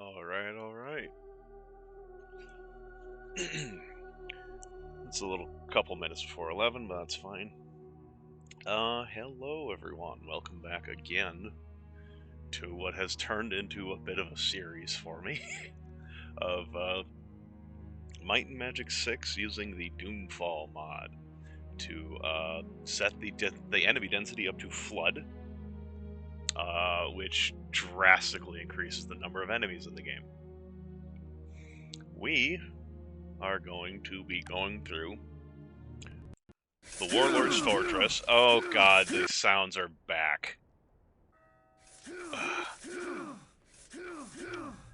Alright, alright. It's a little couple minutes before 11, but that's fine. Hello everyone. Welcome back again to what has turned into a bit of a series for me of Might and Magic 6 using the Doomfall mod to set the enemy density up to Flood, which drastically increases the number of enemies in the game. We are going to be going through the Warlord's Fortress. Oh god, these sounds are back.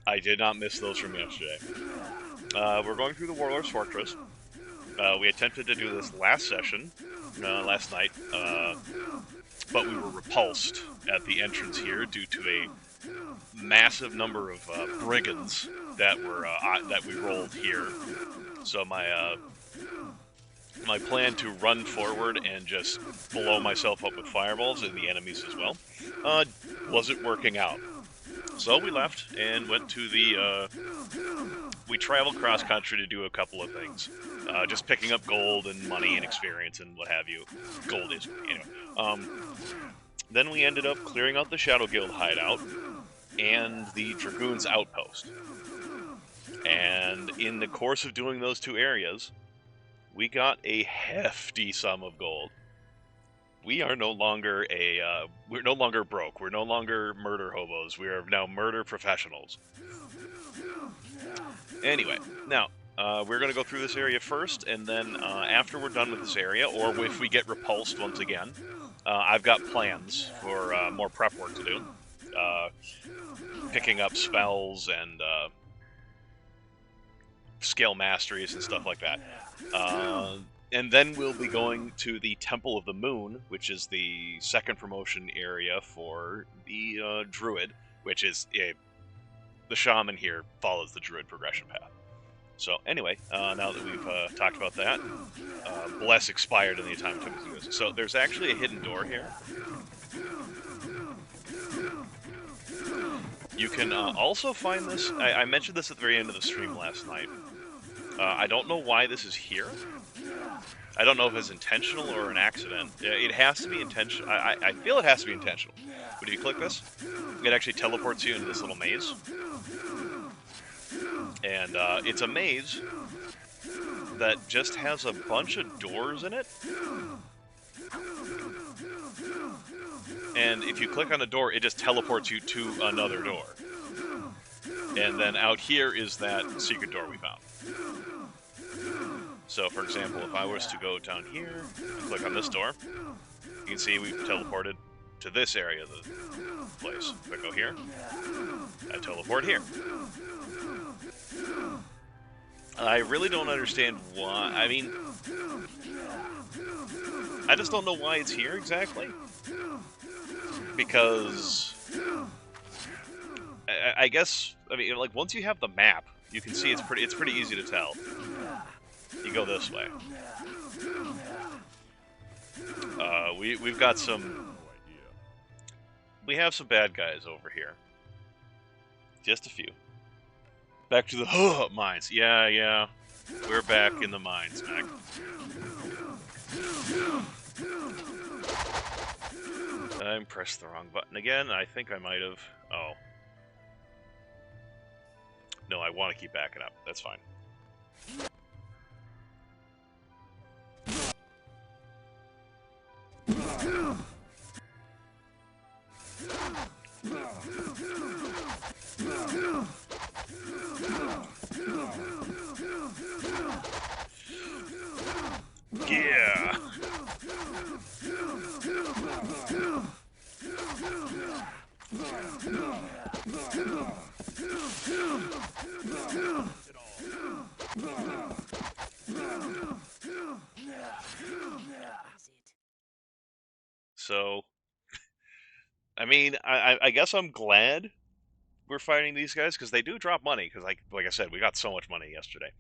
I did not miss those from yesterday. We're going through the Warlord's Fortress. We attempted to do this last night, but we were repulsed at the entrance here due to a massive number of brigands that we rolled here. So my plan to run forward and just blow myself up with fireballs and the enemies as well wasn't working out. So we left and went to the... we traveled cross-country to do a couple of things. Just picking up gold and money and experience and what have you. Gold is... anyway. Then we ended up clearing out the Shadow Guild hideout and the Dragoons outpost. And in the course of doing those two areas, we got a hefty sum of gold. We are no longer we're no longer broke. We're no longer murder hobos. We are now murder professionals. Anyway, now, we're going to go through this area first, and then after we're done with this area, or if we get repulsed once again, I've got plans for more prep work to do. Picking up spells and skill masteries and stuff like that. And then we'll be going to the Temple of the Moon, which is the second promotion area for the Druid, which is the Shaman here follows the Druid progression path. So anyway, now that we've talked about that, Bless expired in the time it took to do this. So there's actually a hidden door here. You can also find this, I mentioned this at the very end of the stream last night. I don't know why this is here. I don't know if it's intentional or an accident. It has to be intentional. I feel it has to be intentional. But if you click this, it actually teleports you into this little maze. And it's a maze that just has a bunch of doors in it. And if you click on a door, it just teleports you to another door. And then out here is that secret door we found. So, for example, if I was to go down here and click on this door, you can see we've teleported to this area of the place. If I go here, I teleport here. I really don't understand why. I mean, I just don't know why it's here exactly. Because I guess, I mean, like, once you have the map, you can see it's pretty easy to tell. You go this way. We've got some... We have some bad guys over here. Just a few. Back to the mines. Yeah. We're back in the mines, Mac. I pressed the wrong button again. I think I might have... Oh. No, I want to keep backing up. That's fine. Yeah. So, I mean, I guess I'm glad we're fighting these guys, because they do drop money, because like I said, we got so much money yesterday.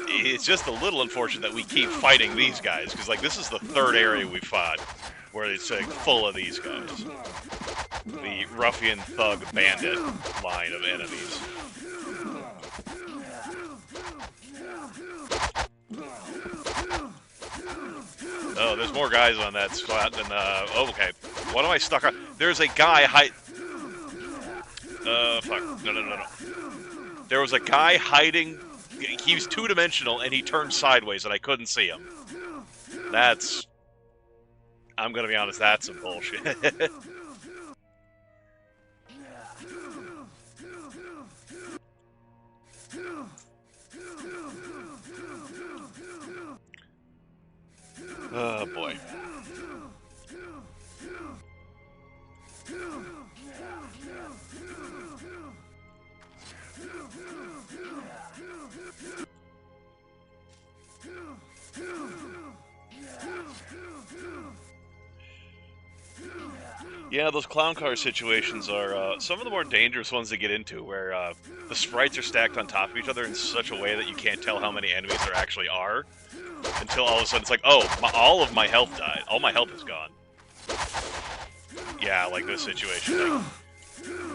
It's just a little unfortunate that we keep fighting these guys, because like this is the third area we fought where it's like full of these guys. the ruffian thug bandit line of enemies. Oh, there's more guys on that spot than, oh, okay. What am I stuck on? There's a guy fuck. No. There was a guy hiding. He was two-dimensional, and he turned sideways, and I couldn't see him. That's... I'm gonna be honest, that's some bullshit. Oh, boy. Yeah, those clown car situations are some of the more dangerous ones to get into, where the sprites are stacked on top of each other in such a way that you can't tell how many enemies there actually are, until all of a sudden it's like, oh, all of my health died. All my health is gone. Yeah, like this situation. Like,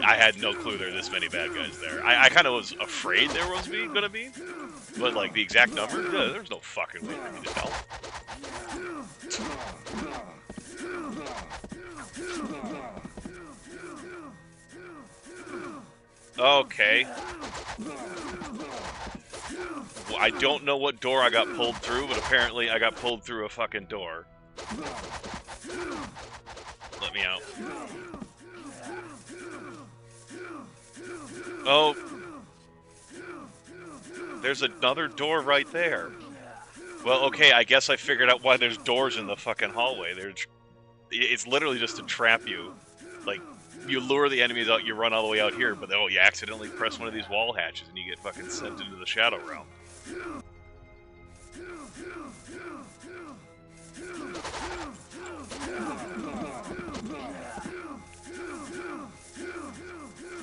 I had no clue there were this many bad guys there. I kind of was afraid there was gonna be, but like the exact number, there's no fucking way for me to tell. Okay. Well, I don't know what door I got pulled through, but apparently I got pulled through a fucking door. Let me out. Oh. There's another door right there. Well, okay, I guess I figured out why there's doors in the fucking hallway. It's literally just to trap you. Like, you lure the enemies out, you run all the way out here, but oh, you accidentally press one of these wall hatches and you get fucking sent into the Shadow Realm.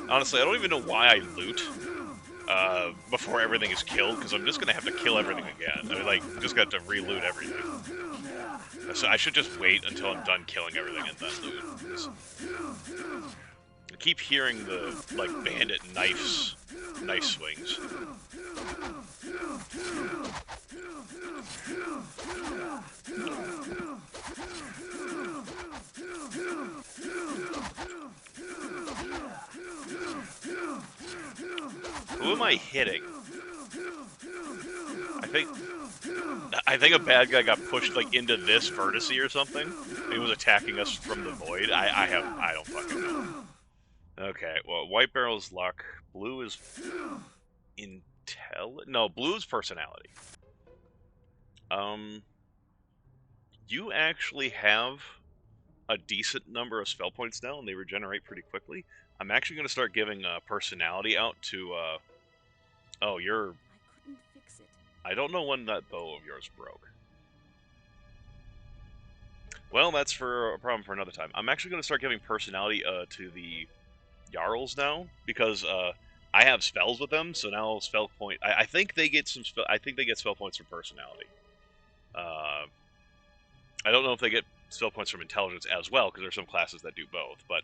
Honestly, I don't even know why I loot before everything is killed, because I'm just going to have to kill everything again. I mean, like, just got to re-loot everything. So I should just wait until I'm done killing everything and then loot. I keep hearing the, like, bandit knife swings. Who am I hitting? I think a bad guy got pushed like into this vertice or something. He was attacking us from the void. I don't fucking know. Okay, well, white barrel's luck. Blue is no, blue is personality. You actually have a decent number of spell points now, and they regenerate pretty quickly. I'm actually going to start giving personality out to, oh, you're... I couldn't fix it. I don't know when that bow of yours broke. Well, that's for a problem for another time. I'm actually going to start giving personality to the Jarls now, because I have spells with them, so now spell point... I think they get some spell... I think they get spell points from personality. I don't know if they get spell points from intelligence as well, because there's some classes that do both, but...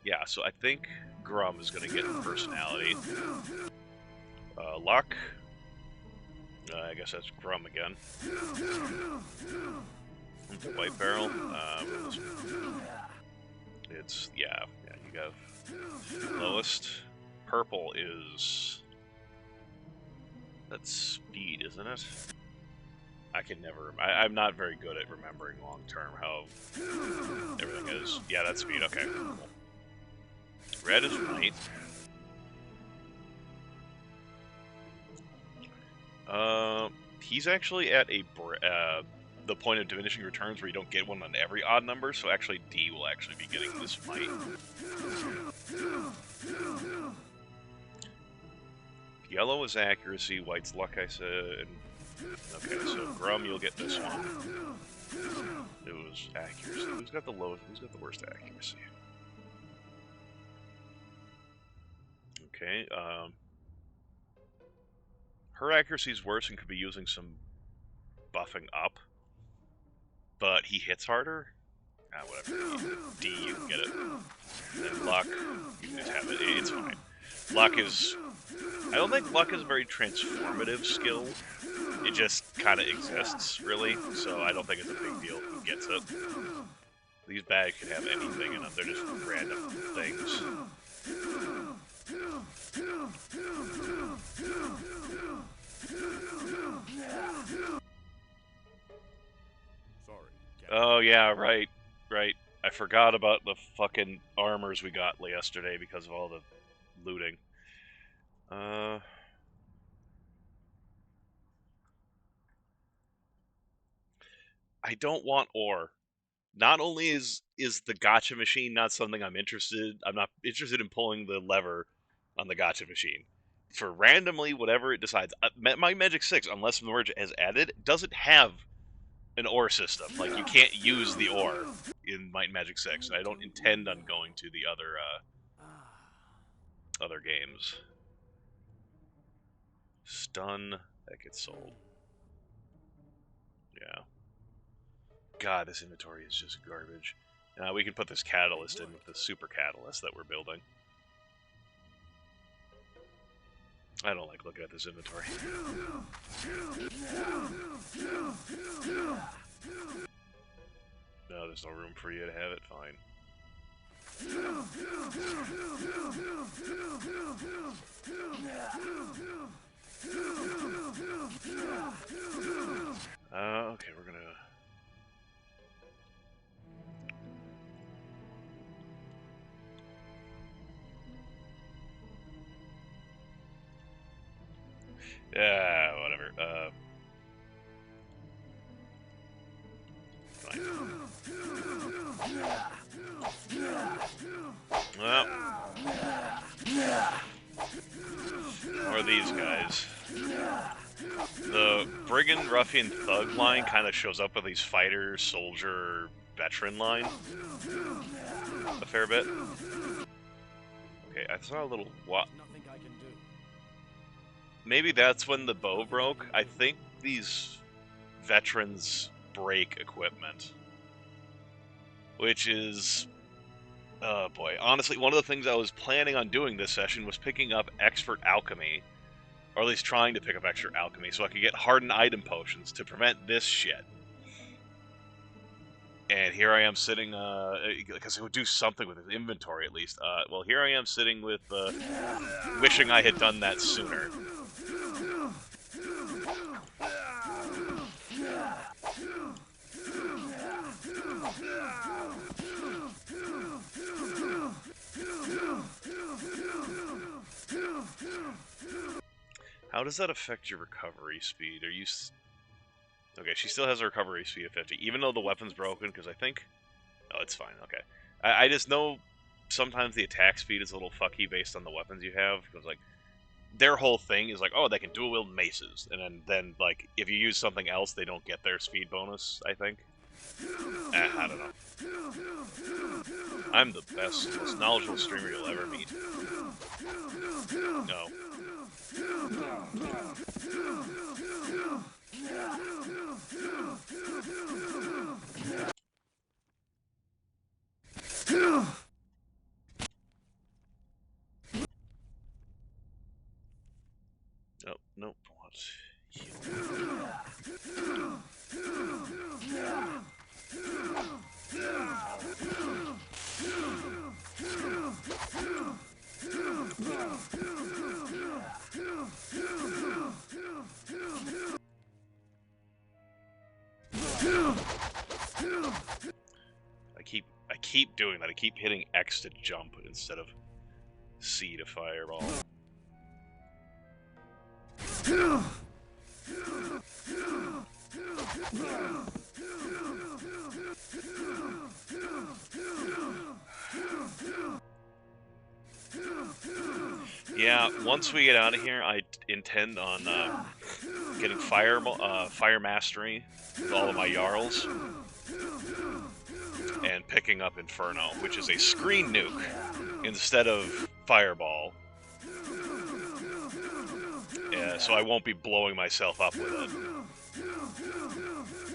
yeah, so I think Grum is going to get personality. Luck. I guess that's Grum again. The white barrel. It's, yeah, you got lowest. Purple is... That's speed, isn't it? I can never... I'm not very good at remembering long-term how everything is. Yeah, that's speed. Okay, cool. Red is might. He's actually at a the point of diminishing returns where you don't get one on every odd number, so actually D will actually be getting this might. Yellow is accuracy, white's luck, I said. Okay, so Grum, you'll get this one. It was accuracy. Who's got the lowest? Who's got the worst accuracy? Okay, her accuracy's worse and could be using some buffing up, but he hits harder. whatever. D, you can get it. And then luck, you can just have it. It's fine. Luck is... I don't think luck is a very transformative skill. It just kind of exists, really. So I don't think it's a big deal who gets it. These bags can have anything in them. They're just random things. Oh yeah, right. I forgot about the fucking armors we got yesterday because of all the looting. I don't want ore. Not only is the gacha machine not something I'm not interested in pulling the lever on the gacha machine. For randomly, whatever it decides. My Magic 6, unless the merge has added, doesn't have an ore system. Like, you can't use the ore in Might and Magic 6. I don't intend on going to the other games. Stun, that gets sold. Yeah. God, this inventory is just garbage. We can put this catalyst in with the super catalyst that we're building. I don't like looking at this inventory. No, there's no room for you to have it. Fine. Okay, we're gonna... Yeah, whatever. Fine. Well, more of these guys. The Brigand, Ruffian, Thug line kind of shows up with these fighter, soldier, veteran line a fair bit. Okay, I saw a little... What? Maybe that's when the bow broke. I think these veterans break equipment. Which is... Oh boy. Honestly, one of the things I was planning on doing this session was picking up Expert Alchemy. Or at least trying to pick up Expert Alchemy so I could get hardened item potions to prevent this shit. And here I am sitting, because it would do something with his inventory at least. Well, here I am sitting with, wishing I had done that sooner. How does that affect your recovery speed? Are you... Okay, she still has a recovery speed of 50, even though the weapon's broken, because I think... Oh, it's fine, okay. I just know sometimes the attack speed is a little fucky based on the weapons you have, because, like, their whole thing is like, oh, they can dual-wield maces, and then, like, if you use something else, they don't get their speed bonus, I think. I don't know. I'm the best, most knowledgeable streamer you'll ever meet. No. Oh, nope. What? I keep doing that. I keep hitting X to jump instead of C to fireball. Yeah, once we get out of here, I intend on getting fire mastery with all of my Jarls, and picking up Inferno, which is a screen nuke instead of fireball. Yeah, so I won't be blowing myself up with it.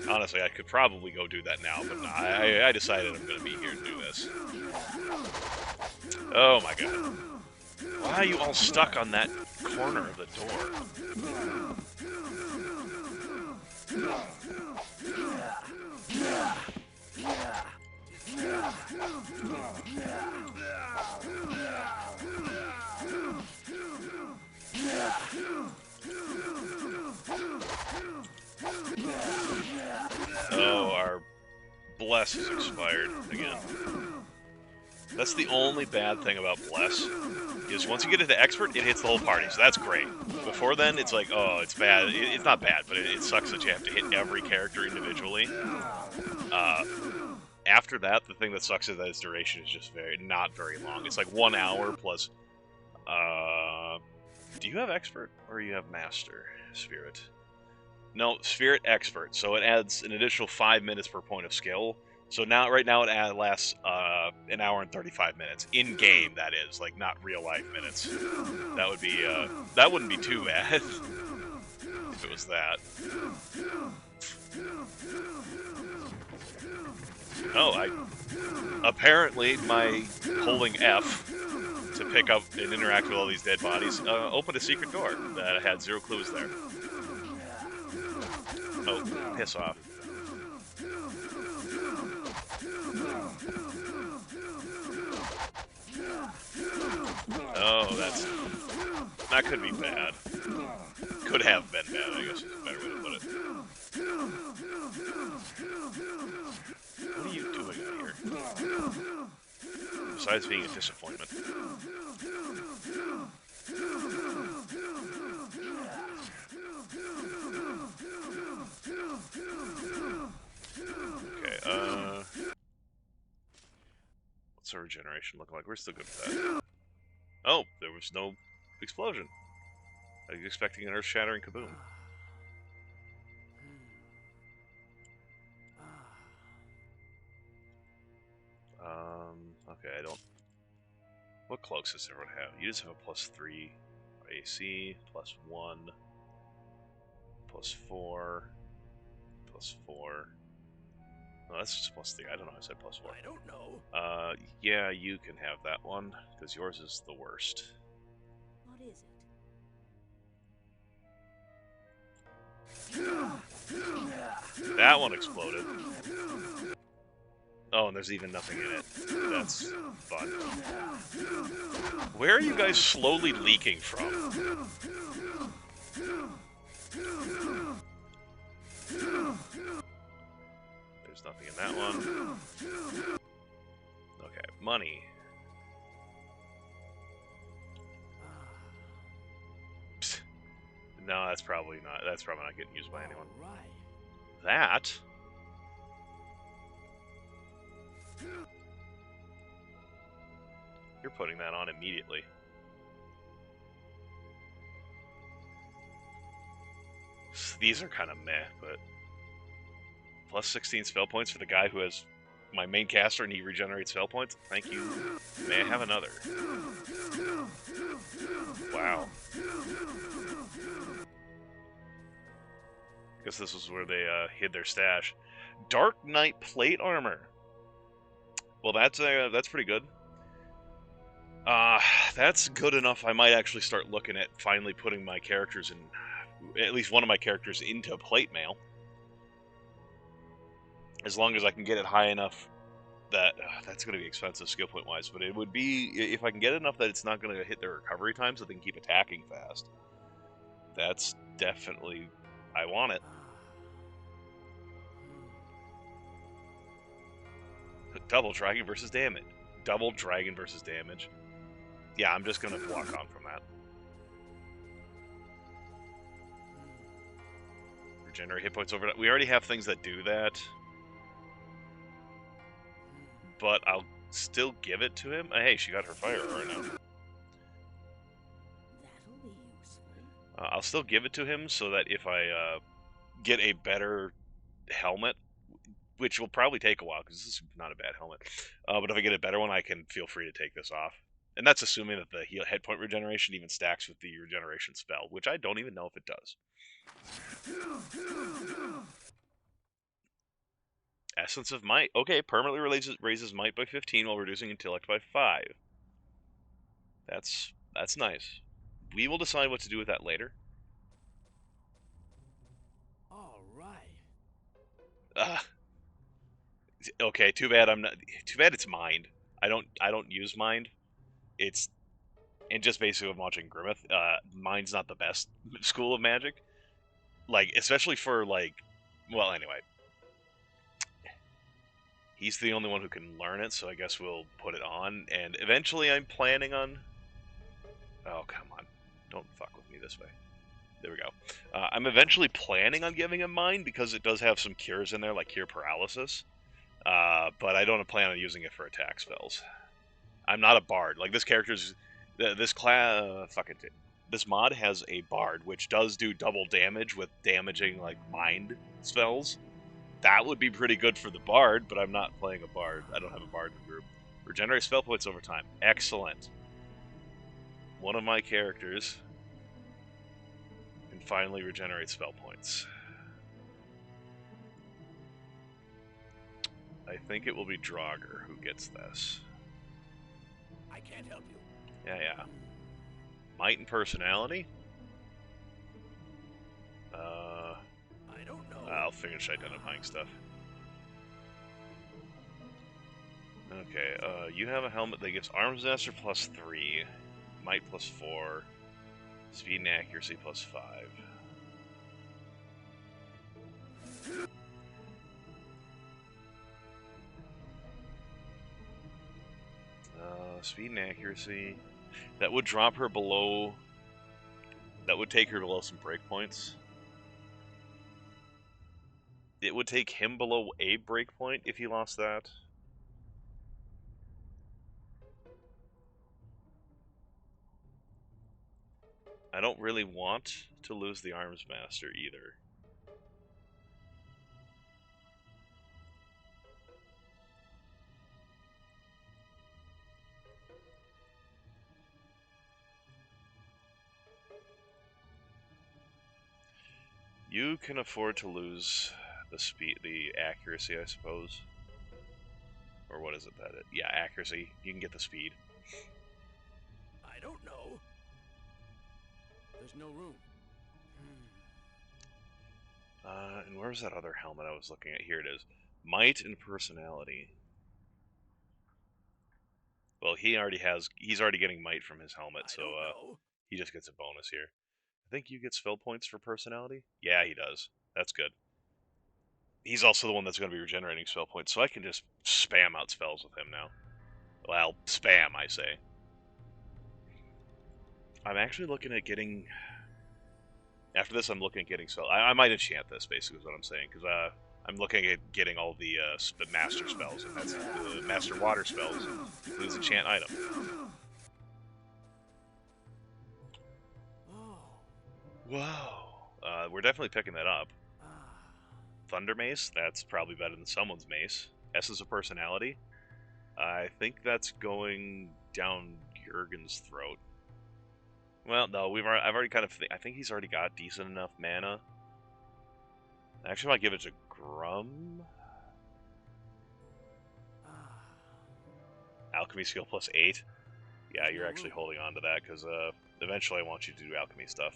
Honestly, I could probably go do that now, but no, I decided I'm going to be here to do this. Oh my god. Why are you all stuck on that corner of the door? Oh, our Bless has expired again. That's the only bad thing about Bless, is once you get into Expert, it hits the whole party, so that's great. Before then, it's like, oh, it's bad. It's not bad, but it sucks that you have to hit every character individually. After that, the thing that sucks is that its duration is just not very long. It's like 1 hour plus... do you have Expert, or you have Master Spirit? No, Spirit Expert, so it adds an additional 5 minutes per point of skill. So now, right now, it lasts 1 hour and 35 minutes in game. That is, like, not real life minutes. That would be that wouldn't be too bad if it was that. Oh, apparently my holding F to pick up and interact with all these dead bodies opened a secret door that had 0 clues there. Oh, piss off. Oh, that could be bad. Could have been bad, I guess is a better way to put it. What are you doing out here? Besides being a disappointment. Okay, what's our regeneration look like? We're still good with that. Oh, there was no explosion. I was expecting an earth-shattering kaboom. Okay, I don't... What cloaks does everyone have? You just have a +3 AC, +1, +4, +4. No, that's just +3. I don't know. I said +4. I don't know. Yeah, you can have that one because yours is the worst. What is it? That one exploded. Oh, and there's even nothing in it. That's fun. Where are you guys slowly leaking from? There's nothing in that one. Okay, money. Psst. No, that's probably not getting used by anyone. That? You're putting that on immediately. These are kind of meh, but... +16 spell points for the guy who has my main caster and he regenerates spell points? Thank you. May I have another? Wow. Guess this was where they hid their stash. Dark Knight plate armor. Well, that's pretty good. That's good enough. I might actually start looking at finally putting my characters in, at least one of my characters, into plate mail. As long as I can get it high enough that that's going to be expensive skill point wise, but it would be if I can get it enough that it's not going to hit their recovery time, so they can keep attacking fast. That's definitely, I want it. Double dragon versus damage. Double dragon versus damage. Yeah, I'm just going to walk on from that. Regenerate hit points over. We already have things that do that. But I'll still give it to him. Hey, she got her fire right now. That'll be useful. I'll still give it to him so that if I get a better helmet, which will probably take a while because this is not a bad helmet, but if I get a better one, I can feel free to take this off. And that's assuming that the heal head point regeneration even stacks with the regeneration spell, which I don't even know if it does. Essence of Might. Okay, permanently raises might by 15 while reducing intellect by 5. That's nice. We will decide what to do with that later. All right. Okay, too bad I'm not. Too bad it's Mind. I don't use Mind. It's and just basically I'm watching Grimmeth. Mind's not the best school of magic. Like especially for like, well anyway. He's the only one who can learn it, so I guess we'll put it on. And eventually I'm planning on... Oh, come on. Don't fuck with me this way. There we go. I'm eventually planning on giving him Mind, because it does have some cures in there, like Cure Paralysis. But I don't plan on using it for attack spells. I'm not a bard. Like, this character's... This class... fuck it. This mod has a bard, which does do double damage with damaging, like, Mind spells. That would be pretty good for the bard, but I'm not playing a bard. I don't have a bard in the group. Regenerate spell points over time. Excellent. One of my characters can finally regenerate spell points. I think it will be Draugr who gets this. I can't help you. Yeah. Might and personality. I don't know. I'll finish identifying stuff. Okay, you have a helmet that gives Arms Master plus 3, Might plus 4, Speed and Accuracy plus 5. Speed and Accuracy. That would drop her below... That would take her below some breakpoints. It would take him below a breakpoint if he lost that. I don't really want to lose the Arms Master either. You can afford to lose the speed, the accuracy, I suppose. Or what is it that yeah, accuracy. You can get the speed. I don't know. There's no room. And where's that other helmet I was looking at? Here it is. Might and personality. Well, he's already getting might from his helmet, so he just gets a bonus here. I think you get spell points for personality? Yeah, he does. That's good. He's also the one that's going to be regenerating spell points, so I can just spam out spells with him now. Well, spam, I say. I'm actually looking at getting... After this, I'm looking at getting spell. I might enchant this, basically, is what I'm saying, because I'm looking at getting all the master spells, and that's the master water spells. Includes enchant item. Whoa. We're definitely picking that up. Thunder Mace, that's probably better than someone's mace. Essence of Personality. I think that's going down Jurgen's throat. Well, no, I've already kind of... I think he's already got decent enough mana. I actually might give it to Grum. Alchemy skill plus 8. Yeah, you're actually holding on to that, because eventually I want you to do alchemy stuff.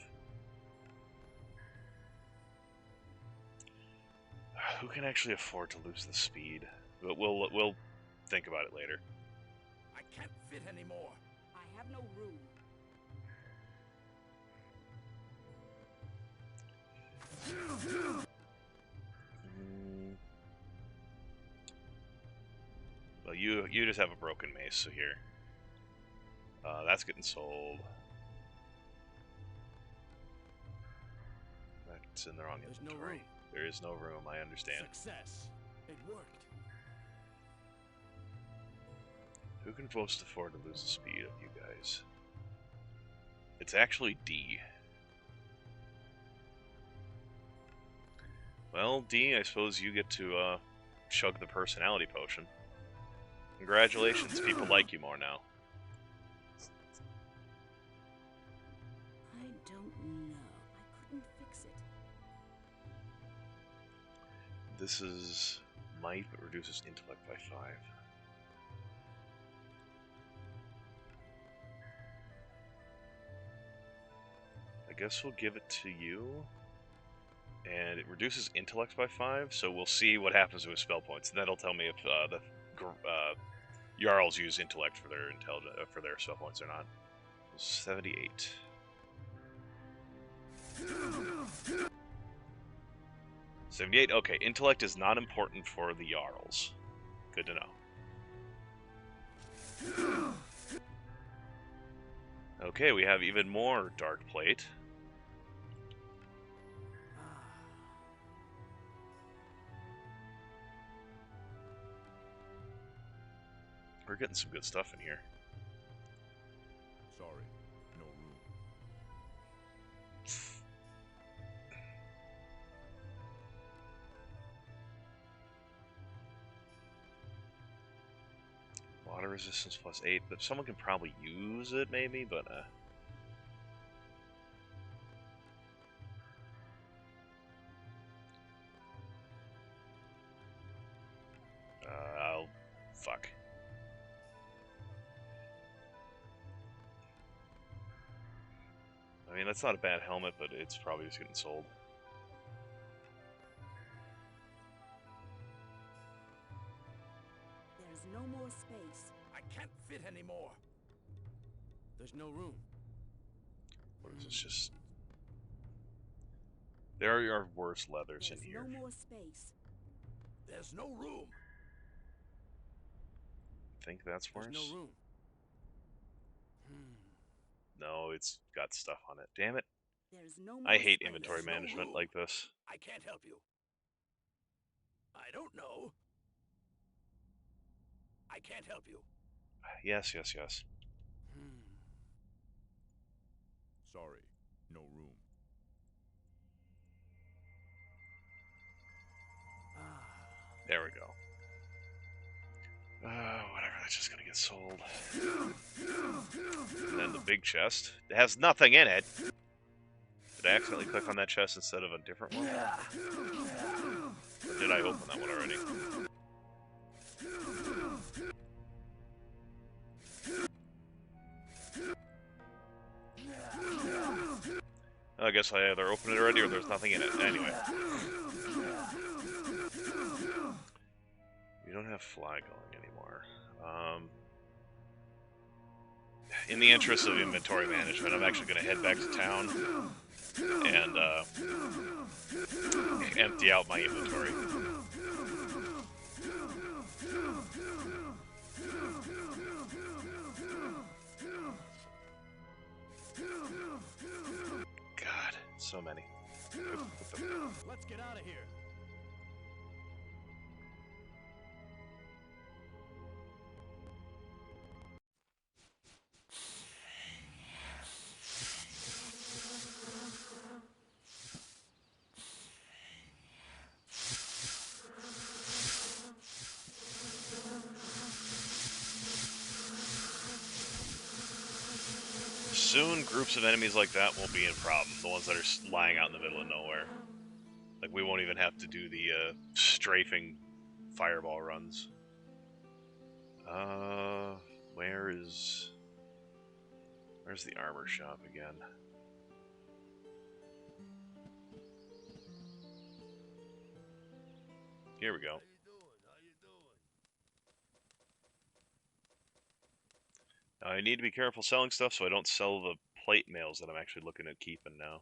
Who can actually afford to lose the speed? But we'll think about it later. I can't fit anymore. I have no room. Well, you just have a broken mace, so here. That's getting sold. That's in the wrong inventory. There's no room. There is no room, I understand. Success. It worked. Who can most afford to lose the speed of you guys? It's actually D. Well, D, I suppose you get to chug the personality potion. Congratulations, people like you more now. I don't know. I couldn't fix it. This is might, but reduces intellect by 5. I guess we'll give it to you. And it reduces intellect by 5, so we'll see what happens with spell points. And that'll tell me if the Jarls use intellect for their for their spell points or not. 78. Okay, intellect is not important for the Jarls. Good to know. Okay, we have even more dark plate. We're getting some good stuff in here. Sorry, no room. Water resistance plus 8, but someone can probably use it, maybe, but fuck. I mean, that's not a bad helmet, but it's probably just getting sold. There's no more space. I can't fit anymore. There's no room. What is this? Just there are worse leathers There's in here. no more space. There's no room. Think that's worse? There's no room. No, it's got stuff on it. Damn it! There's no more I hate space. inventory There's no management room. like this. I can't help you. I don't know. I can't help you. Yes, yes, yes. Sorry, no room. There we go. Whatever, that's just gonna get sold. And then the big chest. It has nothing in it. Did I accidentally click on that chest instead of a different one? Or did I open that one already? I guess I either opened it already or there's nothing in it. Anyway. We don't have fly going anymore. In the interest of inventory management, I'm actually going to head back to town and empty out my inventory. God, so many. Let's get out of here. Soon, groups of enemies like that won't be a problem. The ones that are lying out in the middle of nowhere. Like, we won't even have to do the strafing fireball runs. Where's the armor shop again? Here we go. Now, I need to be careful selling stuff so I don't sell the plate mails that I'm actually looking at keeping now.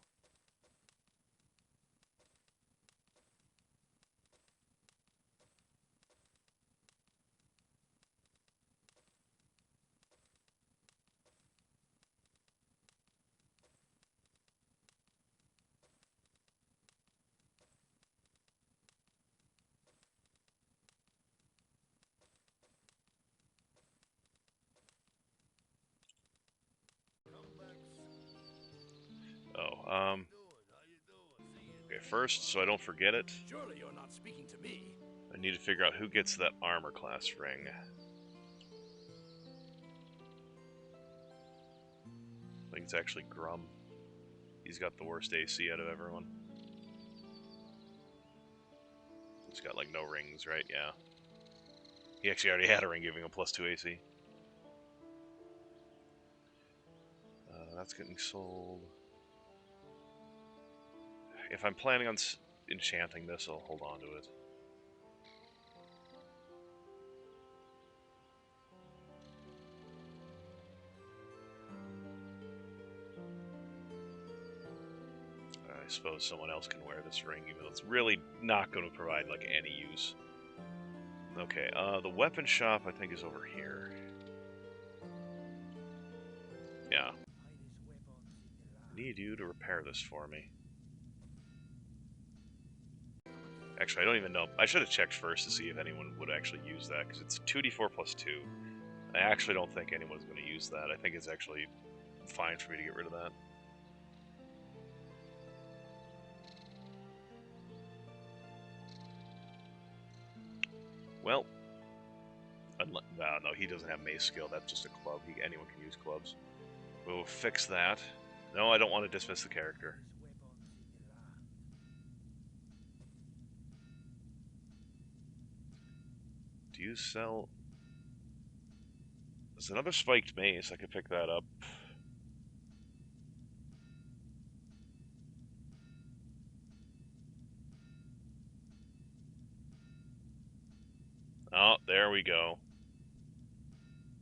Okay, first, so I don't forget it, Surely you're not speaking to me. I need to figure out who gets that armor class ring. I think it's actually Grum. He's got the worst AC out of everyone. He's got, like, no rings, right? Yeah. He actually already had a ring giving him +2 AC. That's getting sold. If I'm planning on enchanting this, I'll hold on to it. I suppose someone else can wear this ring, even though it's really not going to provide, like, any use. Okay, the weapon shop, I think, is over here. Yeah. Need you to repair this for me. Actually, I don't even know. I should have checked first to see if anyone would actually use that, because it's 2d4 plus 2. I actually don't think anyone's going to use that. I think it's actually fine for me to get rid of that. Well, no, he doesn't have mace skill. That's just a club. Anyone can use clubs. We'll fix that. No, I don't want to dismiss the character. Do you sell... There's another spiked mace. I could pick that up. Oh, there we go.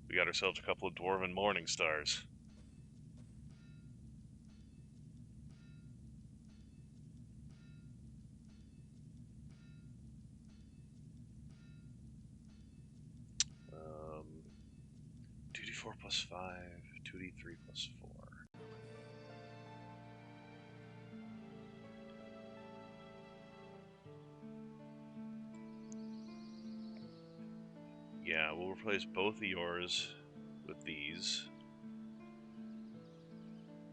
We got ourselves a couple of Dwarven Morning Stars. Um, 2d4 plus 5, 2d3 plus 4. Yeah, we'll replace both of yours with these.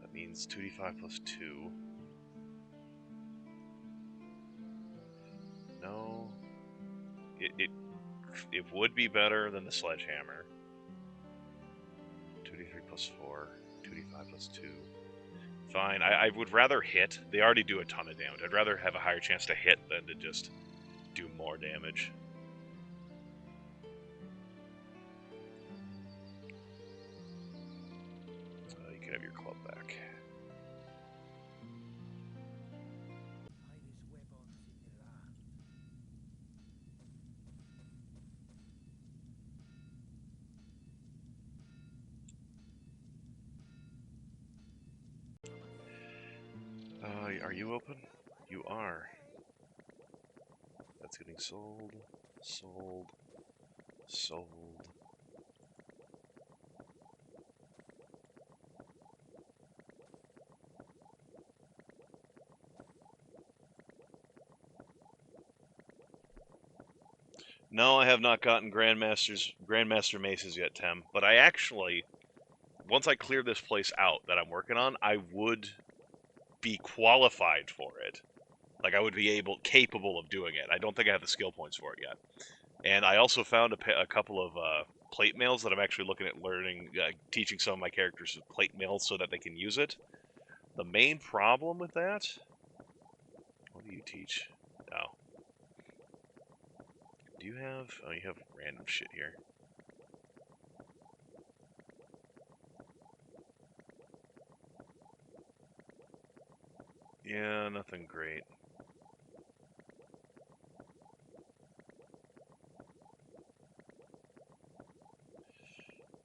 That means 2d5 plus 2. No. It would be better than the sledgehammer. 2d3 plus 4, 2d5 plus 2. Fine, I would rather hit. They already do a ton of damage. I'd rather have a higher chance to hit than to just do more damage. You can have your club back. Are you open? You are. That's getting sold, sold, sold. No, I have not gotten Grandmaster Maces yet, Tem. But I actually, once I clear this place out that I'm working on, I would be qualified for it. Like, I would be capable of doing it. I don't think I have the skill points for it yet. And I also found a couple of plate mails that I'm actually looking at learning, teaching some of my characters plate mail so that they can use it. The main problem with that... What do you teach? Oh. Do you have... Oh, you have random shit here. Yeah, nothing great.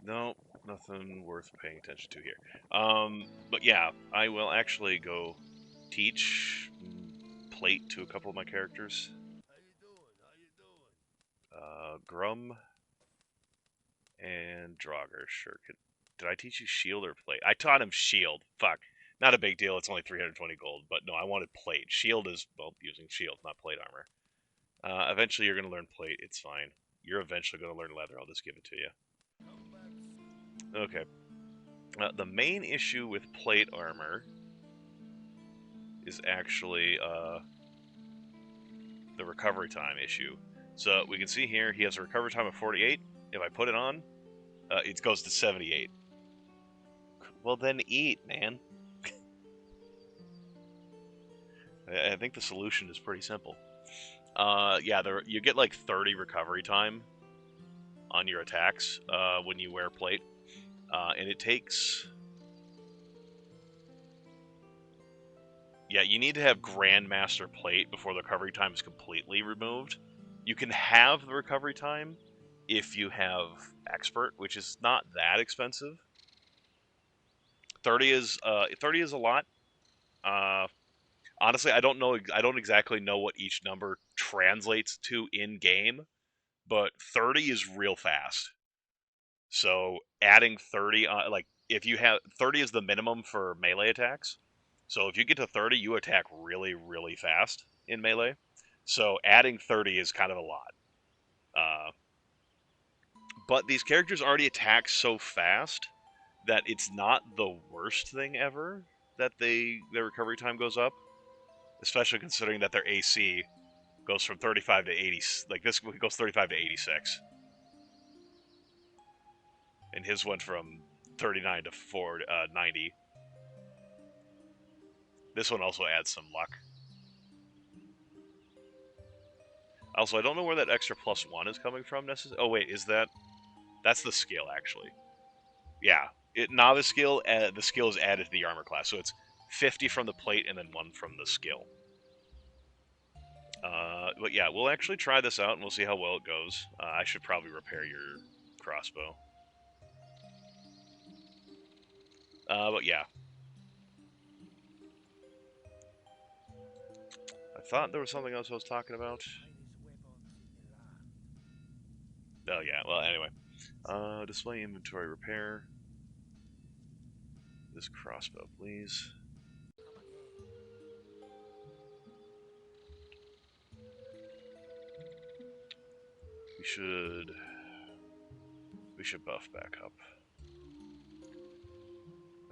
No, nothing worth paying attention to here. But yeah, I will actually go teach plate to a couple of my characters. Grum and Draugr, sure. Did I teach you shield or plate? I taught him shield. Fuck. Not a big deal, it's only 320 gold, but no, I wanted plate. Shield is, well, using shield, not plate armor. Eventually you're going to learn plate, it's fine. You're eventually going to learn leather, I'll just give it to you. Okay. The main issue with plate armor is actually the recovery time issue. So we can see here he has a recovery time of 48. If I put it on, it goes to 78. Well, then eat, man. I think the solution is pretty simple. Yeah, you get like 30 recovery time on your attacks when you wear plate. And it takes... Yeah, you need to have Grandmaster plate before the recovery time is completely removed. You can have the recovery time if you have expert, which is not that expensive. 30 is a lot. Honestly, I don't know. I don't exactly know what each number translates to in game, but 30 is real fast. So adding 30, like if you have 30 is the minimum for melee attacks. So if you get to 30, you attack really, really fast in melee. So adding 30 is kind of a lot. But these characters already attack so fast that it's not the worst thing ever that their recovery time goes up, especially considering that their AC goes from 35 to 80. Like this goes 35 to 86, and his went from 39 to 90. This one also adds some luck. Also, I don't know where that extra +1 is coming from necessarily. Oh wait, that's the skill actually? Yeah, novice skill. The skill is added to the armor class, so it's 50 from the plate and then 1 from the skill. But yeah, we'll actually try this out and we'll see how well it goes. I should probably repair your crossbow. But yeah. I thought there was something else I was talking about. Oh yeah, well anyway. Display inventory repair. This crossbow, please. We should buff back up.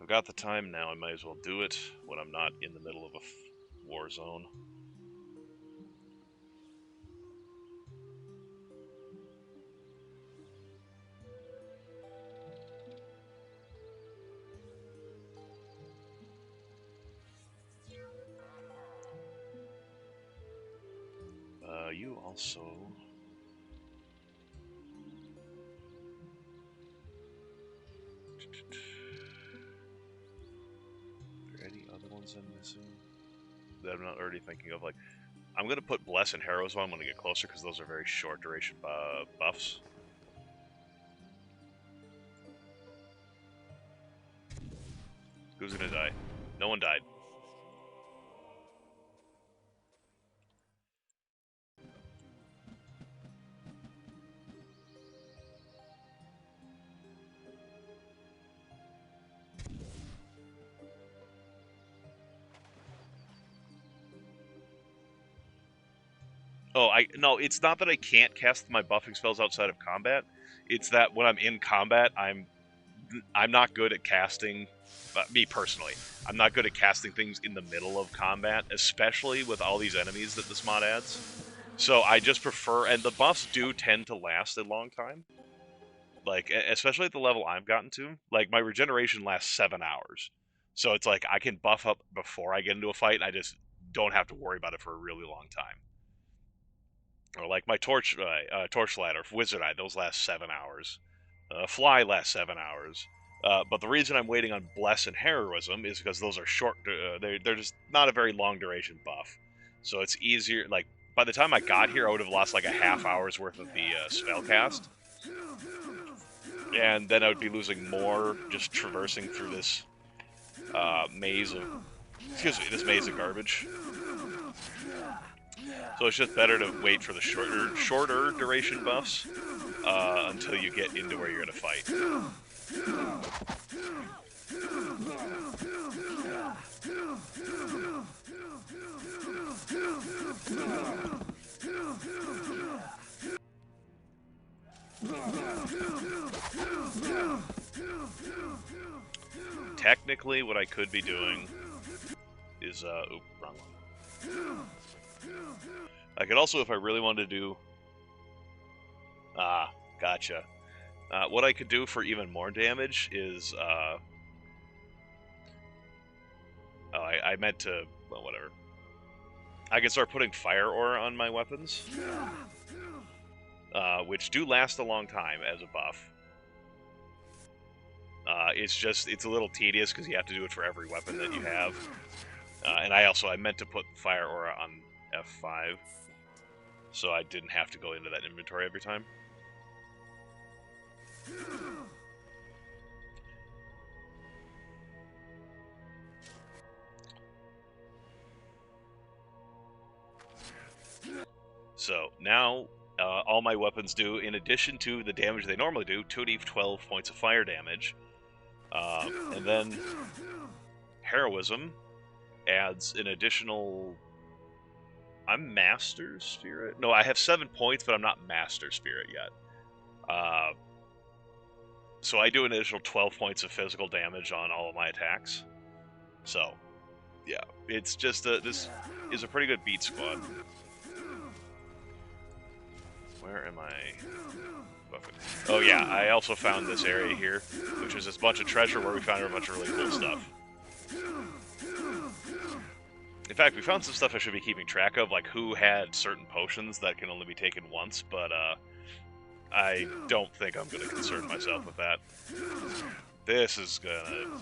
I've got the time now, I might as well do it when I'm not in the middle of a war zone. You also... Are there any other ones I'm missing that I'm not already thinking of? Like, I'm going to put Bless and Harrows on when I get closer, because those are very short duration buffs. Who's going to die? No one died. Oh, no, it's not that I can't cast my buffing spells outside of combat. It's that when I'm in combat, I'm not good at casting. Me personally, I'm not good at casting things in the middle of combat, especially with all these enemies that this mod adds. So I just prefer, and the buffs do tend to last a long time. Like, especially at the level I've gotten to, like my regeneration lasts 7 hours. So it's like I can buff up before I get into a fight, and I just don't have to worry about it for a really long time. Or like my torchlight or wizard eye, those last 7 hours. Fly lasts 7 hours. But the reason I'm waiting on Bless and Heroism is because those are short. They're just not a very long duration buff. So it's easier. Like by the time I got here, I would have lost like a half hour's worth of the spell cast, and then I would be losing more just traversing through this maze of. Excuse me, this maze of garbage. So it's just better to wait for the shorter duration buffs until you get into where you're going to fight. Technically, what I could be doing is, oop, wrong one. I could also, if I really wanted to do... Ah, gotcha. What I could do for even more damage is, Oh, I meant to... Well, whatever. I can start putting fire aura on my weapons, which do last a long time as a buff. It's a little tedious because you have to do it for every weapon that you have. And I meant to put fire aura on F5, so I didn't have to go into that inventory every time. So now, all my weapons do, in addition to the damage they normally do, 2d12 points of fire damage. And then Heroism adds an additional... I'm Master Spirit? No, I have 7 points, but I'm not Master Spirit yet. So I do an additional 12 points of physical damage on all of my attacks. So, yeah, it's just this is a pretty good beat squad. Where am I? Oh yeah, I also found this area here, which is this bunch of treasure where we found a bunch of really cool stuff. In fact, we found some stuff I should be keeping track of, like who had certain potions that can only be taken once, but I don't think I'm going to concern myself with that. This is gonna...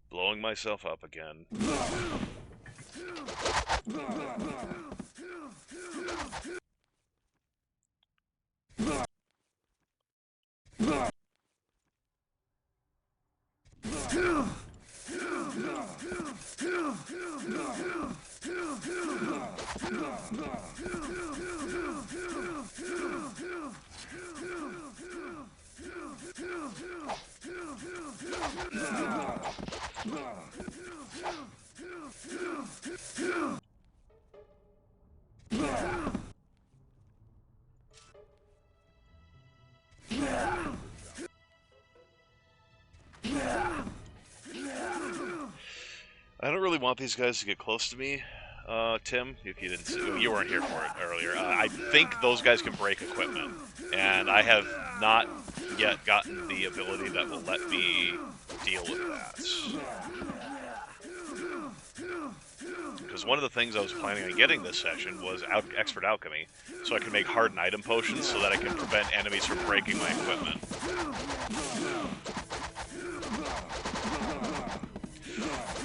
Blowing myself up again. I don't really want these guys to get close to me, Tim, if you didn't see, you weren't here for it earlier. I think those guys can break equipment, and I have not yet gotten the ability that will let me deal with that. Because one of the things I was planning on getting this session was expert alchemy, so I can make hardened item potions so that I can prevent enemies from breaking my equipment.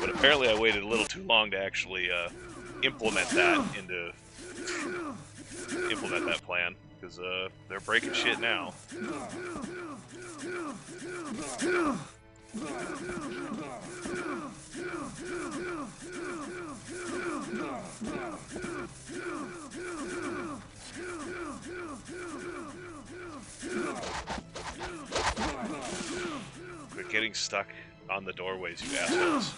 But apparently I waited a little too long to actually implement that plan, because they're breaking shit now. Quit getting stuck on the doorways, you assholes.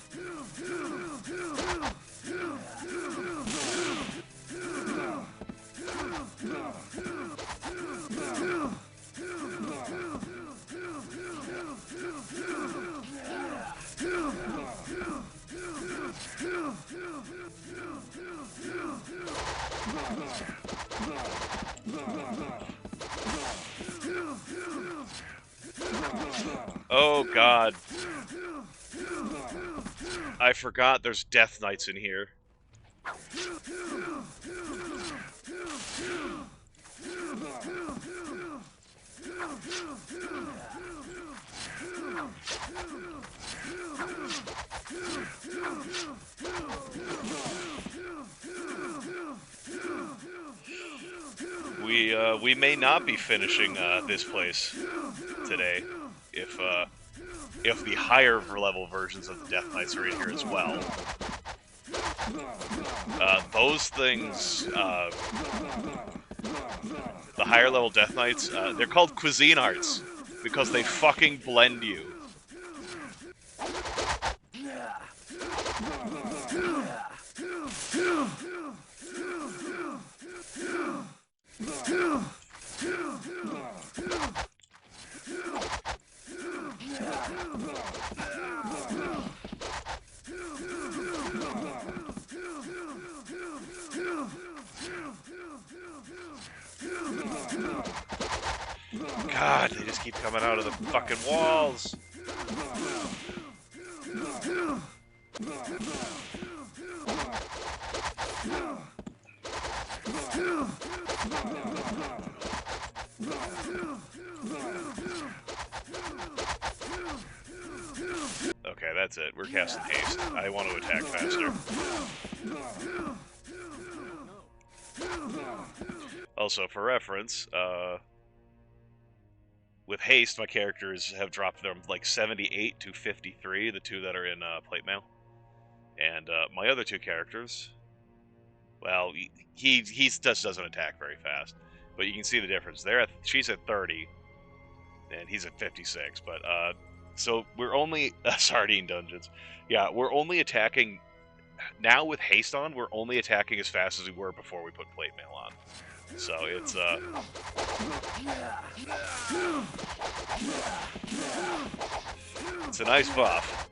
Oh god. I forgot there's Death Knights in here. We may not be finishing this place today if the higher level versions of the Death Knights are in here as well. Those things, the higher level Death Knights, they're called cuisine arts because they fucking blend you. God, they just keep coming out of the fucking walls. Okay, that's it. We're casting haste. I want to attack faster. Also, for reference, with haste, my characters have dropped from like 78 to 53, the two that are in plate mail. And my other two characters, well, he just doesn't attack very fast. But you can see the difference. She's at 30, and he's at 56. But so we're only sardine dungeons. Yeah, we're only attacking now with haste on. We're only attacking as fast as we were before we put plate mail on. So it's a nice buff.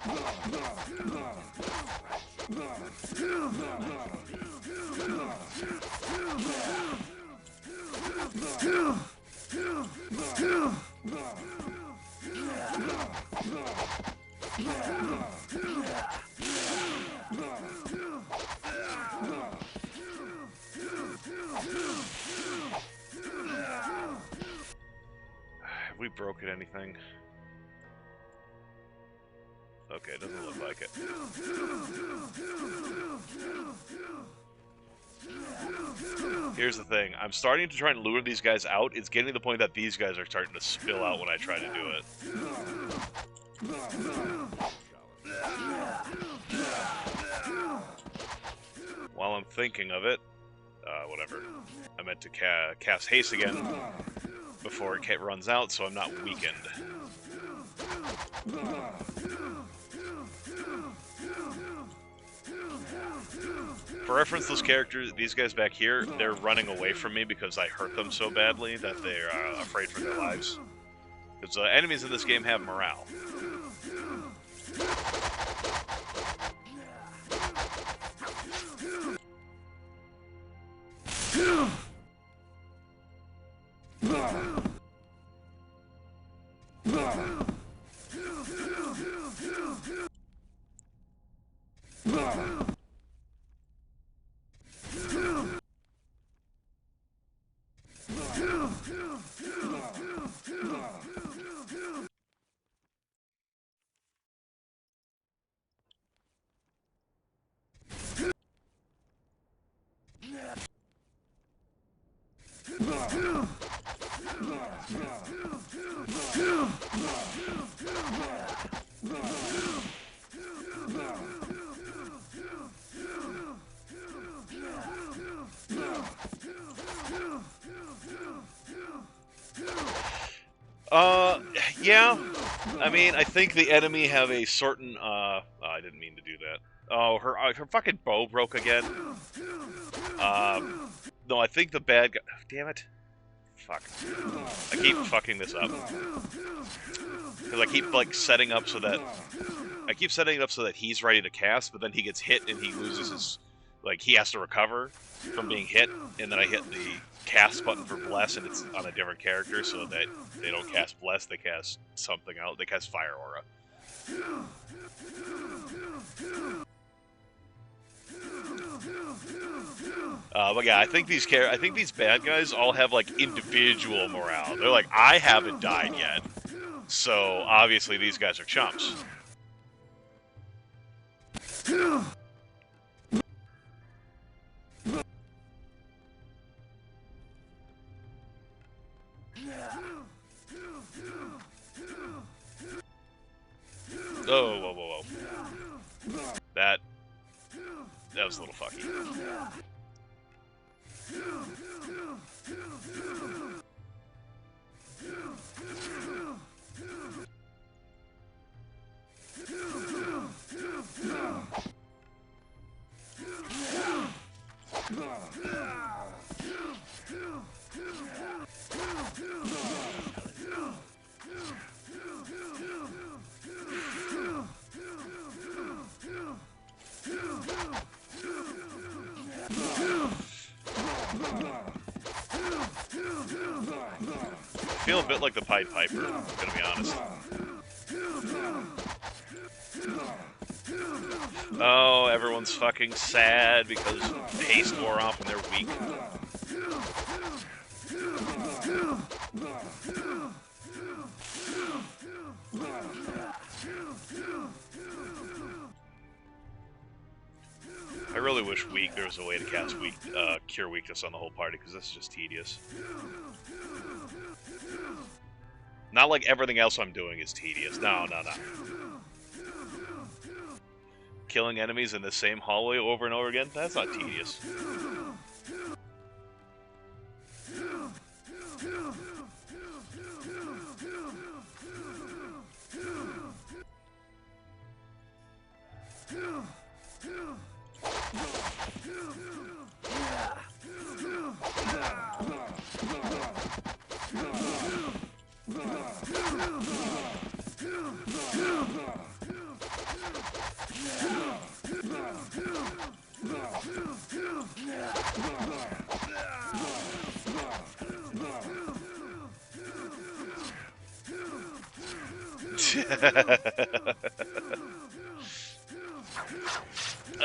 Have we broken anything? Okay, it doesn't look like it. Here's the thing. I'm starting to try and lure these guys out. It's getting to the point that these guys are starting to spill out when I try to do it. While I'm thinking of it, whatever. I meant to cast haste again before it runs out, so I'm not weakened. For reference, these guys back here, they're running away from me because I hurt them so badly that they're afraid for their lives. Because enemies in this game have morale. Yeah. I mean, I think the enemy have a certain, I didn't mean to do that. Oh, her fucking bow broke again. No, I think the bad guy... Damn it. Fuck. I keep fucking this up. Because I keep, like, setting up so that... I keep setting it up so that he's ready to cast, but then he gets hit and he loses his... Like, he has to recover from being hit, and then I hit the cast button for Bless, and it's on a different character, so that they don't cast Bless, they cast something else. They cast Fire Aura. But yeah, I think these bad guys all have like individual morale. They're like, I haven't died yet, so obviously these guys are chumps. Oh, whoa, whoa, whoa. That was a little fucky. I feel a bit like the Pied Piper, I'm gonna be honest. Oh, everyone's fucking sad because haste wore off and they're weak. I really wish there was a way to cast cure weakness on the whole party, because this is just tedious. Not like everything else I'm doing is tedious. No. Killing enemies in the same hallway over and over again? That's not tedious.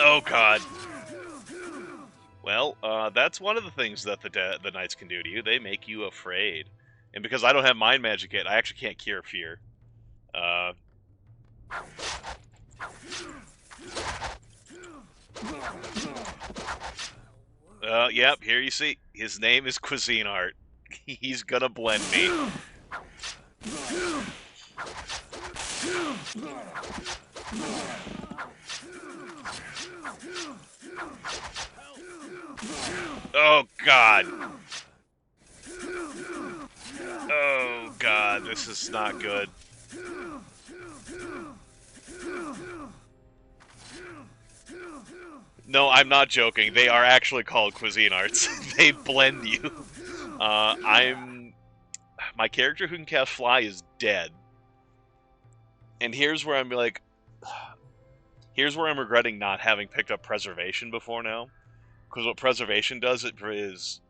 Oh god. Well, that's one of the things that the knights can do to you. They make you afraid. And because I don't have mind magic yet, I actually can't cure fear. Yep, here you see. His name is Cuisine Art. He's gonna blend me. Oh, God. Oh, God, this is not good. No, I'm not joking. They are actually called Cuisine Arts. They blend you. My character who can cast Fly is dead. And here's where I'm like... Here's where I'm regretting not having picked up Preservation before now. Because what Preservation does is...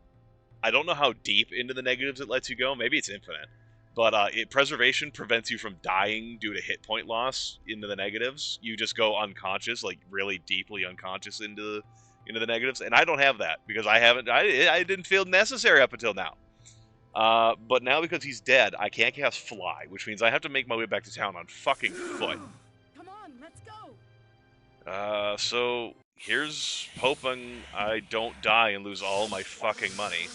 I don't know how deep into the negatives it lets you go. Maybe it's infinite. But Preservation prevents you from dying due to hit point loss into the negatives. You just go unconscious, like really deeply unconscious into the negatives. And I don't have that because I didn't feel necessary up until now. But now because he's dead, I can't cast Fly, which means I have to make my way back to town on fucking foot. Come on, let's go. So here's hoping I don't die and lose all my fucking money.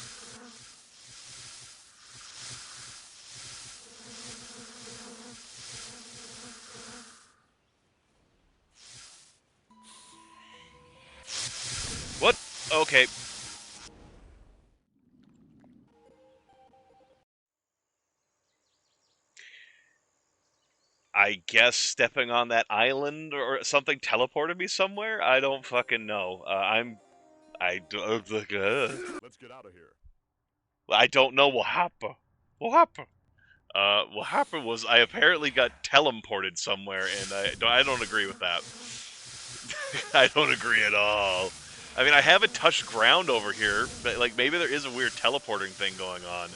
What? Okay. I guess stepping on that island or something teleported me somewhere? I don't fucking know. Let's get out of here. I don't know what happened. What happened? What happened was I apparently got teleported somewhere, and I don't agree with that. I don't agree at all. I mean, I haven't touched ground over here, but like maybe there is a weird teleporting thing going on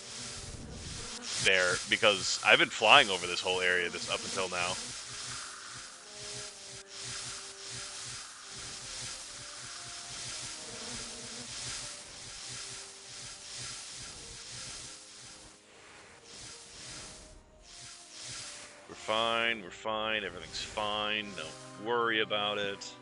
there, because I've been flying over this whole area up until now. We're fine, everything's fine, don't worry about it.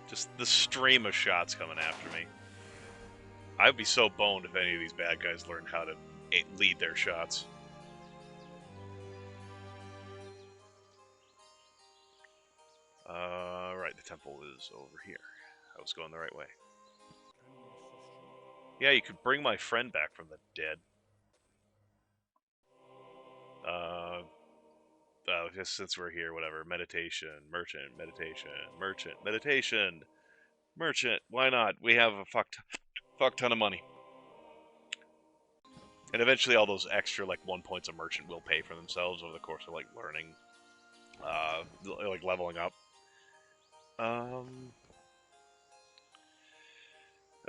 Just the stream of shots coming after me. I'd be so boned if any of these bad guys learned how to lead their shots. Right, the temple is over here. I was going the right way. Yeah, you could bring my friend back from the dead. Just since we're here, whatever. Meditation, merchant, meditation, merchant, meditation, merchant. Why not? We have a fuck ton of money. And eventually all those extra, like, 1 points of merchant will pay for themselves over the course of, like, learning, like, leveling up.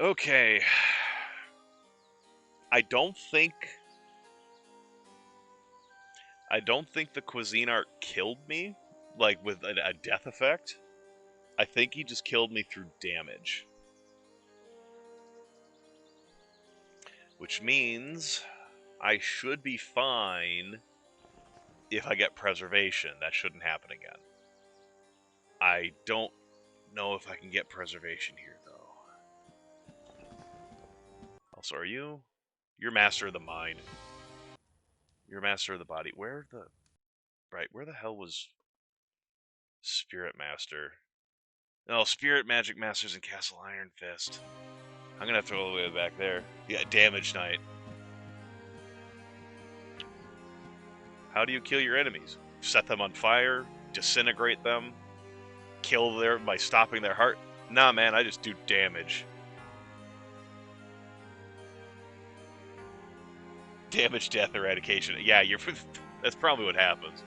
Okay. I don't think the cuisine art killed me, like with a death effect. I think he just killed me through damage. Which means I should be fine if I get preservation. That shouldn't happen again. I don't know if I can get preservation here, though. Also, are you? You're Master of the Mind. You're Master of the Body. Where the hell was Spirit Master? No, Spirit Magic Masters in Castle Iron Fist. I'm gonna have to go all the way back there. Yeah, Damage Knight. How do you kill your enemies? Set them on fire, disintegrate them, kill them by stopping their heart? Nah, man, I just do damage. Damage, death, eradication. Yeah, that's probably what happens.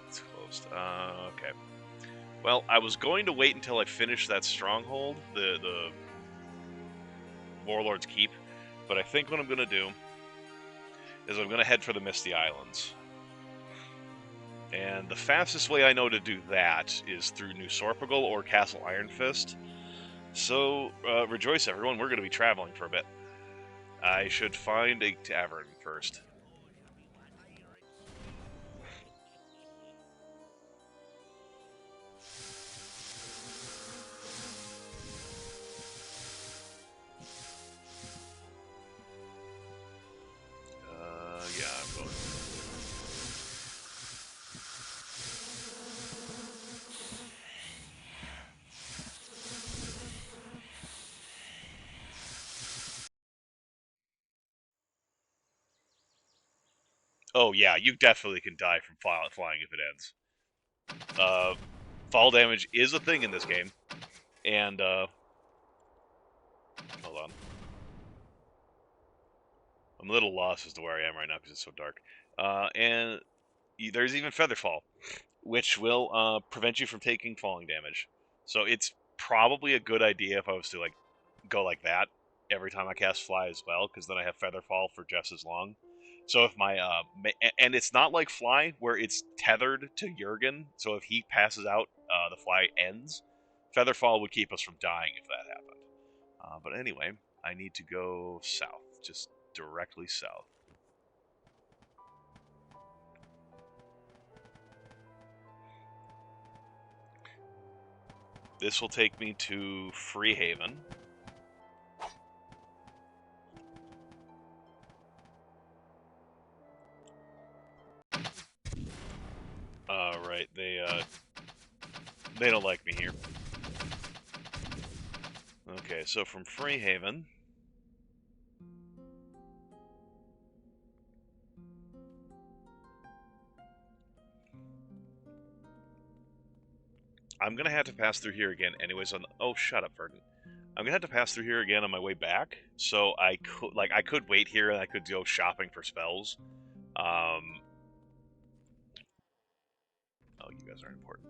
It's closed. Okay. Well, I was going to wait until I finished that stronghold, the Warlord's Keep, but I think what I'm going to do is I'm going to head for the Misty Islands. And the fastest way I know to do that is through New Sorpigal or Castle Iron Fist. So, rejoice everyone, we're going to be traveling for a bit. I should find a tavern first. Yeah, I'm going. Oh yeah, you definitely can die from flying if it ends. Fall damage is a thing in this game, and hold on, I'm a little lost as to where I am right now because it's so dark. And there's even Featherfall, which will prevent you from taking falling damage. So it's probably a good idea if I was to like go like that every time I cast Fly as well, because then I have Featherfall for just as long. So if my and it's not like Fly where it's tethered to Jurgen. So if he passes out, the Fly ends. Featherfall would keep us from dying if that happened. But anyway, I need to go south, just directly south. This will take me to Freehaven. Right, they don't like me here. Okay, so from Freehaven, I'm gonna have to pass through here again anyways oh, shut up, Verdant. I'm gonna have to pass through here again on my way back, so I could wait here and I could go shopping for spells. Oh, you guys aren't important.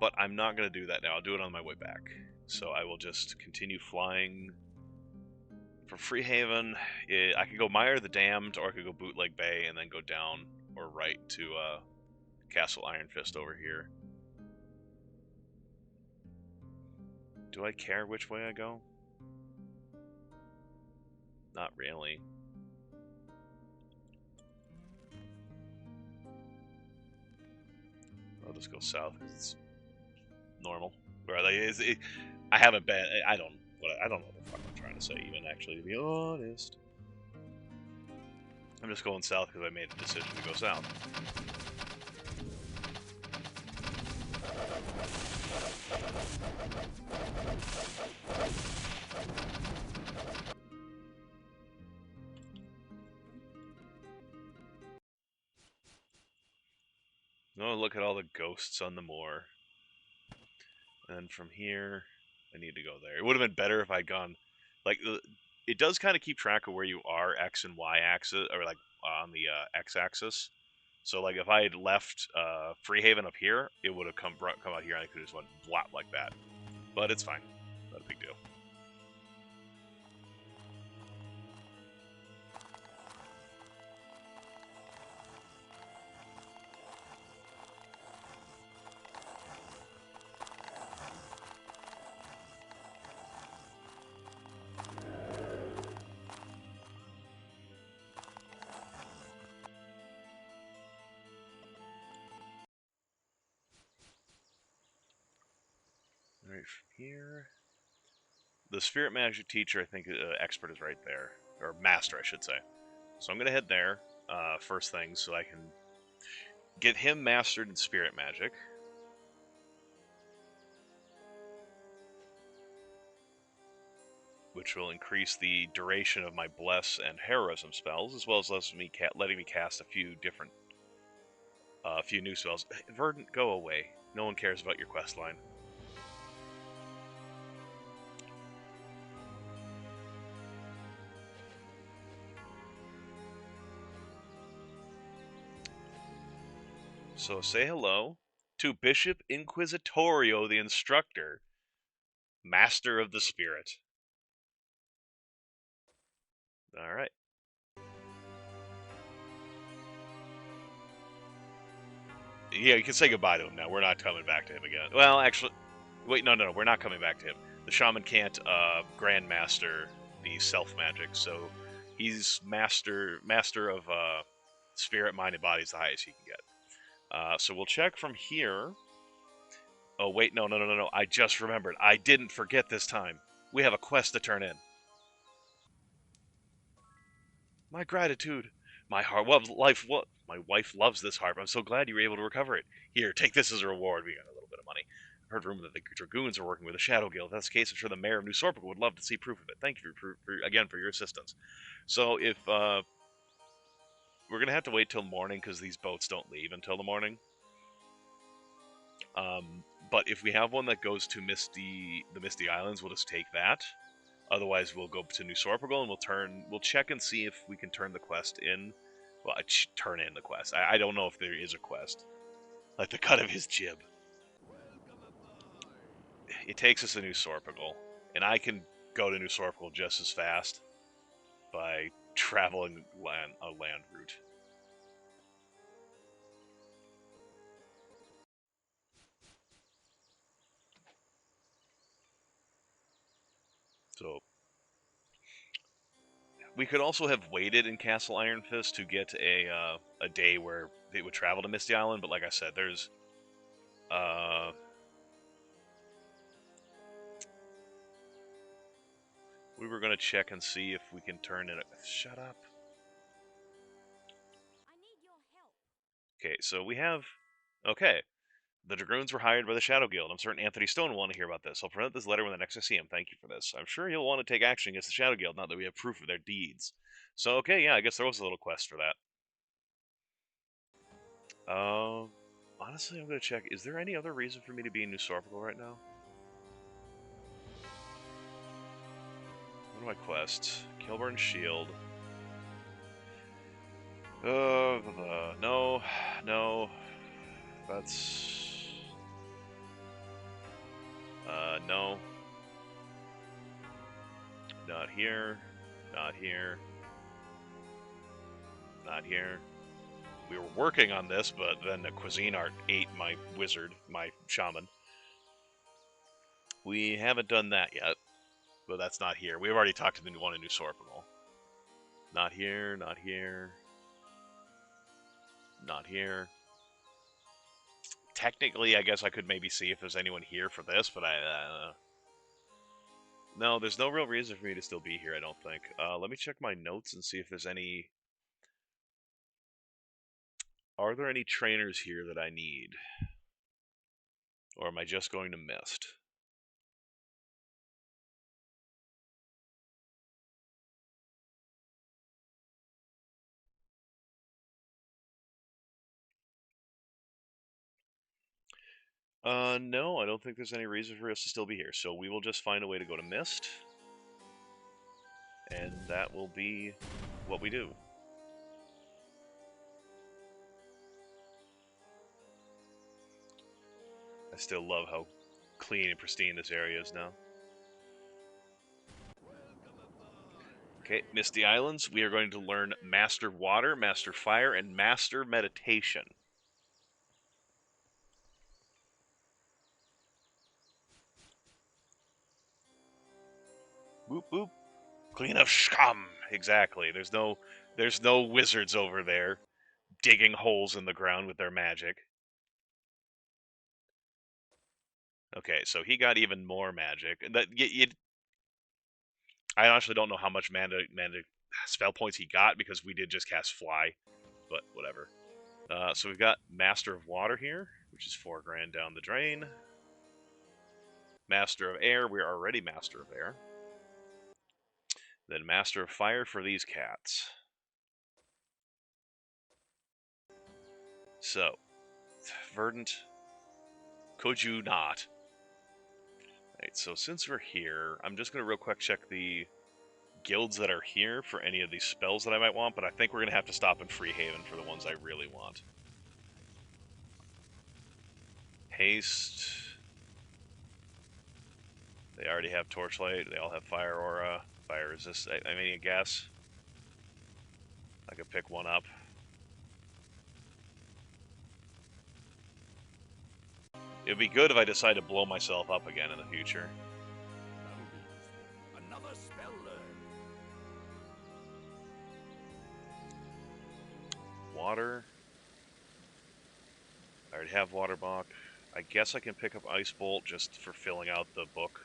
But I'm not gonna do that now. I'll do it on my way back. So I will just continue flying from Freehaven. I could go Mire the Damned, or I could go Bootleg Bay and then go down or right to Castle Iron Fist over here. Do I care which way I go? Not really. I'll just go south because it's normal. Or like, I haven't been. I don't know what the fuck I'm trying to say. Even actually, to be honest, I'm just going south because I made a decision to go south. Oh, look at all the ghosts on the moor. And from here, I need to go there. It would have been better if I'd gone, like, it does kind of keep track of where you are, X and Y axis, or like on the X axis. So, like, if I had left Freehaven up here, it would have come out here, and I could have just went blop like that. But it's fine. Not a big deal. Right from here. The Spirit Magic teacher, I think, expert is right there. Or master, I should say. So I'm going to head there first thing so I can get him mastered in Spirit Magic. Which will increase the duration of my Bless and Heroism spells, as well as letting me cast a few different, few new spells. Verdant, go away. No one cares about your quest line. So say hello to Bishop Inquisitorio, the instructor, Master of the Spirit. All right. Yeah, you can say goodbye to him now. We're not coming back to him again. Well, actually, wait, no, we're not coming back to him. The Shaman can't Grandmaster the self magic, so he's master of spirit, mind, and body is the highest he can get. So we'll check from here. Oh, wait, no. I just remembered. I didn't forget this time. We have a quest to turn in. My gratitude. My wife loves this harp. I'm so glad you were able to recover it. Here, take this as a reward. We got a little bit of money. I heard rumor that the Dragoons are working with the Shadow Guild. If that's the case, I'm sure the mayor of New Sorpical would love to see proof of it. Thank you again for your assistance. So if we're gonna have to wait till morning because these boats don't leave until the morning. But if we have one that goes to the Misty Islands, we'll just take that. Otherwise, we'll go to New Sorpical and we'll check and see if we can turn the quest in. Well, turn in the quest. I don't know if there is a quest. Like the cut of his jib. It takes us to New Sorpical, and I can go to New Sorpical just as fast by traveling a land route. So we could also have waited in Castle Iron Fist to get a day where they would travel to Misty Island, but like I said, there's we were gonna check and see if we can turn in a shut up. I need your help. Okay, so we have okay. The Dragoons were hired by the Shadow Guild. I'm certain Anthony Stone will want to hear about this. I'll present this letter when the next I see him. Thank you for this. I'm sure he'll want to take action against the Shadow Guild now that we have proof of their deeds. So, okay, yeah, I guess there was a little quest for that. Honestly, I'm going to check. Is there any other reason for me to be in New Sorpical right now? What are my quests? Kilburn Shield. No. That's... no. Not here. Not here. Not here. We were working on this, but then the cuisine art ate my wizard, my shaman. We haven't done that yet, but that's not here. We've already talked to the one in New Sorpical. Not here, not here. Not here. Technically, I guess I could maybe see if there's anyone here for this, but no, there's no real reason for me to still be here, I don't think. Let me check my notes and see if there's any... Are there any trainers here that I need? Or am I just going to Mist? No, I don't think there's any reason for us to still be here. So we will just find a way to go to Mist. And that will be what we do. I still love how clean and pristine this area is now. Okay, Misty Islands. We are going to learn Master Water, Master Fire, and Master Meditation. Boop boop. Clean of scum. Exactly. There's no wizards over there digging holes in the ground with their magic. Okay, so he got even more magic. I honestly don't know how much mana spell points he got because we did just cast Fly, but whatever. So we've got Master of Water here, which is 4 grand down the drain. Master of Air, we're already Master of Air. Then Master of Fire for these cats. So, Verdant, could you not? Alright, so since we're here, I'm just going to real quick check the guilds that are here for any of these spells that I might want, but I think we're going to have to stop in Freehaven for the ones I really want. Haste. They already have Torchlight. They all have Fire Aura. Fire Resist. I mean, I guess I could pick one up. It would be good if I decide to blow myself up again in the future. Another spell learned. Water. I already have Water Balk. I guess I can pick up Ice Bolt just for filling out the book.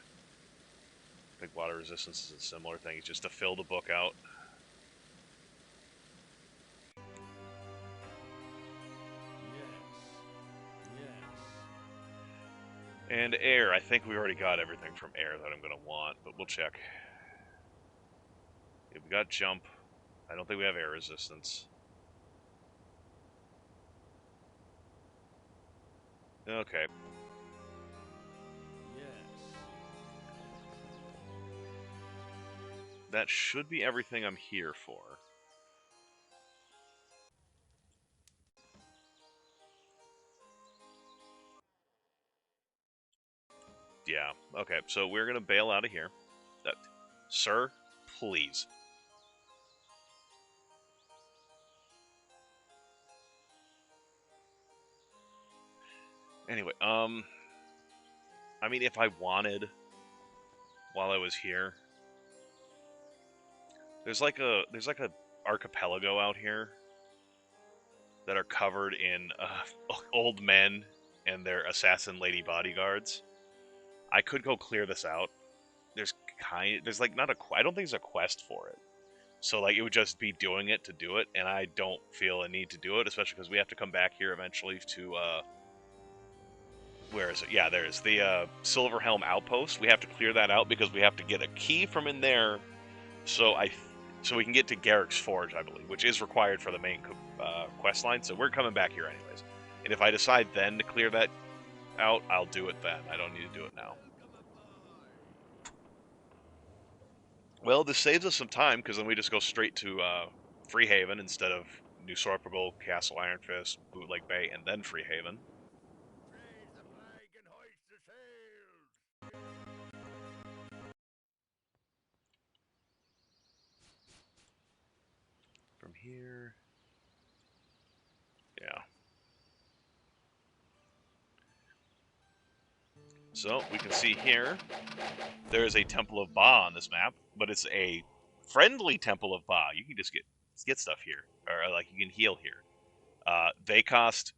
I think Water Resistance is a similar thing. It's just to fill the book out. And Air. I think we already got everything from Air that I'm going to want, but we'll check. Yeah, we got Jump. I don't think we have Air Resistance. Okay. That should be everything I'm here for. Yeah, okay, so we're going to bail out of here. Sir, please. Anyway, I mean, if I wanted, while I was here, there's like a archipelago out here that are covered in old men and their assassin lady bodyguards. I could go clear this out. There's like not a, I don't think there's a quest for it. So like it would just be doing it to do it, and I don't feel a need to do it, especially because we have to come back here eventually to where is it? Yeah, there's the Silver Helm Outpost. We have to clear that out because we have to get a key from in there, so we can get to Garrick's Forge, I believe, which is required for the main quest line. So we're coming back here anyways. And if I decide then to clear that out, I'll do it then. I don't need to do it now. Well, this saves us some time because then we just go straight to Freehaven instead of New Sorpable, Castle Iron Fist, Bootleg Bay, and then Freehaven. Raise the flag and hoist the sails. From here, yeah. So we can see here, there is a Temple of Ba on this map, but it's a friendly Temple of Ba. You can just get stuff here, or like you can heal here. They cost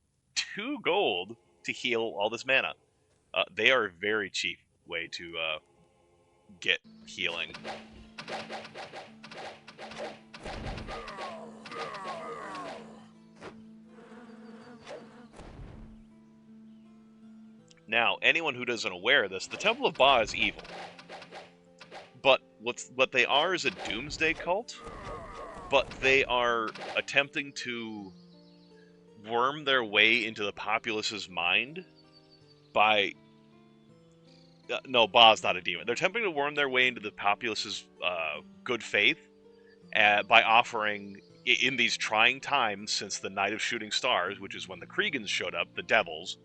2 gold to heal all this mana. They are a very cheap way to get healing. Now, anyone who isn't aware of this, the Temple of Ba is evil. But what they are is a doomsday cult, but they are attempting to worm their way into the populace's mind by... no, Ba's not a demon. They're attempting to worm their way into the populace's good faith by offering, in these trying times since the Night of Shooting Stars, which is when the Kriegans showed up, the devils,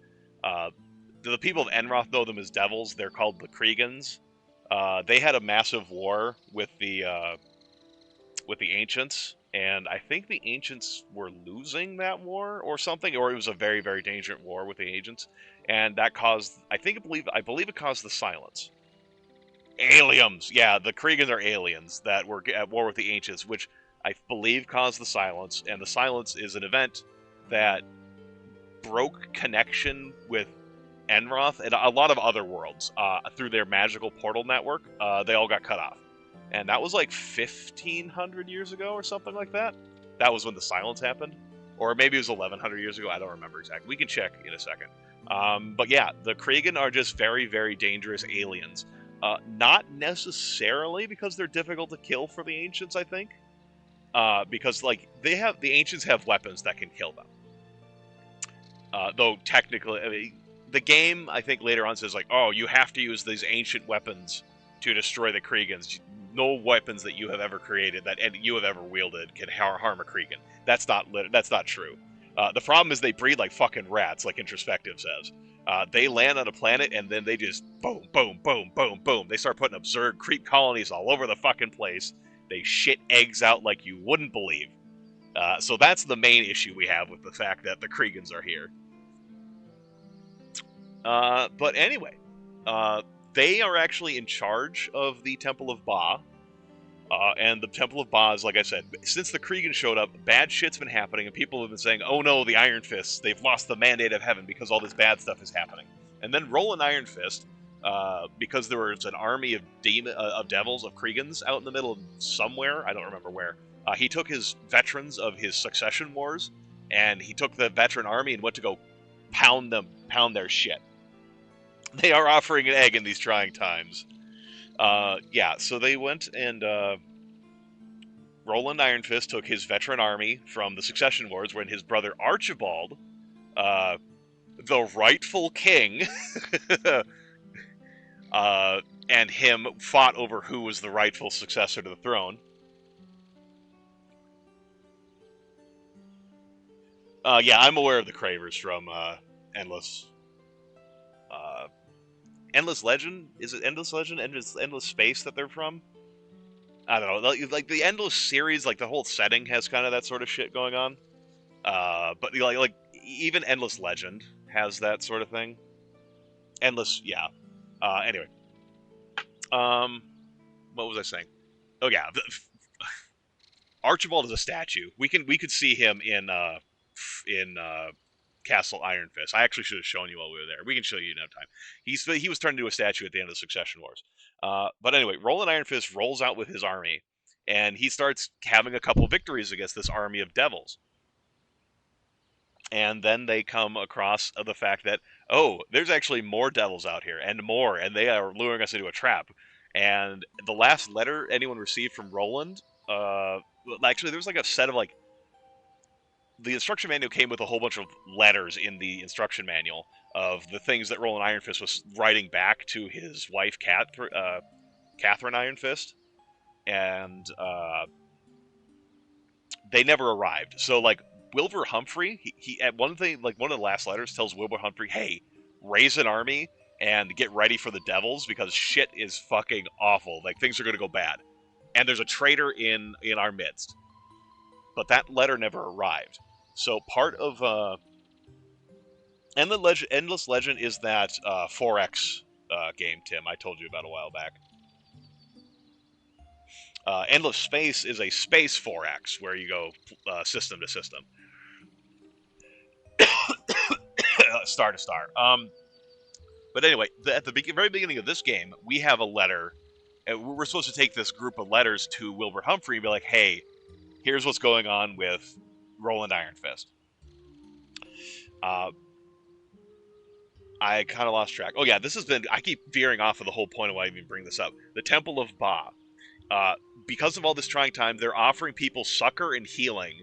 the people of Enroth know them as devils. They're called the Kriegans. They had a massive war with the Ancients, and I think the Ancients were losing that war or something, or it was a very, very dangerous war with the Ancients, and that caused, I believe it caused the Silence. Aliens! Yeah, the Kriegans are aliens that were at war with the Ancients, which I believe caused the Silence, and the Silence is an event that broke connection with Enroth and a lot of other worlds through their magical portal network. They all got cut off. And that was like 1,500 years ago or something like that. That was when the Silence happened. Or maybe it was 1,100 years ago. I don't remember exactly. We can check in a second. But yeah, the Kriegan are just very, very dangerous aliens. Not necessarily because they're difficult to kill for the Ancients, I think. Because like the Ancients have weapons that can kill them. Though technically, I mean, the game, I think later on says like, oh, you have to use these ancient weapons to destroy the Kriegans. No weapons that you have ever created that you have ever wielded can harm a Kriegan. That's not true. The problem is they breed like fucking rats, like Introspective says. They land on a planet and then they just boom, boom, boom, boom, boom. They start putting absurd creep colonies all over the fucking place. They shit eggs out like you wouldn't believe. So that's the main issue we have with the fact that the Kriegans are here. But anyway, they are actually in charge of the Temple of Ba. And the Temple of Ba is, like I said, since the Kriegan showed up, bad shit's been happening, and people have been saying, oh no, the Iron Fists, they've lost the mandate of heaven because all this bad stuff is happening. And then Roland Iron Fist, because there was an army of devils, of Kriegans out in the middle of somewhere, I don't remember where, he took his veterans of his succession wars, and he took the veteran army and went to go pound their shit. They are offering an egg in these trying times. Yeah, so they went and Roland Iron Fist took his veteran army from the Succession Wars when his brother Archibald, the rightful king, and him fought over who was the rightful successor to the throne. Yeah, I'm aware of the Cravers from Endless Legend? Is it Endless Legend? Endless Space that they're from? I don't know. Like the Endless series, like the whole setting has kind of that sort of shit going on. But like even Endless Legend has that sort of thing. Endless, yeah. Anyway, what was I saying? Oh yeah, Archibald is a statue. We could see him in Castle Iron Fist. I actually should have shown you while we were there. We can show you another time. He was turned into a statue at the end of the Succession Wars. But anyway, Roland Iron Fist rolls out with his army, and he starts having a couple victories against this army of devils. And then they come across the fact that, oh, there's actually more devils out here, and they are luring us into a trap. And the last letter anyone received from Roland, actually, there was like a set of like, the instruction manual came with a whole bunch of letters in the instruction manual of the things that Roland Iron Fist was writing back to his wife, Catherine Iron Fist, and they never arrived. So, like, Wilbur Humphrey, he at one of the last letters tells Wilbur Humphrey, hey, raise an army and get ready for the devils because shit is fucking awful. Like, things are going to go bad. And there's a traitor in our midst. But that letter never arrived. So part of Endless Legend is that 4X game, Tim, I told you about a while back. Endless Space is a space 4X, where you go system to system. Star to star. But anyway, at the very beginning of this game, we have a letter. We're supposed to take this group of letters to Wilbur Humphrey and be like, hey, here's what's going on with Roland Iron Fist. I kind of lost track. Oh yeah, I keep veering off of the whole point of why I even bring this up. The Temple of Ba. Because of all this trying time, they're offering people succor and healing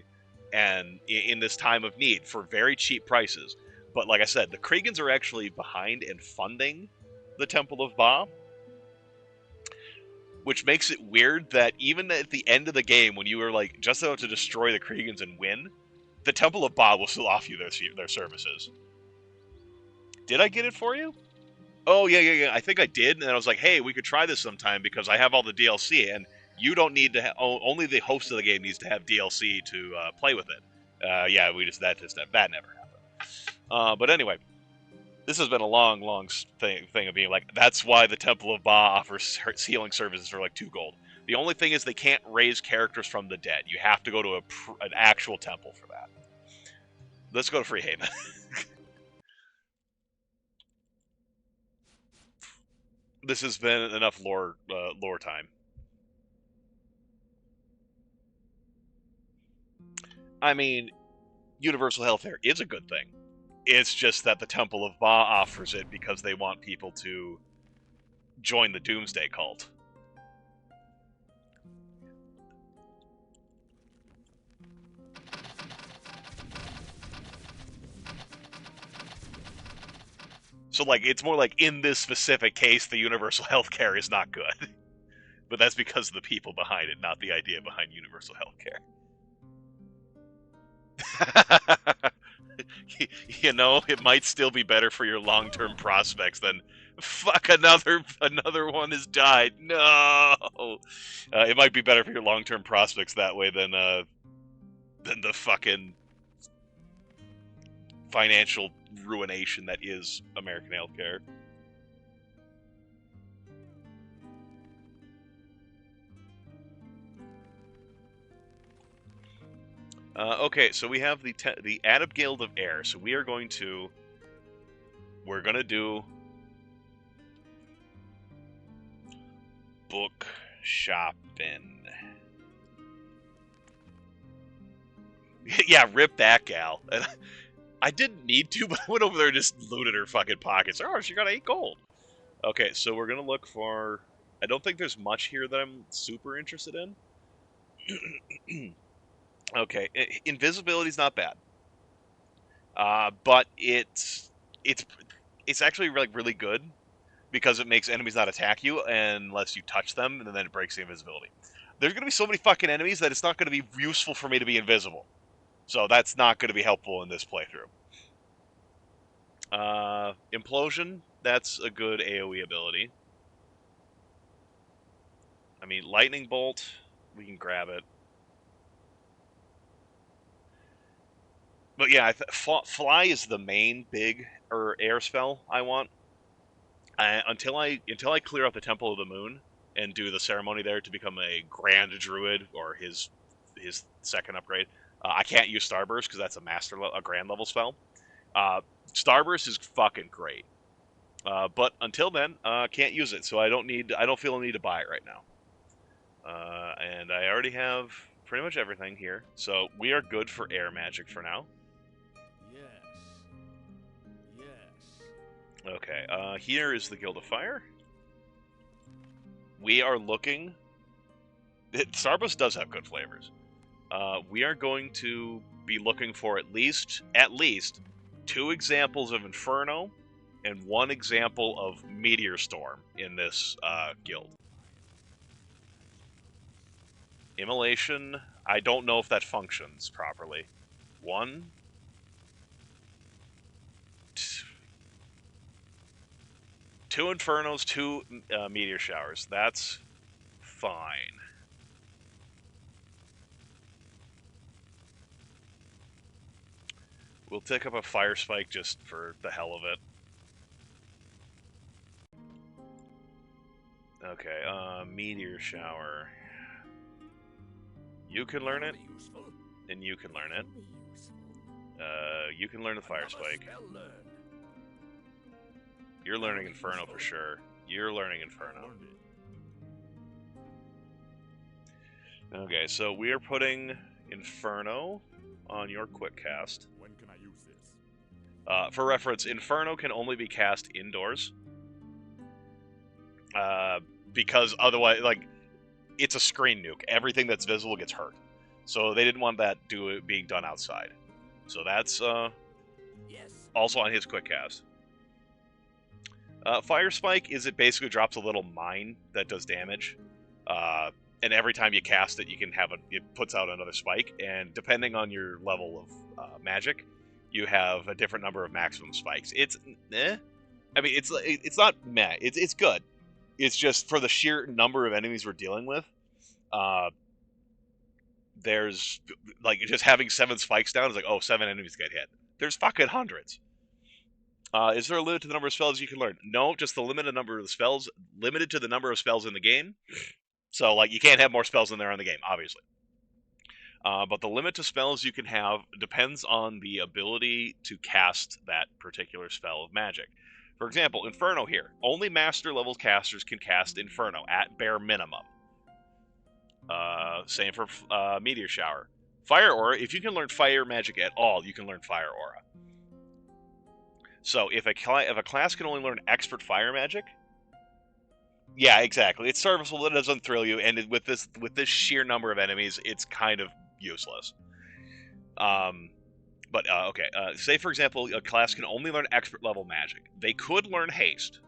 and in this time of need for very cheap prices. But like I said, the Kriegans are actually behind in funding the Temple of Ba. Which makes it weird that even at the end of the game, when you were like just about to destroy the Kriegans and win, the Temple of Ba will still offer you their services. Did I get it for you? Oh, yeah. I think I did, and I was like, hey, we could try this sometime because I have all the DLC, and you don't need to only the host of the game needs to have DLC to play with it. Yeah, that never happened. But anyway, this has been a long thing of being like, that's why the Temple of Ba offers healing services for like 2 gold. The only thing is they can't raise characters from the dead. You have to go to an actual temple for that. Let's go to Freehaven. This has been enough lore time. I mean, universal healthcare is a good thing. It's just that the Temple of Ba offers it because they want people to join the Doomsday cult. So, like, it's more like, in this specific case, the universal healthcare is not good. But that's because of the people behind it, not the idea behind universal healthcare. You know, it might still be better for your long-term prospects than, fuck, another one has died. No! It might be better for your long-term prospects that way than the fucking financial ruination that is American healthcare. Okay, so we have the Adab Guild of Air. So we're gonna do book shopping. Yeah, rip that gal. I didn't need to, but I went over there and just looted her fucking pockets. Oh, she got 8 gold. Okay, so we're gonna look for... I don't think there's much here that I'm super interested in. Okay, invisibility's not bad. But it's actually like really good because it makes enemies not attack you unless you touch them, and then it breaks the invisibility. There's gonna be so many fucking enemies that it's not gonna be useful for me to be invisible. So that's not gonna be helpful in this playthrough. Implosion, that's a good AoE ability. I mean, Lightning Bolt, we can grab it. But yeah, Fly is the main big air spell I want. Until I clear out the Temple of the Moon and do the ceremony there to become a Grand Druid or his second upgrade, I can't use Starburst because that's a Grand level spell. Starburst is fucking great, but until then, can't use it. So I don't feel a need to buy it right now. And I already have pretty much everything here, so we are good for air magic for now. Okay, here is the Guild of Fire. We are looking... Starburst does have good flavors. We are going to be looking for at least 2 examples of Inferno and 1 example of Meteor Storm in this guild. Immolation, I don't know if that functions properly. 1... 2 Infernos, 2 Meteor Showers. That's fine. We'll take up a Fire Spike just for the hell of it. Okay, Meteor Shower. You can learn it, and you can learn it. You can learn the Fire Spike. You're learning Inferno for sure. You're learning Inferno. Okay, so we are putting Inferno on your quick cast. When can I use this? For reference, Inferno can only be cast indoors. Because otherwise, like, it's a screen nuke. Everything that's visible gets hurt. So they didn't want that being done outside. So that's also on his quick cast. Fire Spike it basically drops a little mine that does damage. And every time you cast it, you can have it puts out another spike. And depending on your level of magic, you have a different number of maximum spikes. It's I mean, it's not meh. It's good. It's just for the sheer number of enemies we're dealing with. There's like just having 7 spikes down is like, oh, 7 enemies get hit. There's fucking hundreds. Is there a limit to the number of spells you can learn? No, just the limited number of spells, limited to the number of spells in the game. So, like, you can't have more spells than there are in the game, obviously. But the limit to spells you can have depends on the ability to cast that particular spell of magic. For example, Inferno here. Only master level casters can cast Inferno at bare minimum. Same for Meteor Shower. Fire Aura, if you can learn Fire Magic at all, you can learn Fire Aura. So if a class can only learn Expert Fire Magic, yeah, exactly. It's serviceable, it doesn't thrill you, and with this sheer number of enemies, it's kind of useless. Okay. Say, for example, a class can only learn Expert level Magic. They could learn Haste,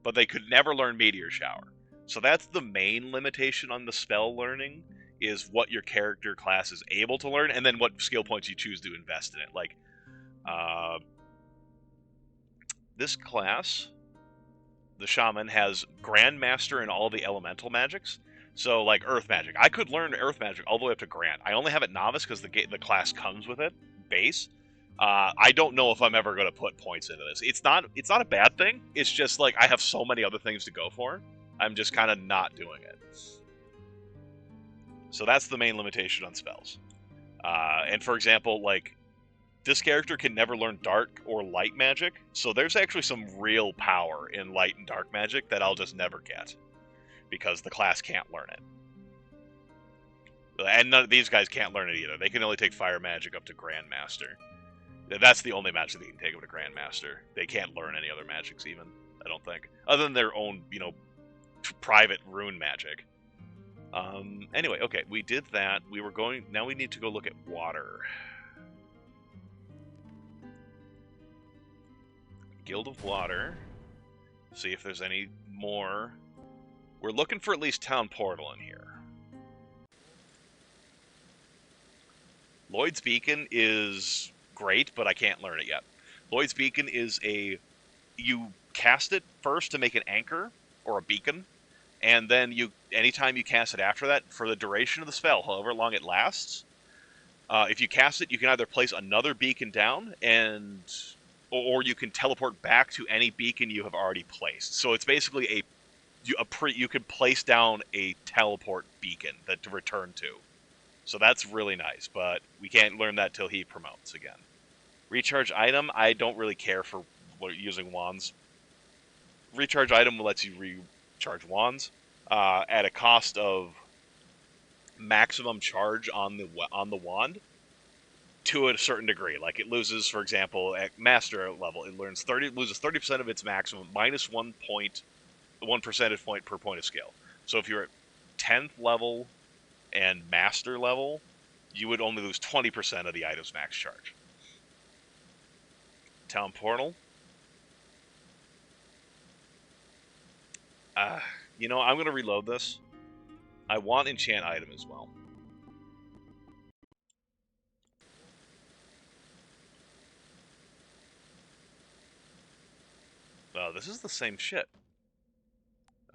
but they could never learn Meteor Shower. So that's the main limitation on the spell learning, is what your character class is able to learn, and then what skill points you choose to invest in it. Like, this class, the Shaman, has Grandmaster in all the elemental magics. So, like, Earth Magic. I could learn Earth Magic all the way up to Grand. I only have it Novice because the class comes with it, base. I don't know if I'm ever going to put points into this. It's not a bad thing. It's just, like, I have so many other things to go for. I'm just kind of not doing it. So that's the main limitation on spells. And for example, like, this character can never learn dark or light magic, so there's actually some real power in light and dark magic that I'll just never get, because the class can't learn it. And none of these guys can't learn it either. They can only take fire magic up to Grandmaster. That's the only magic they can take up to Grandmaster. They can't learn any other magics even, I don't think. Other than their own, you know, private rune magic. Anyway, okay, we did that. Now we need to go look at water. Guild of Water. See if there's any more. We're looking for at least Town Portal in here. Lloyd's Beacon is great, but I can't learn it yet. Lloyd's Beacon is you cast it first to make an anchor, or a beacon, and then anytime you cast it after that, for the duration of the spell, however long it lasts, if you cast it, you can either place another beacon down, or you can teleport back to any beacon you have already placed. So it's basically you can place down a teleport beacon to return to. So that's really nice, but we can't learn that till he promotes again. Recharge item, I don't really care for using wands. Recharge item lets you recharge wands at a cost of maximum charge on the wand to a certain degree. Like, it loses, for example, at master level, it loses 30% of its maximum, minus 1 percentage point per point of skill. So if you're at 10th level and master level, you would only lose 20% of the item's max charge. Town Portal. You know, I'm going to reload this. I want enchant item as well. Oh, this is the same shit.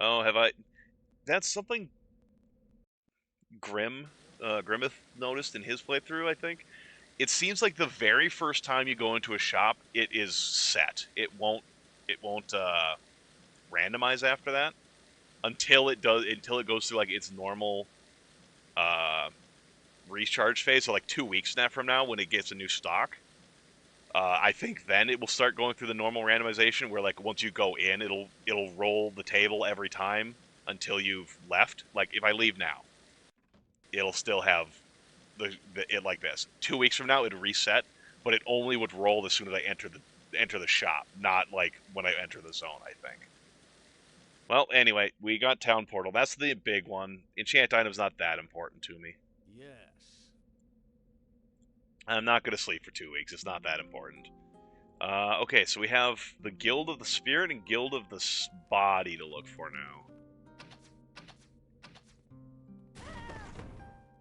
Oh, have I... That's something Grimmeth noticed in his playthrough, I think. It seems like the very first time you go into a shop, it is set. It won't randomize after that until it goes through like its normal recharge phase. So like 2 weeks from now, when it gets a new stock, I think then it will start going through the normal randomization, where like once you go in, it'll roll the table every time until you've left. Like if I leave now, it'll still have it like this. 2 weeks from now, it'll reset, but it only would roll as soon as I enter the shop, not like when I enter the zone, I think. Well, anyway, we got Town Portal. That's the big one. Enchant item's not that important to me. Yes. I'm not going to sleep for 2 weeks. It's not that important. Okay, so we have the Guild of the Spirit and Guild of the Body to look for now.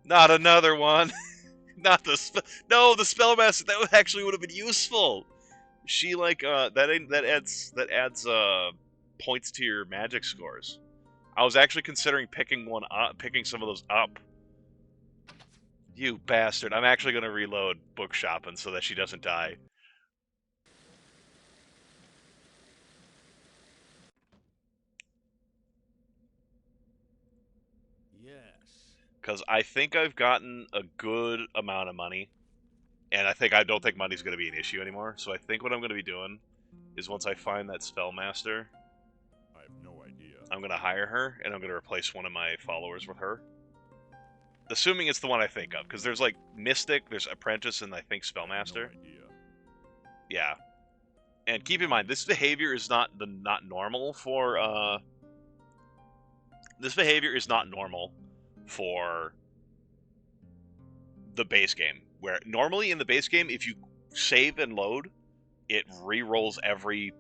Not another one! not the no, the Spellmaster. That actually would have been useful. She like that adds points to your magic scores. I was actually considering picking some of those up. You bastard! I'm actually gonna reload book shopping so that she doesn't die. Yes. Because I think I've gotten a good amount of money, and I don't think money's gonna be an issue anymore. So I think what I'm gonna be doing is once I find that Spellmaster, I have no idea. I'm gonna hire her, and I'm gonna replace one of my followers with her. Assuming it's the one I think of, because there's like Mystic, there's Apprentice, and I think Spellmaster. No idea. Yeah. And keep in mind, this behavior is not normal for this behavior is not normal for the base game. Where normally in the base game, if you save and load, it re-rolls every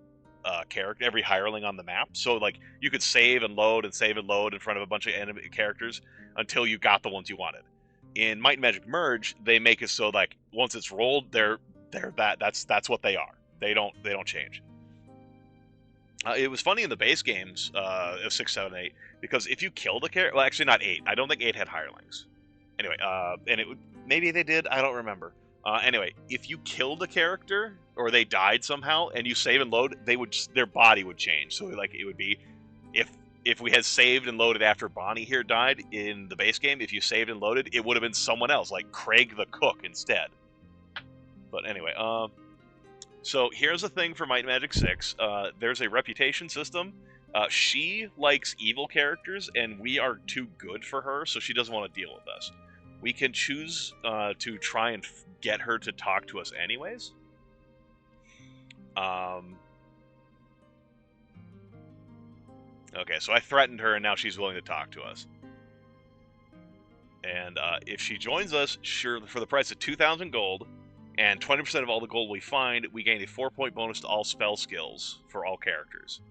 character, every hireling on the map. So like you could save and load in front of a bunch of enemy characters until you got the ones you wanted. In Might and Magic Merge, they make it so like once it's rolled, that's what they are. They don't change. It was funny in the base games of 6, 7, 8 because if you killed a character, well, actually not 8. I don't think 8 had hirelings. Anyway, and it would maybe they did. I don't remember. Anyway, if you killed a character or they died somehow and you save and load, their body would change. So like it would be if we had saved and loaded after Bonnie here died in the base game, if you saved and loaded, it would have been someone else, like Craig the Cook instead. But anyway, so here's the thing for Might and Magic 6. There's a reputation system. She likes evil characters, and we are too good for her, so she doesn't want to deal with us. We can choose to try and get her to talk to us anyways. Okay, so I threatened her, and now she's willing to talk to us. And if she joins us, sure, for the price of 2,000 gold, and 20% of all the gold we find, we gain a 4-point bonus to all spell skills for all characters.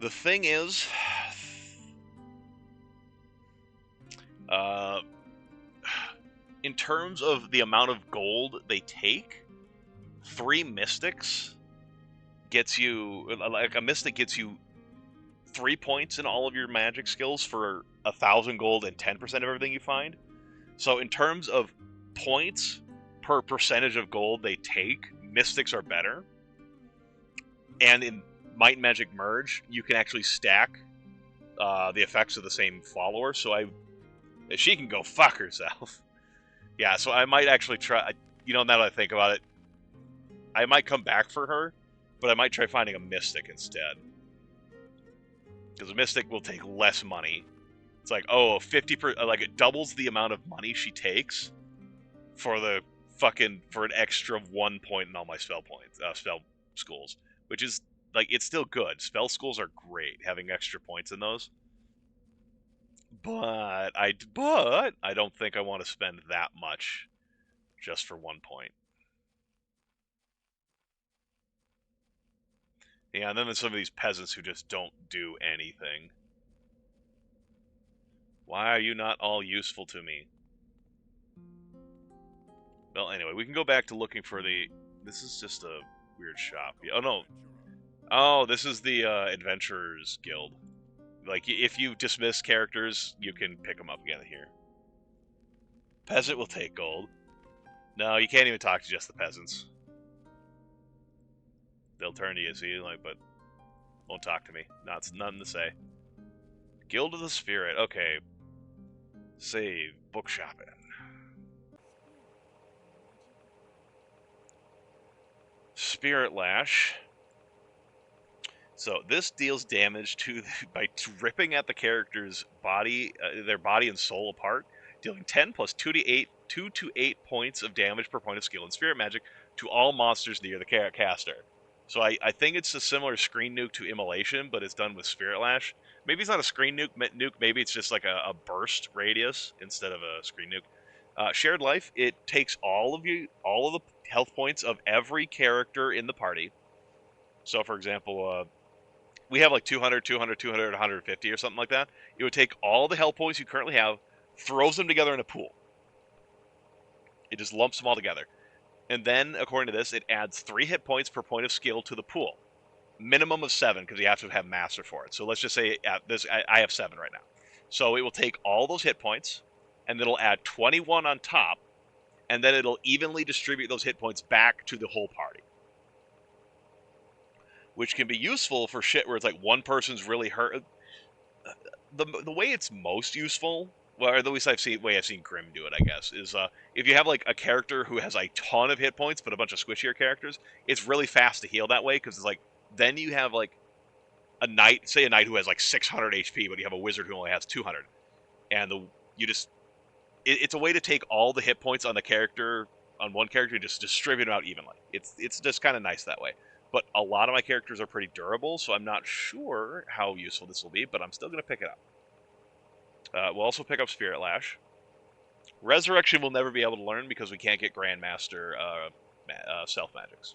The thing is, in terms of the amount of gold they take, 3 mystics gets you, like a mystic gets you 3 points in all of your magic skills for 1,000 gold and 10% of everything you find. So in terms of points per percentage of gold they take, mystics are better. And in Might and Magic Merge, you can actually stack the effects of the same follower. So she can go fuck herself. Yeah, so I might actually try. Now that I think about it, I might come back for her, but I might try finding a mystic instead. Because a mystic will take less money. It's like, oh, 50%, like it doubles the amount of money she takes for an extra 1 point in all my spell schools, which is like it's still good. Spell schools are great, having extra points in those. But I don't think I want to spend that much just for 1 point. Yeah, and then there's some of these peasants who just don't do anything. Why are you not all useful to me? Well, anyway, we can go back to looking for the... This is just a weird shop. Oh, no. Oh, this is the Adventurers Guild. Like, if you dismiss characters, you can pick them up again here. Peasant will take gold. No, you can't even talk to just the peasants. They'll turn to you, see, like, but won't talk to me. Nothing to say. Guild of the Spirit. Okay. Save. Book shopping. Spirit Lash. So this deals damage by ripping at the character's body, their body and soul apart, dealing 10 plus 2 to 8 points of damage per point of skill in Spirit Magic to all monsters near the caster. So I think it's a similar screen nuke to Immolation, but it's done with Spirit Lash. Maybe it's not a screen nuke. Maybe it's just like a burst radius instead of a screen nuke. Shared Life. It takes all of the health points of every character in the party. So, for example, we have like 200, 200, 200, 150 or something like that. It would take all the health points you currently have, throws them together in a pool. It just lumps them all together. And then, according to this, it adds 3 hit points per point of skill to the pool. Minimum of 7, because you have to have master for it. So let's just say I have 7 right now. So it will take all those hit points, and it'll add 21 on top, and then it'll evenly distribute those hit points back to the whole party. Which can be useful for shit where it's like one person's really hurt. The way it's most useful, well, or at least I've seen Grim do it, I guess, is if you have like a character who has a ton of hit points but a bunch of squishier characters, it's really fast to heal that way, because it's like, then you have like a knight who has like 600 HP, but you have a wizard who only has 200, and it's a way to take all the hit points on one character and just distribute them out evenly. It's just kind of nice that way. But a lot of my characters are pretty durable, so I'm not sure how useful this will be, but I'm still going to pick it up. We'll also pick up Spirit Lash. Resurrection we'll never be able to learn because we can't get Grandmaster Self Magics.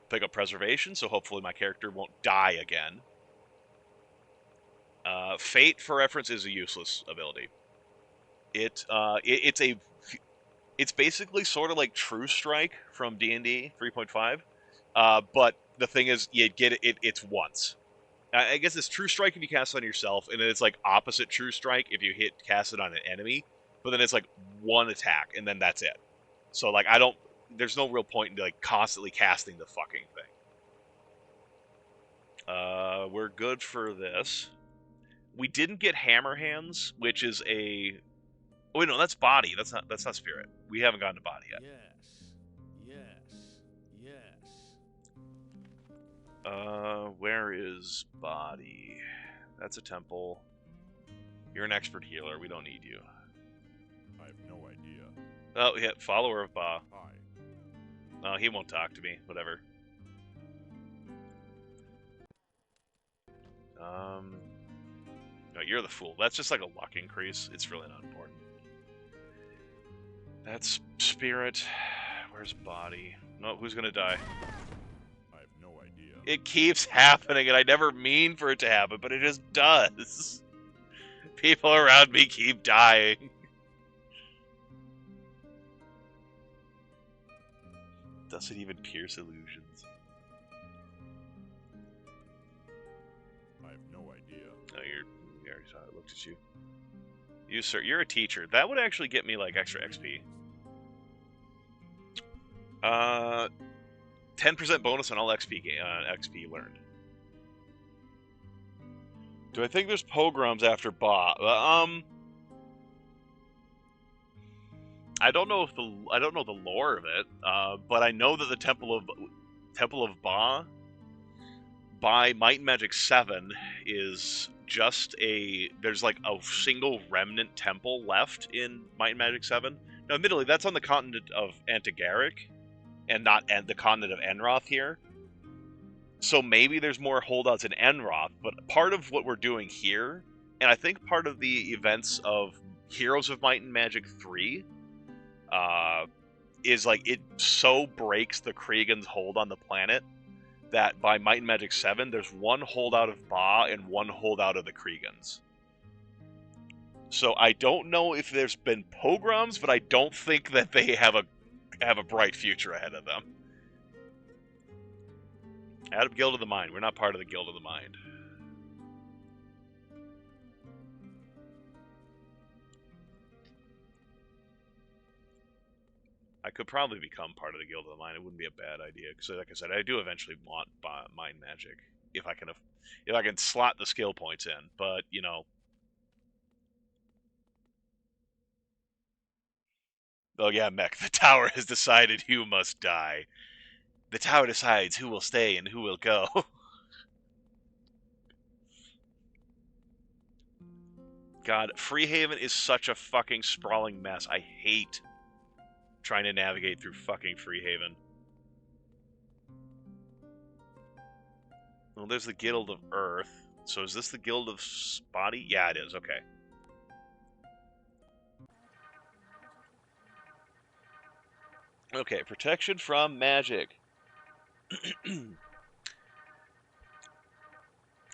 Pick up Preservation, so hopefully my character won't die again. Fate, for reference, is a useless ability. It's basically sort of like True Strike from D&D 3.5, but the thing is, you get it's once. I guess it's True Strike if you cast it on yourself, and then it's like opposite True Strike if you cast it on an enemy, but then it's like one attack, and then that's it. So like there's no real point in like constantly casting the fucking thing. We're good for this. We didn't get Hammer Hands, which is a... Oh, wait, no, that's Body. That's not Spirit. We haven't gotten to Body yet. Yes. Where is Body? That's a temple. You're an expert healer. We don't need you. I have no idea. Oh, yeah, follower of Ba. Hi. No, he won't talk to me. Whatever. No, you're the fool. That's just like a luck increase. It's really not important. That's Spirit. Where's Body? No, who's gonna die? I have no idea. It keeps happening, and I never mean for it to happen, but it just does. People around me keep dying. Doesn't even pierce illusions. I have no idea. No, we already saw it. Looked at you. You, sir, you're a teacher. That would actually get me like extra XP. 10% bonus on all XP learned. Do I think there's pogroms after Ba? I don't know the lore of it, but I know that the Temple of Ba by Might and Magic 7 is just there's like a single remnant temple left in Might and Magic 7. Now, admittedly, that's on the continent of Antigaric, and not the continent of Enroth here. So maybe there's more holdouts in Enroth, but part of what we're doing here, and I think part of the events of Heroes of Might and Magic 3, is like it so breaks the Kriegan's hold on the planet that by Might and Magic 7, there's one holdout of Ba and one holdout of the Kriegans. So I don't know if there's been pogroms, but I don't think that they have a bright future ahead of them. Add up Guild of the Mind. We're not part of the Guild of the Mind. I could probably become part of the Guild of the Mind. It wouldn't be a bad idea, because like I said, I do eventually want Mind Magic if I can slot the skill points in. But you know, oh yeah, Mech. The tower has decided who must die. The tower decides who will stay and who will go. God, Freehaven is such a fucking sprawling mess. I hate trying to navigate through fucking Freehaven. Well, there's the Guild of Earth. So is this the Guild of Body? Yeah, it is. Okay. Okay, protection from magic.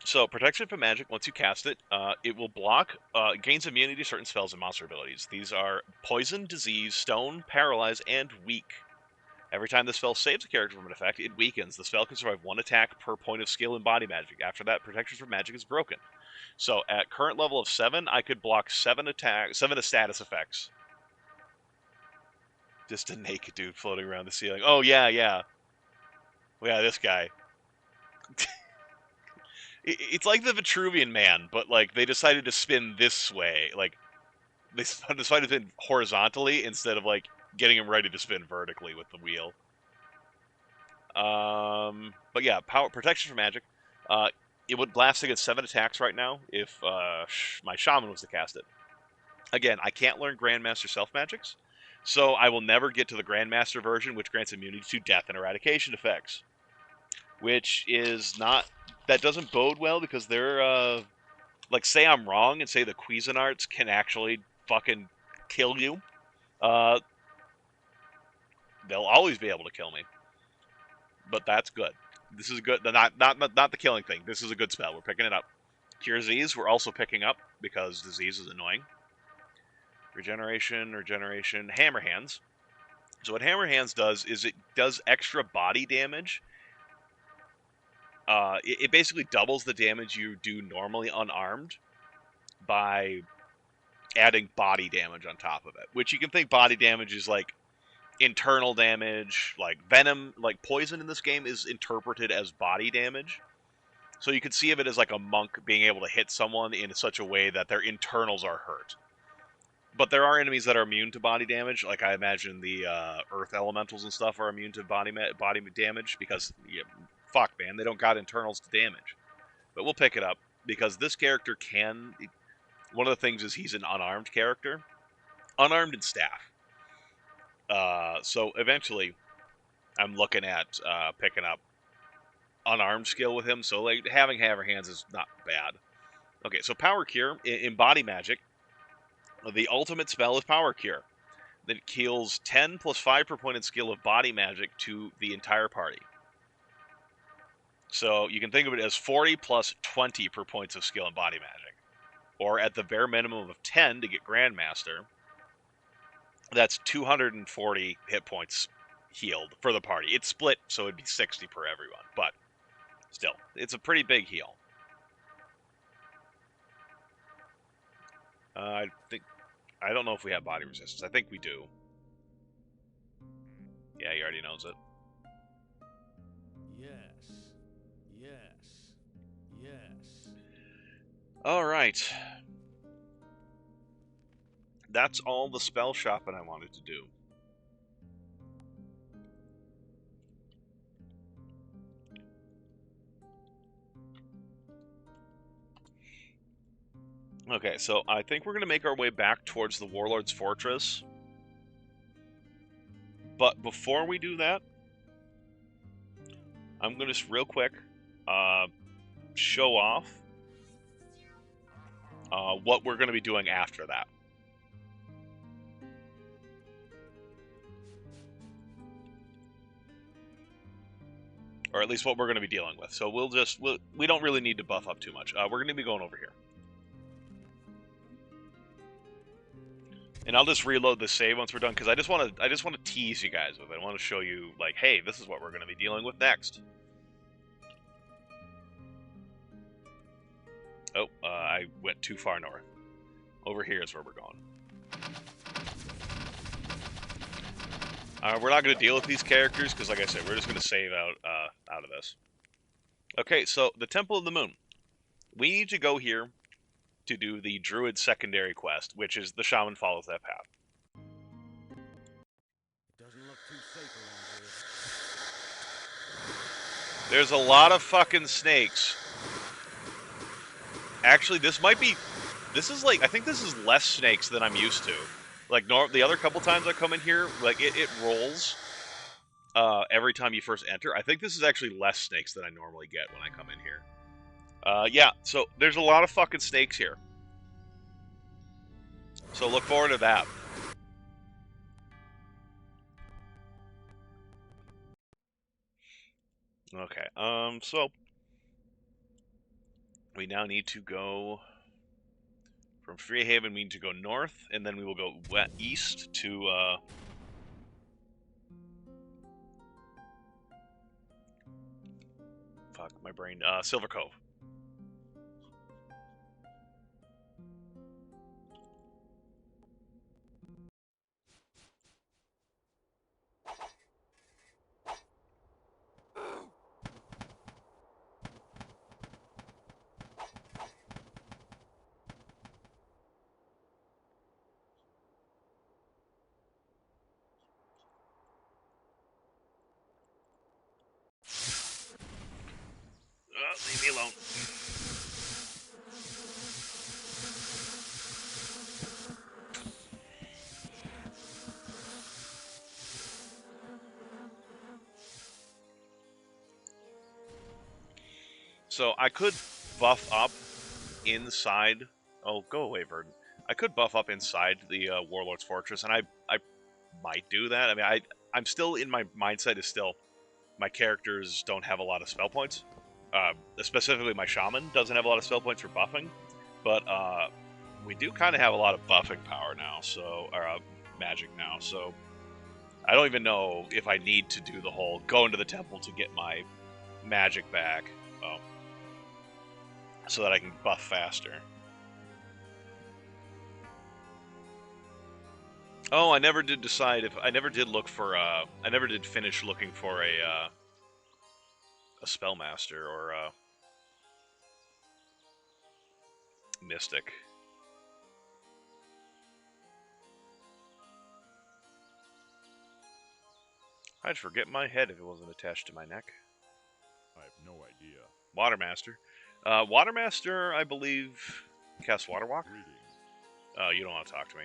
So, Protection from Magic, once you cast it, it will block, gains immunity to certain spells and monster abilities. These are Poison, Disease, Stone, Paralyze, and Weak. Every time the spell saves a character from an effect, it weakens. The spell can survive 1 attack per point of skill in Body Magic. After that, Protection from Magic is broken. So, at current level of 7, I could block 7 of status effects. Just a naked dude floating around the ceiling. Oh, yeah, yeah. Yeah, this guy. It's like the Vitruvian Man, but like they decided to spin this way. Like they decided to spin horizontally instead of like getting him ready to spin vertically with the wheel. But yeah, power protection for magic. It would blast against 7 attacks right now if my Shaman was to cast it. Again, I can't learn Grandmaster Self Magics, so I will never get to the Grandmaster version, which grants immunity to death and eradication effects. Which is not... That doesn't bode well, because they're, like, say I'm wrong, and say the Cuisinarts can actually fucking kill you. They'll always be able to kill me. But that's good. This is good. Not the killing thing. This is a good spell. We're picking it up. Cure Disease, we're also picking up, because disease is annoying. Regeneration, Hammer Hands. So what Hammer Hands does is it does extra body damage. It basically doubles the damage you do normally unarmed by adding body damage on top of it. Which you can think body damage is like internal damage, like venom, like poison in this game is interpreted as body damage. So you could see of it as like a monk being able to hit someone in such a way that their internals are hurt. But there are enemies that are immune to body damage. Like I imagine the earth elementals and stuff are immune to body damage because, yeah, fuck, man, they don't got internals to damage. But we'll pick it up because this character can... One of the things is he's an unarmed character. Unarmed and staff. So eventually I'm looking at picking up unarmed skill with him. So like having Hammer Hands is not bad. Okay, so Power Cure in Body Magic. The ultimate spell is Power Cure. That heals 10 plus 5 per point in skill of Body Magic to the entire party. So you can think of it as 40 plus 20 per points of skill in Body Magic. Or at the bare minimum of 10 to get Grandmaster. That's 240 hit points healed for the party. It's split, so it'd be 60 per everyone. But still, it's a pretty big heal. I don't know if we have body resistance. I think we do. Yeah, he already knows it. Yes. Yes. Yes. All right. That's all the spell shopping I wanted to do. Okay, so I think we're going to make our way back towards the Warlord's Fortress. But before we do that, I'm going to just real quick show off what we're going to be doing after that. Or at least what we're going to be dealing with. So we don't really need to buff up too much. We're going to be going over here. And I'll just reload the save once we're done, because I just want to tease you guys with it. I want to show you, like, hey, this is what we're going to be dealing with next. Oh, I went too far north. Over here is where we're going. We're not going to deal with these characters, because, like I said, we're just going to save out of this. Okay, so the Temple of the Moon. We need to go here to do the Druid secondary quest, which is the Shaman follows that path. It doesn't look too safe around here. There's a lot of fucking snakes. Actually, this is like, I think this is less snakes than I'm used to. Like, the other couple times I come in here, like, it rolls every time you first enter. I think this is actually less snakes than I normally get when I come in here. Yeah, so there's a lot of fucking snakes here. So look forward to that. Okay, so We now need to go from Freehaven. We need to go north, and then we will go east to. Fuck my brain. Silver Cove. Leave me alone. So I could buff up inside. Oh, go away, Verdant. I could buff up inside the Warlord's Fortress, and I might do that. I mean, I'm still in my mindset is still my characters don't have a lot of spell points. Specifically, my Shaman doesn't have a lot of spell points for buffing, but we do kind of have a lot of buffing power now, so or magic now. So I don't even know if I need to do the whole go into the temple to get my magic back, so that I can buff faster. Oh, I never did decide if I never did look for. I never did finish looking for a spellmaster or a mystic. I'd forget my head if it wasn't attached to my neck. I have no idea. Watermaster. Watermaster, I believe, casts Water Walk. Greetings. You don't want to talk to me.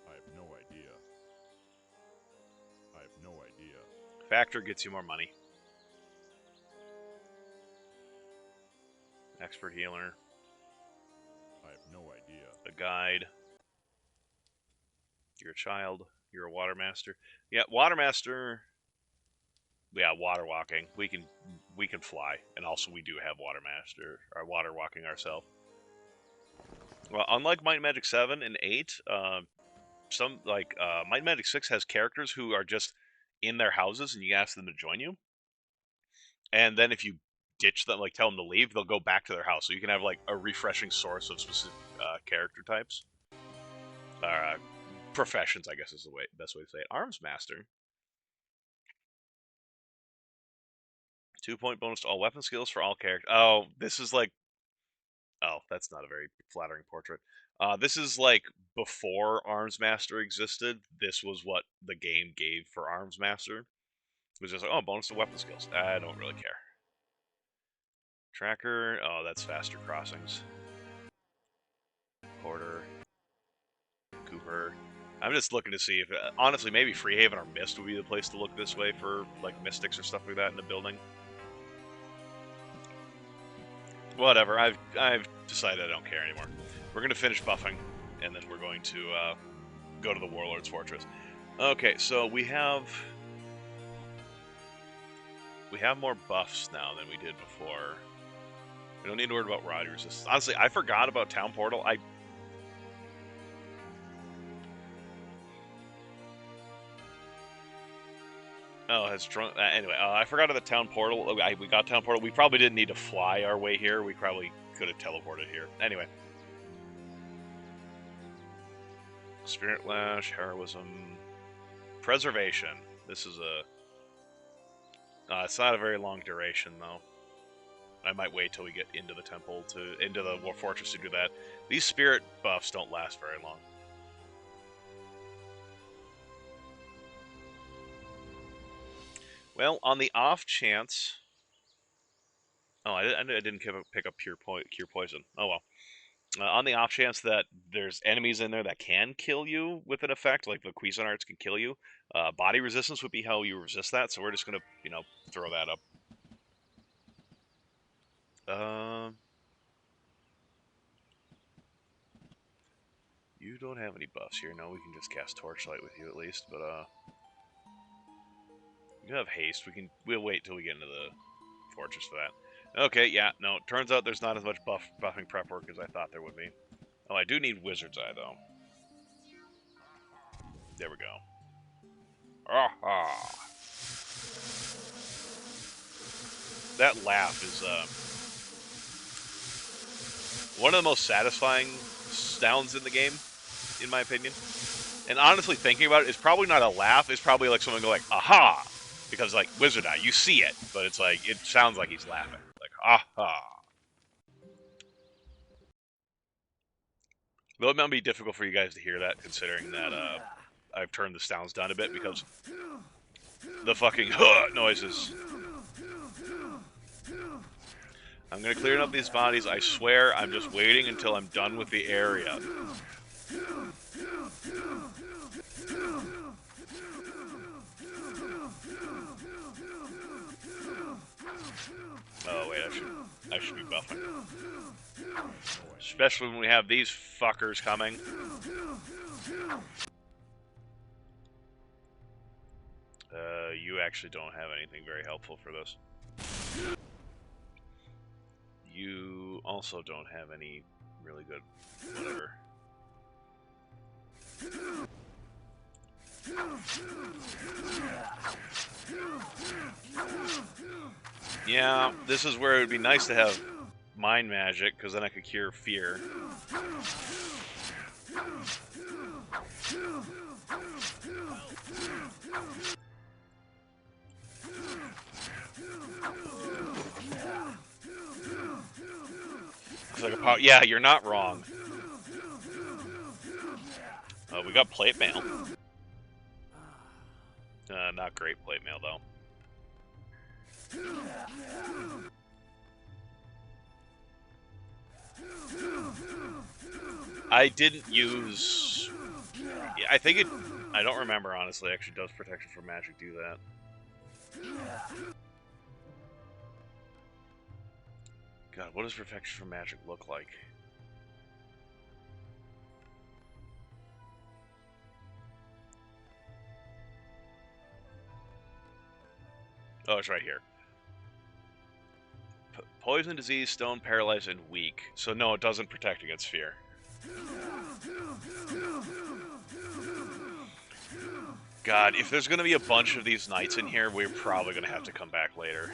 I have no idea. I have no idea. Factor gets you more money. Expert healer. I have no idea. A guide. You're a child. You're a Watermaster. Yeah, Watermaster. Yeah, water walking. We can fly, and also we do have Watermaster, or water walking ourselves. Well, unlike Might and Magic 7 and 8, some like Might and Magic 6 has characters who are just in their houses, and you ask them to join you, and then if you ditch them, like tell them to leave, they'll go back to their house. So you can have like a refreshing source of specific character types, professions, I guess is the best way to say it. Arms Master. 2-point bonus to all weapon skills for all characters. Oh, this is like. Oh, that's not a very flattering portrait. This is like before Arms Master existed. This was what the game gave for Arms Master. It was just like, oh, bonus to weapon skills. I don't really care. Tracker. Oh, that's faster crossings. Porter. Cooper. I'm just looking to see if, honestly, maybe Freehaven or Mist would be the place to look this way for like mystics or stuff like that in the building. Whatever. I've decided I don't care anymore. We're gonna finish buffing, and then we're going to go to the Warlord's Fortress. Okay, so we have more buffs now than we did before. We don't need to worry about rod resistance. Honestly, I forgot about Town Portal. Anyway, I forgot about the Town Portal. We got Town Portal. We probably didn't need to fly our way here. We probably could have teleported here. Anyway. Spirit Lash, Heroism, Preservation. This is a... it's not a very long duration, though. I might wait till we get into the temple, into the War Fortress to do that. These spirit buffs don't last very long. Well, on the off chance... Oh, I didn't pick up Cure Poison. Oh well. On the off chance that there's enemies in there that can kill you with an effect, like the Cuisinarts can kill you, body resistance would be how you resist that, so we're just going to, throw that up. You don't have any buffs here. No, we can just cast Torchlight with you at least, but, You have haste. We'll wait till we get into the fortress for that. Okay, yeah, no. Turns out there's not as much buffing prep work as I thought there would be. Oh, I do need Wizard's Eye though. There we go. Ah. That laugh is one of the most satisfying sounds in the game, in my opinion. And honestly, thinking about it, it's probably not a laugh. It's probably like someone going like, "Aha!" Because like Wizard Eye, you see it, but it's like it sounds like he's laughing, like "Aha!" Though it might be difficult for you guys to hear that, considering that I've turned the sounds down a bit because the fucking noises. I'm gonna clear up these bodies. I swear, I'm just waiting until I'm done with the area. Oh wait, I should be buffing. Especially when we have these fuckers coming. You actually don't have anything very helpful for this. You also don't have any really good whatever. Yeah, this is where it would be nice to have mind magic, because then I could cure fear. It's like a yeah, you're not wrong. We got plate mail. Not great plate mail, though. I didn't use... I think it... I don't remember, honestly. Actually, does protection from magic do that? God, what does protection from magic look like? Oh, it's right here. Poison, disease, stone, paralyze, and weak. So no, it doesn't protect against fear. God, if there's gonna be a bunch of these knights in here, we're probably gonna have to come back later.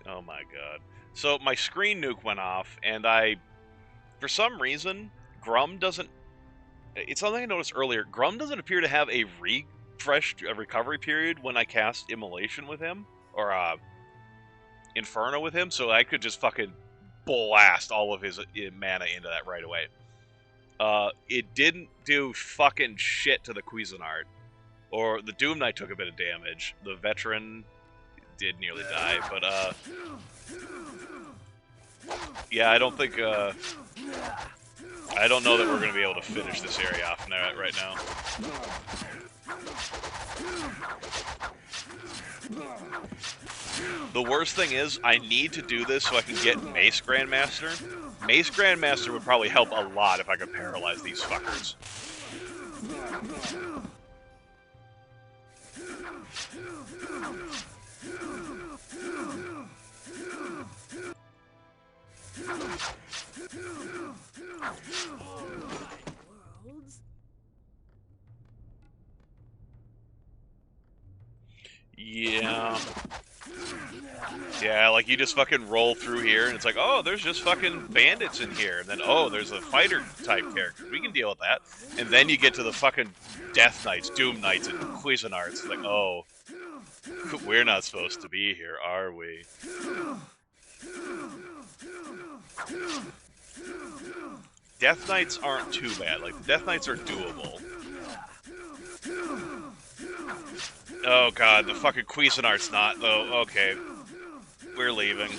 Oh my god. So my screen nuke went off, and for some reason, Grum doesn't... It's something I noticed earlier. Grum doesn't appear to have a recovery period when I cast Immolation with him, or Inferno with him, so I could just fucking blast all of his mana into that right away. It didn't do fucking shit to the Cuisinart. Or the Doom Knight took a bit of damage. The Veteran did nearly die, but yeah, I don't think I don't know that we're gonna be able to finish this area off right now. The worst thing is, I need to do this so I can get Mace Grandmaster. Mace Grandmaster would probably help a lot if I could paralyze these fuckers. Yeah. Yeah, like you just fucking roll through here and it's like, oh, there's just fucking bandits in here. And then, oh, there's a fighter type character. We can deal with that. And then you get to the fucking Death Knights, Doom Knights, and Cuisinarts. It's like, oh, we're not supposed to be here, are we? Death Knights aren't too bad. Like, the Death Knights are doable. Oh god, the fucking Cuisinart's not, though. Okay. We're leaving.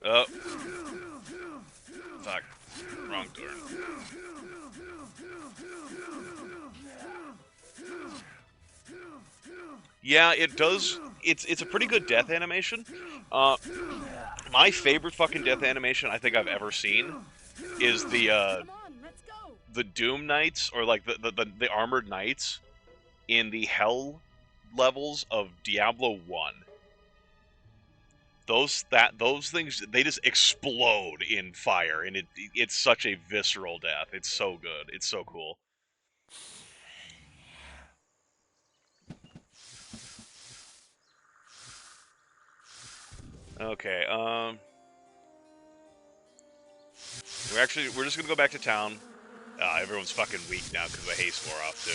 Oh. Fuck. Wrong turn. Yeah, it does. It's a pretty good death animation. My favorite fucking death animation I think I've ever seen is Come on, let's go. the Doom Knights, or like the armored knights in the Hell levels of Diablo 1. Those things, they just explode in fire, and it's such a visceral death. It's so good. It's so cool. Okay, we're just gonna go back to town. Everyone's fucking weak now because the haste wore off too.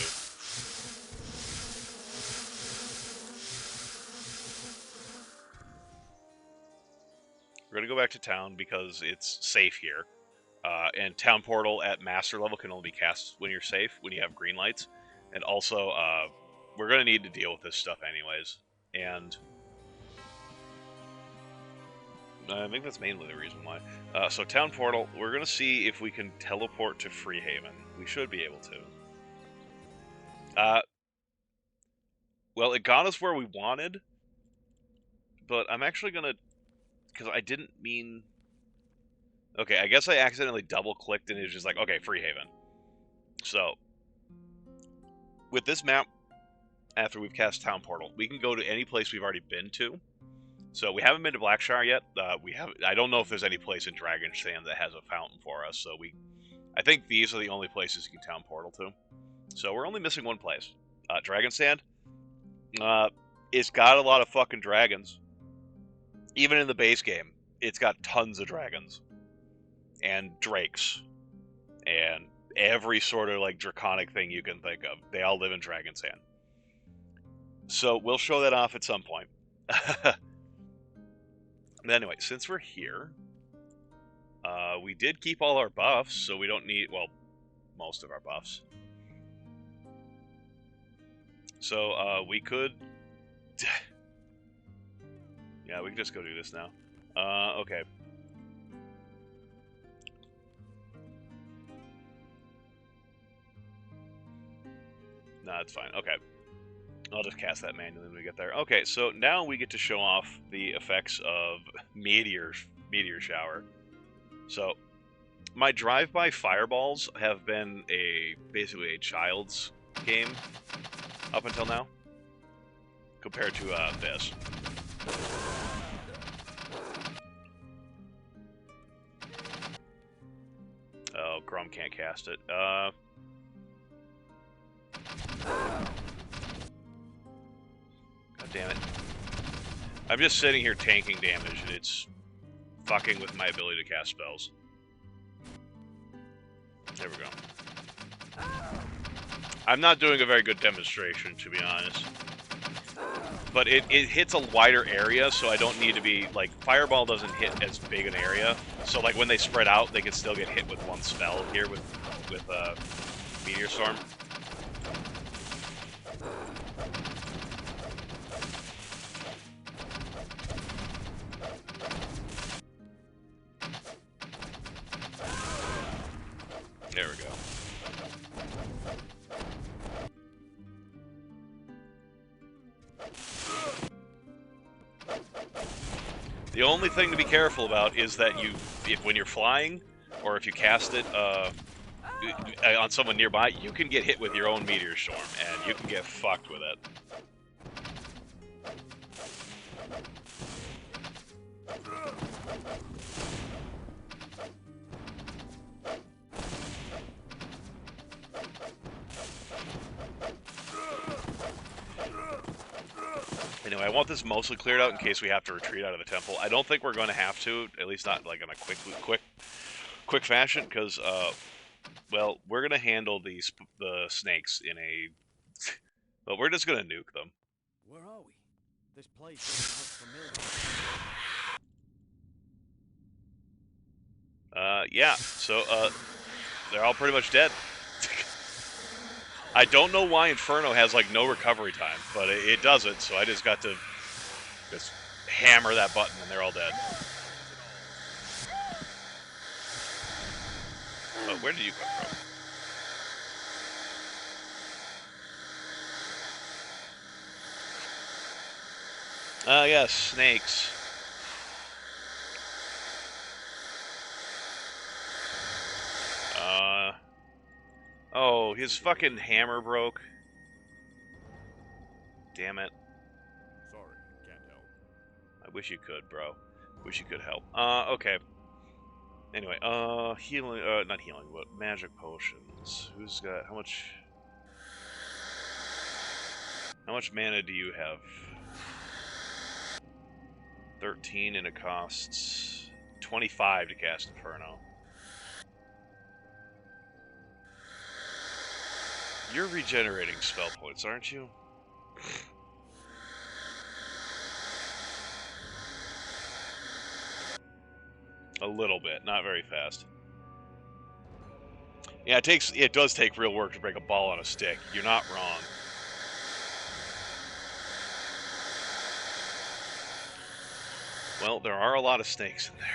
We're gonna go back to town because it's safe here. And town portal at master level can only be cast when you're safe, when you have green lights. And also, we're gonna need to deal with this stuff anyways. And I think that's mainly the reason why. So town portal, we're gonna see if we can teleport to Freehaven. We should be able to. Well, it got us where we wanted, but I'm actually gonna, because I didn't mean. Okay, I guess I accidentally double-clicked and it was just like, okay, Freehaven. So, with this map, after we've cast Town Portal, we can go to any place we've already been to. So, we haven't been to Blackshire yet. I don't know if there's any place in Dragon's Sand that has a fountain for us, so I think these are the only places you can Town Portal to. So, we're only missing one place. Dragon's Sand. It's got a lot of fucking dragons. Even in the base game, it's got tons of dragons. And drakes, and every sort of like draconic thing you can think of. They all live in Dragon's Sand. So we'll show that off at some point. But anyway, since we're here, we did keep all our buffs, so we don't need, well, most of our buffs. So we could, yeah, we can just go do this now. Okay. No, it's fine. Okay. I'll just cast that manually when we get there. Okay, so now we get to show off the effects of Meteor Shower. So, my drive-by fireballs have been basically a child's game up until now, compared to this. Oh, Grum can't cast it. God damn it. I'm just sitting here tanking damage, and it's fucking with my ability to cast spells. There we go. I'm not doing a very good demonstration, to be honest. But it hits a wider area, so I don't need to be, like, Fireball doesn't hit as big an area. So, like, when they spread out, they can still get hit with one spell here with Meteor Storm. There we go. The only thing to be careful about is that when you're flying, or if you cast it on someone nearby, you can get hit with your own Meteor Storm, and you can get fucked with it. Anyway, I want this mostly cleared out in case we have to retreat out of the temple. I don't think we're going to have to, at least not like in a quick fashion, because well, we're going to handle the snakes in a. But we're just going to nuke them. Where are we? This place doesn't look familiar. Yeah. So they're all pretty much dead. I don't know why Inferno has, like, no recovery time, but it doesn't, so I just got to just hammer that button and they're all dead. where did you come from? Yes, snakes. Oh, his fucking hammer broke. Damn it. Sorry, can't help. I wish you could, bro. Wish you could help. Okay. Anyway, healing, not healing, but magic potions. Who's got, how much mana do you have? 13, and it costs 25 to cast Inferno. You're regenerating spell points, aren't you? A little bit, not very fast. Yeah, it does take real work to break a ball on a stick. You're not wrong. Well, there are a lot of snakes in there.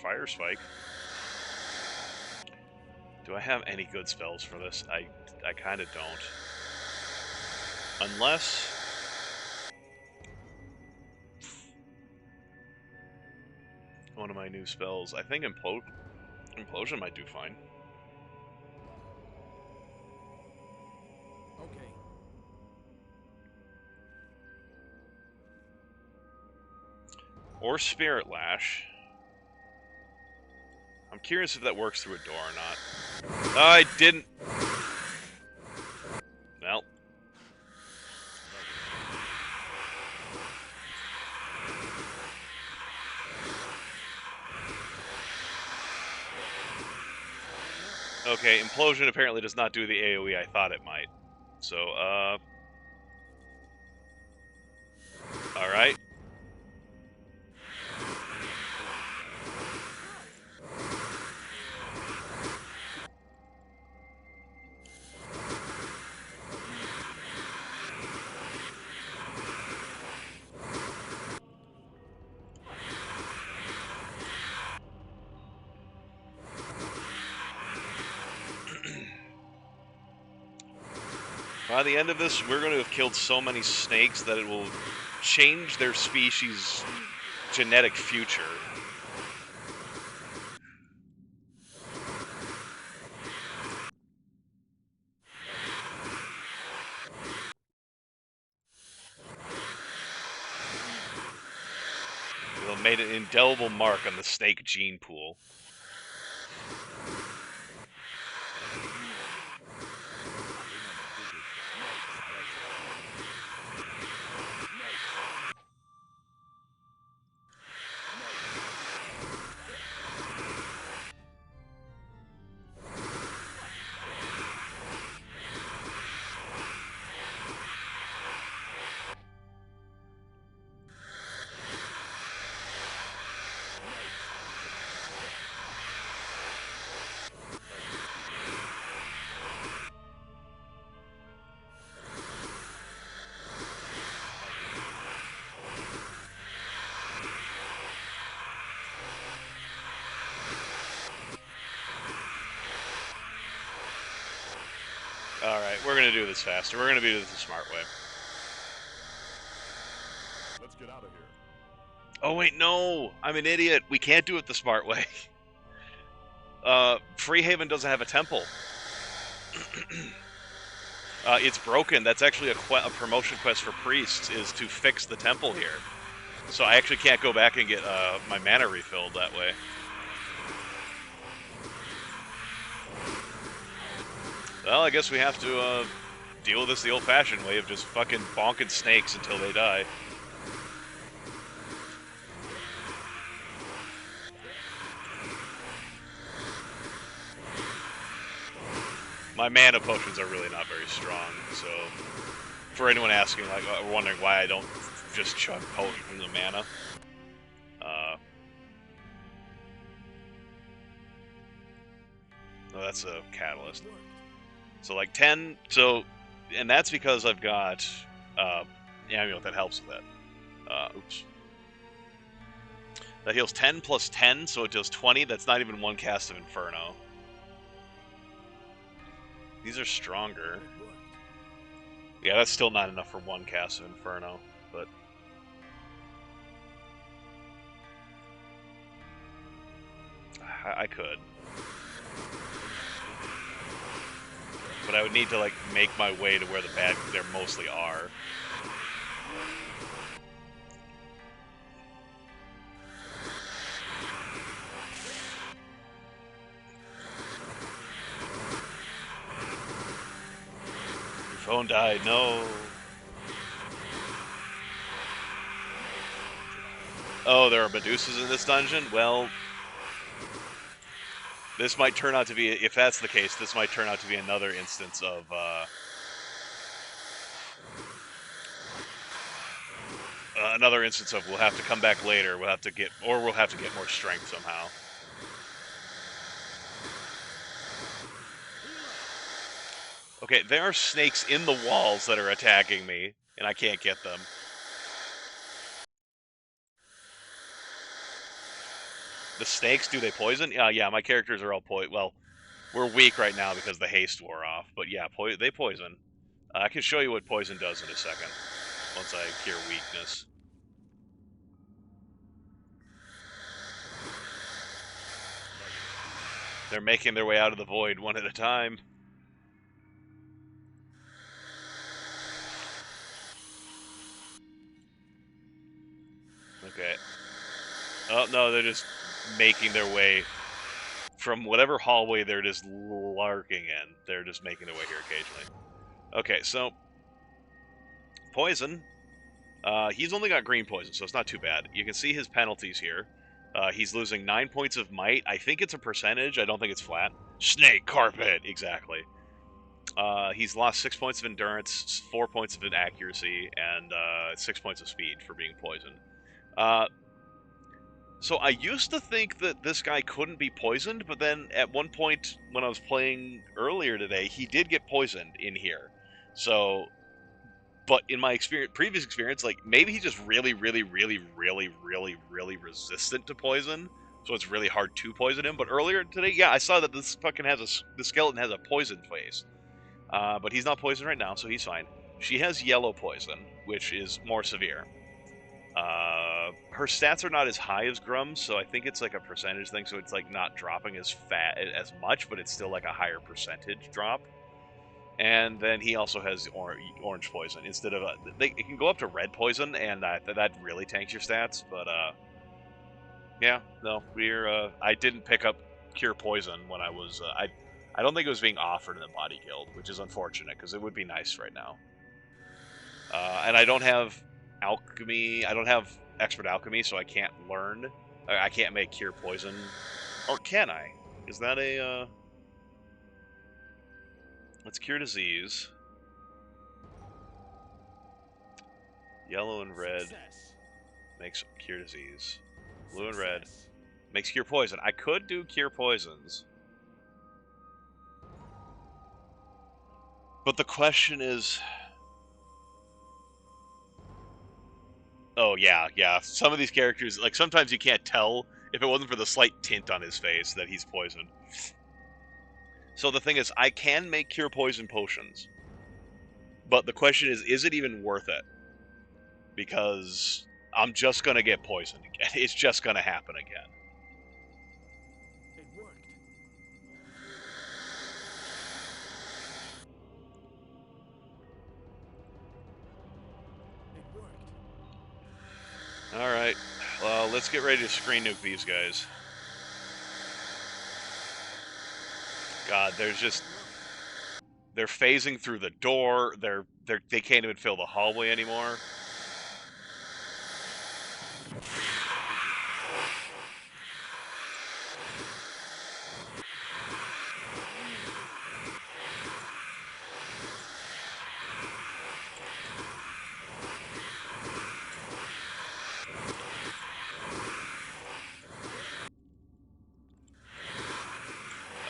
Fire Spike. Do I have any good spells for this? I kind of don't. Unless... one of my new spells. I think Implosion might do fine. Okay. Or Spirit Lash. I'm curious if that works through a door or not. I didn't... Well. Okay, Implosion apparently does not do the AoE I thought it might. So, alright. By the end of this, we're going to have killed so many snakes that it will change their species' genetic future. It will have made an indelible mark on the snake gene pool. Alright, we're going to do this faster. We're going to do this the smart way. Let's get out of here. Oh, wait, no! I'm an idiot. We can't do it the smart way. Freehaven doesn't have a temple. It's broken. That's actually a promotion quest for priests, is to fix the temple here. So I actually can't go back and get my mana refilled that way. Well, I guess we have to deal with this the old-fashioned way of just fucking bonking snakes until they die. My mana potions are really not very strong, so for anyone asking, like, wondering why I don't just chug potions from the mana, no, that's a catalyst. So like 10, so, and that's because I've got, amulet that helps with that. Oops. That heals 10 plus 10, so it deals 20. That's not even one cast of Inferno. These are stronger. Yeah, that's still not enough for one cast of Inferno, but... I could. But I would need to, like, make my way to where the bad there mostly are. Your phone died, no. Oh, there are Medusas in this dungeon? Well... This might turn out to be, if that's the case, this might turn out to be another instance of, we'll have to come back later, we'll have to get more strength somehow. Okay, there are snakes in the walls that are attacking me, and I can't get them. The snakes, do they poison? Yeah, my characters are all well, we're weak right now because the haste wore off, but yeah, they poison. I can show you what poison does in a second, once I cure weakness. They're making their way out of the void one at a time. Okay. Oh, no, they're just making their way from whatever hallway they're just lurking in. They're just making their way here occasionally. Okay, so... Poison. He's only got green poison, so it's not too bad. You can see his penalties here. He's losing 9 points of might. I think it's a percentage. I don't think it's flat. Snake carpet! Exactly. He's lost 6 points of endurance, 4 points of accuracy, and 6 points of speed for being poisoned. So I used to think that this guy couldn't be poisoned, but then at one point when I was playing earlier today, he did get poisoned in here. So, but in my previous experience, like, maybe he's just really resistant to poison, so it's really hard to poison him. But earlier today, yeah, I saw that this fucking the skeleton has a poison face. But he's not poisoned right now, so he's fine. She has yellow poison, which is more severe. Her stats are not as high as Grum's, so I think it's like a percentage thing, so it's like not dropping as much, but it's still like a higher percentage drop. And then he also has orange poison instead of it can go up to red poison, and that really tanks your stats. But yeah, no, I didn't pick up cure poison when I was I don't think it was being offered in the body guild, which is unfortunate because it would be nice right now. And I don't have alchemy. I don't have expert alchemy, so I can't learn. I can't make cure poison. Or can I? Is that a... Let's cure disease. Yellow and red makes cure disease. Blue and red makes cure poison. I could do cure poisons. But the question is... Oh, yeah. Some of these characters, like, sometimes you can't tell if it wasn't for the slight tint on his face that he's poisoned. So the thing is, I can make cure poison potions. But the question is it even worth it? Because I'm just going to get poisoned again. It's just going to happen again. It worked. It worked. Alright. Well, let's get ready to screen nuke these guys. God, they're phasing through the door. They can't even fill the hallway anymore.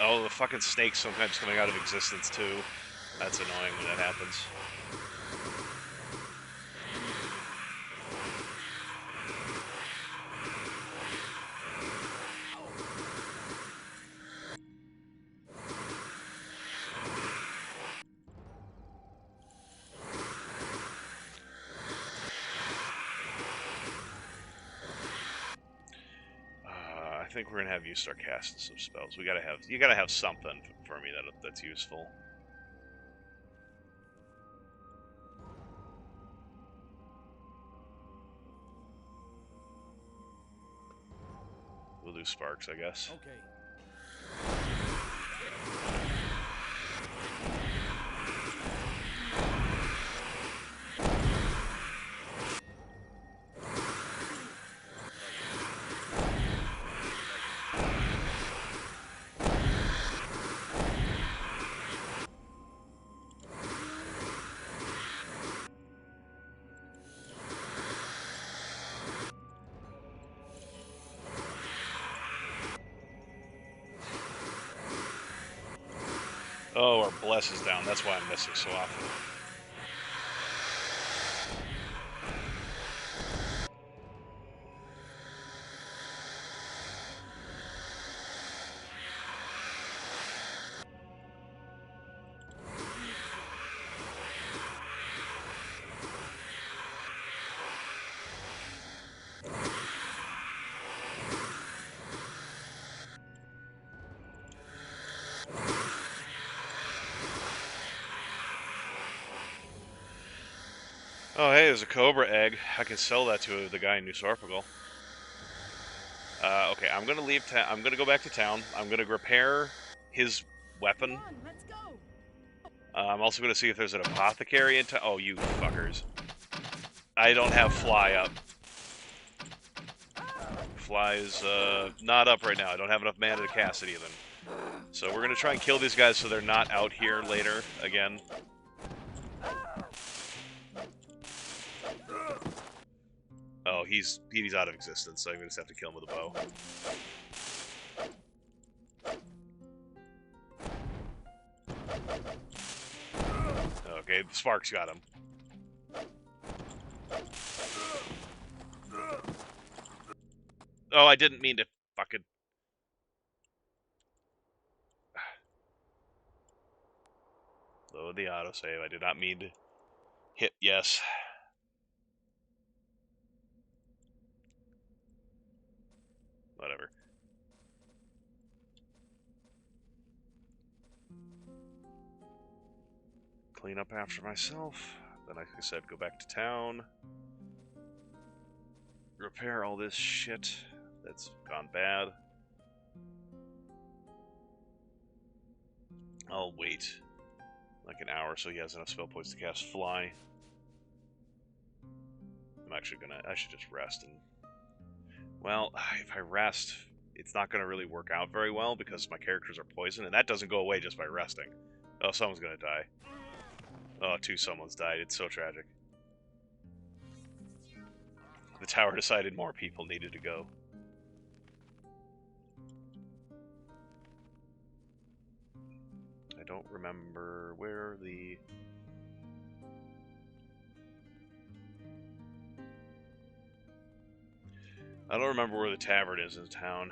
Oh, the fucking snake's sometimes coming out of existence too. That's annoying when that happens. think we're gonna have you start casting some spells. You gotta have something for me that's useful. We'll do sparks, I guess. Okay. Oh, our bless is down. That's why I'm missing so often. Oh, hey, there's a Cobra egg. I can sell that to the guy in New Sorpigal. Okay, I'm gonna leave town. I'm gonna go back to town. I'm gonna repair his weapon. Come on, let's go. I'm also gonna see if there's an apothecary in town. Oh, you fuckers. I don't have fly up. Fly is, not up right now. I don't have enough mana to cast it even. So we're gonna try and kill these guys so they're not out here later again. Oh, he's out of existence, so I'm gonna just have to kill him with a bow. Okay, the sparks got him. Oh, I didn't mean to fucking... Load the autosave. I did not mean to hit yes. Whatever. Clean up after myself. Then, like I said, go back to town. Repair all this shit that's gone bad. I'll wait like an hour so he has enough spell points to cast Fly. I'm actually I should just rest and... Well, if I rest, it's not going to really work out very well because my characters are poisoned, and that doesn't go away just by resting. Oh, someone's going to die. Oh, someone's died. It's so tragic. The tower decided more people needed to go. I don't remember where the... I don't remember where the tavern is in town.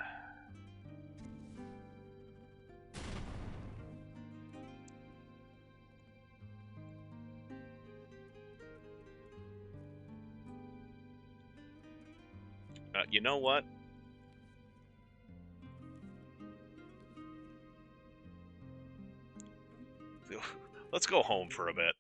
You know what? Let's go home for a bit.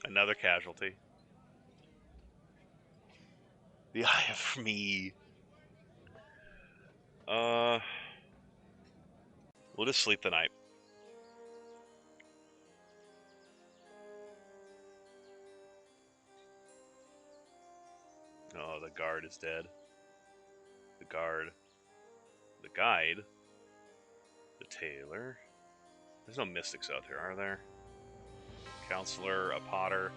Another casualty. The Eye of Me. We'll just sleep the night. Oh, the guard is dead. The guard. The guide. The tailor. There's no mystics out there, are there? Counselor, a potter.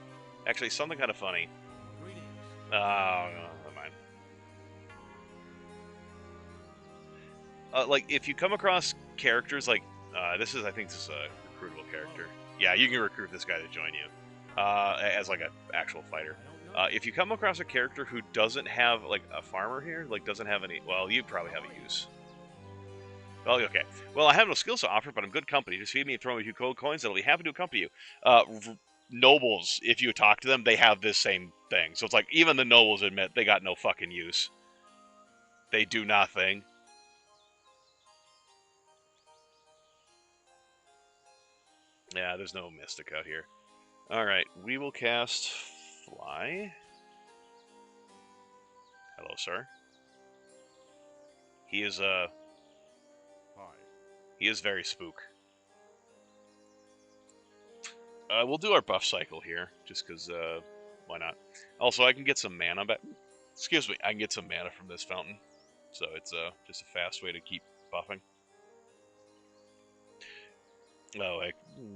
Actually, something kind of funny. Oh, no, never mind. Like, if you come across characters like... I think this is a recruitable character. Yeah, you can recruit this guy to join you. As like an actual fighter. If you come across a character who doesn't have, like, a farmer here, like, doesn't have any... Well, you probably have a use. Oh, okay. Well, I have no skills to offer, but I'm good company. Just feed me and throw me a few gold coins, and I'll be happy to accompany you. Nobles, if you talk to them, they have this same thing. So it's like, even the nobles admit they got no fucking use. They do nothing. Yeah, there's no mystic out here. Alright, we will cast Fly. Hello, sir. He is, Hi. he is very spook. We'll do our buff cycle here, just because, why not? Also, I can get some mana back. Excuse me, I can get some mana from this fountain. So it's, just a fast way to keep buffing. Oh,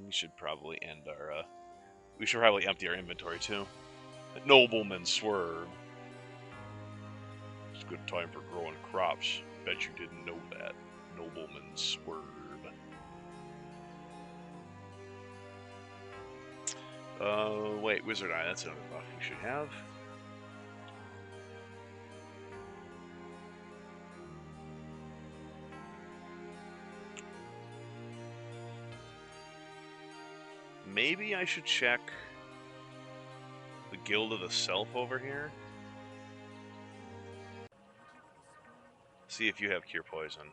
we should probably end our, we should probably empty our inventory, too. Nobleman Swerve. It's a good time for growing crops. Bet you didn't know that. Nobleman Swerve. Wait, Wizard Eye, that's another buff we should have. Maybe I should check the Guild of the Self over here. See if you have Cure Poison.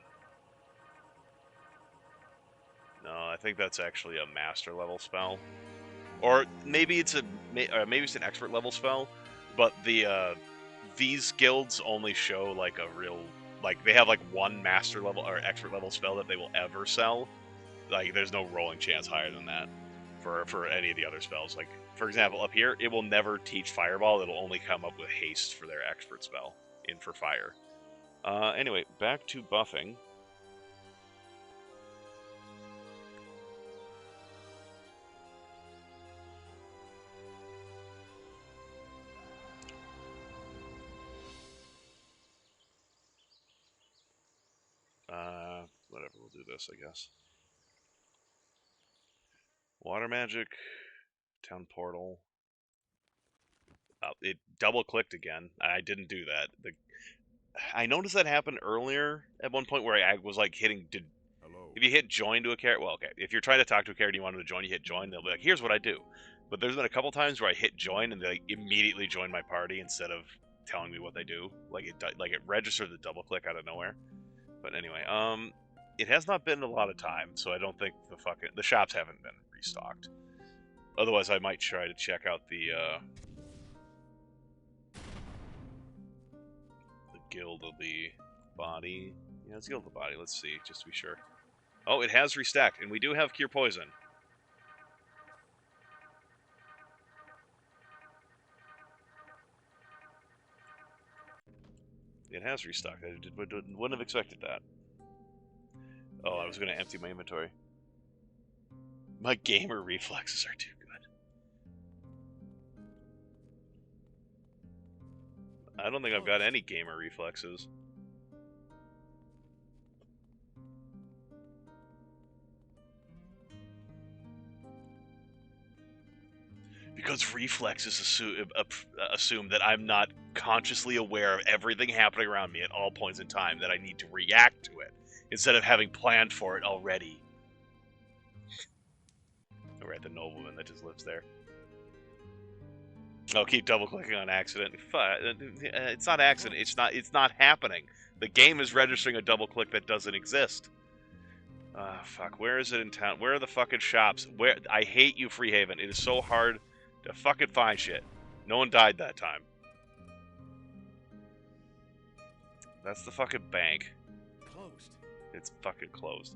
No, I think that's actually a master level spell. Or maybe it's an expert level spell, but these guilds only show like a real, like, they have like one master level or expert level spell that they will ever sell. Like, there's no rolling chance higher than that for any of the other spells. Like, for example, up here, it will never teach Fireball. It'll only come up with Haste for their expert spell in for Fire. Anyway, back to buffing. Whatever, we'll do this, I guess. Water Magic, Town Portal. It double-clicked again. I didn't do that. I noticed that happened earlier at one point where I was like hitting... Hello. If you hit join to a character... Well, okay. If you're trying to talk to a character and you want them to join, you hit join. They'll be like, here's what I do. But there's been a couple times where I hit join and they like, immediately join my party instead of telling me what they do. Like it registered the double-click out of nowhere. But anyway, it has not been a lot of time, so I don't think the shops haven't been restocked. Otherwise, I might try to check out the Guild of the Body. Yeah, it's Guild of the Body. Let's see, just to be sure. Oh, it has restacked, and we do have Cure Poison. It has restocked. I wouldn't have expected that. Oh, I was going to empty my inventory. My gamer reflexes are too good. I don't think I've got any gamer reflexes. Because reflexes assume that I'm not consciously aware of everything happening around me at all points in time, that I need to react to it, instead of having planned for it already. We're at the nobleman that just lives there. I'll keep double-clicking on accident. It's not accident. It's not happening. The game is registering a double-click that doesn't exist. Fuck. Where is it in town? Where are the fucking shops? Where? I hate you, Freehaven. It is so hard to fucking find shit. No one died that time. That's the fucking bank. Closed. It's fucking closed.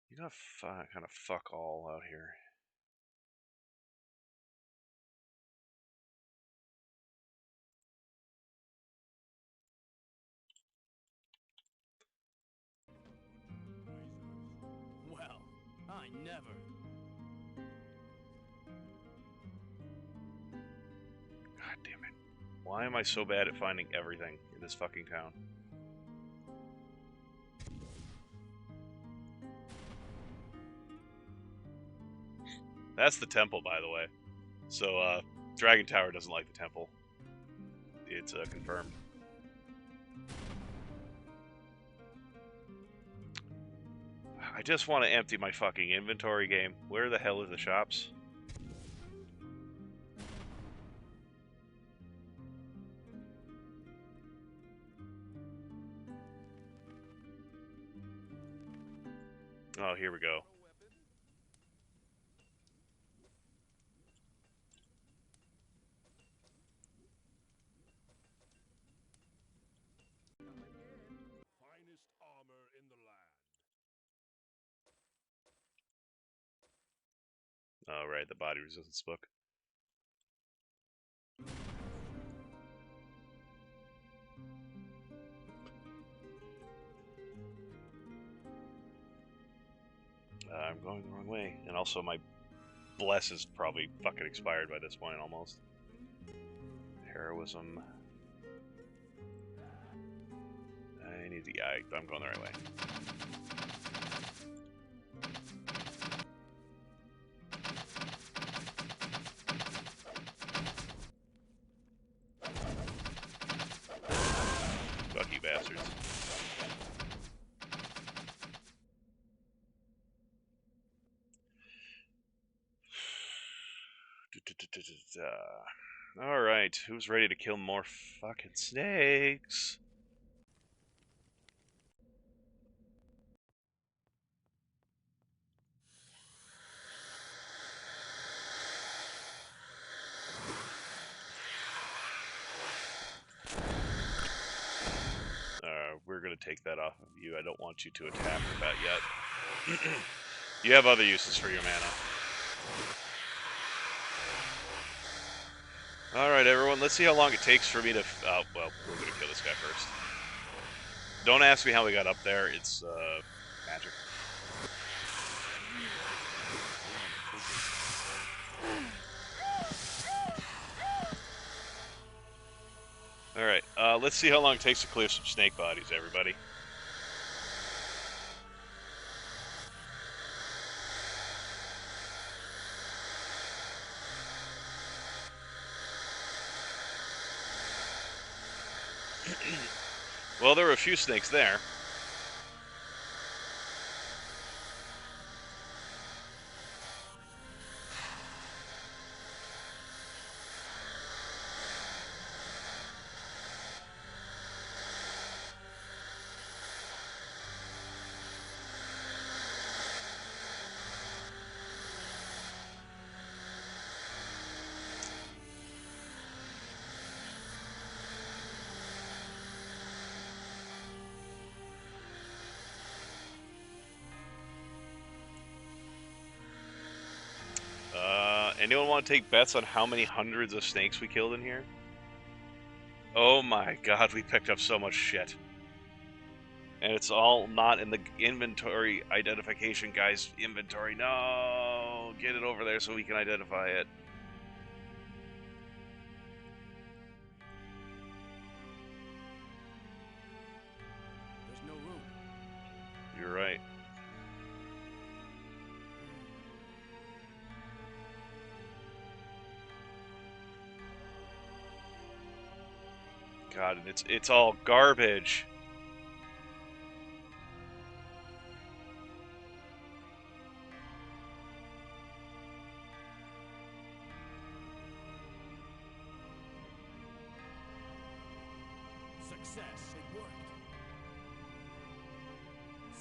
You got kind of fuck all out here. Well, I never. God damn it. Why am I so bad at finding everything in this fucking town? That's the temple, by the way. So, Dragon Tower doesn't like the temple. It's confirmed. I just want to empty my fucking inventory game. Where the hell are the shops? Oh, here we go. Finest armor in the land. Oh, right, the body resistance book. I'm going the wrong way. And also my bless is probably fucking expired by this point, almost. Heroism. I need to... Yeah, I'm going the right way. Fuck you bastards. Alright, who's ready to kill more fucking snakes? We're gonna take that off of you. I don't want you to attack with that yet. You have other uses for your mana. Alright, everyone, let's see how long it takes for me to... Oh, well, we're gonna kill this guy first. Don't ask me how we got up there. It's, magic. Alright, let's see how long it takes to clear some snake bodies, everybody. Well, there were a few snakes there. Anyone want to take bets on how many hundreds of snakes we killed in here? Oh my god, we picked up so much shit. And it's all not in the inventory identification guy's inventory. No! Get it over there so we can identify it. There's no room. You're right. God, and it's all garbage. Success. It worked.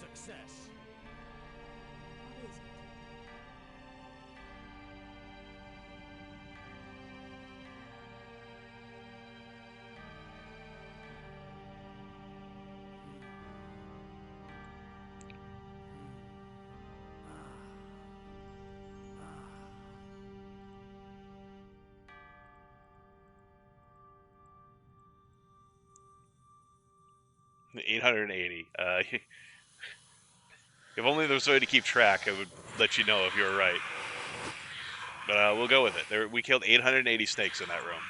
Success. What is it? Ah. 880. If only there was a way to keep track, I would let you know if you were right. But we'll go with it. We killed 880 snakes in that room.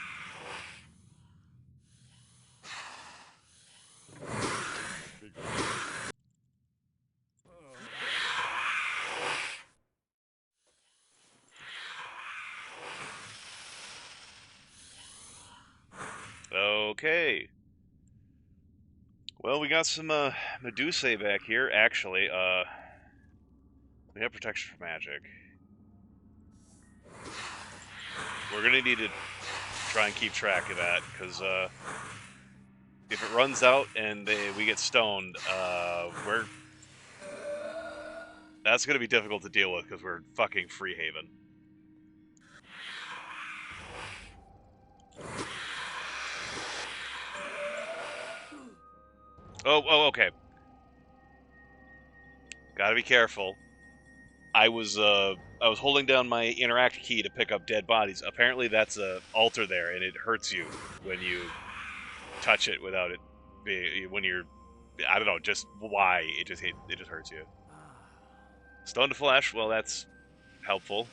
Okay. Well, we got some Medusae back here. Actually, we have protection from magic. We're gonna need to try and keep track of that, because if it runs out and we get stoned, that's gonna be difficult to deal with, because we're fucking free haven. Oh, okay. Gotta be careful. I was holding down my interact key to pick up dead bodies. Apparently, that's a altar there, and it hurts you when you touch it without it being, when you're, I don't know, just why it just hurts you. Stone to flesh. Well, that's helpful.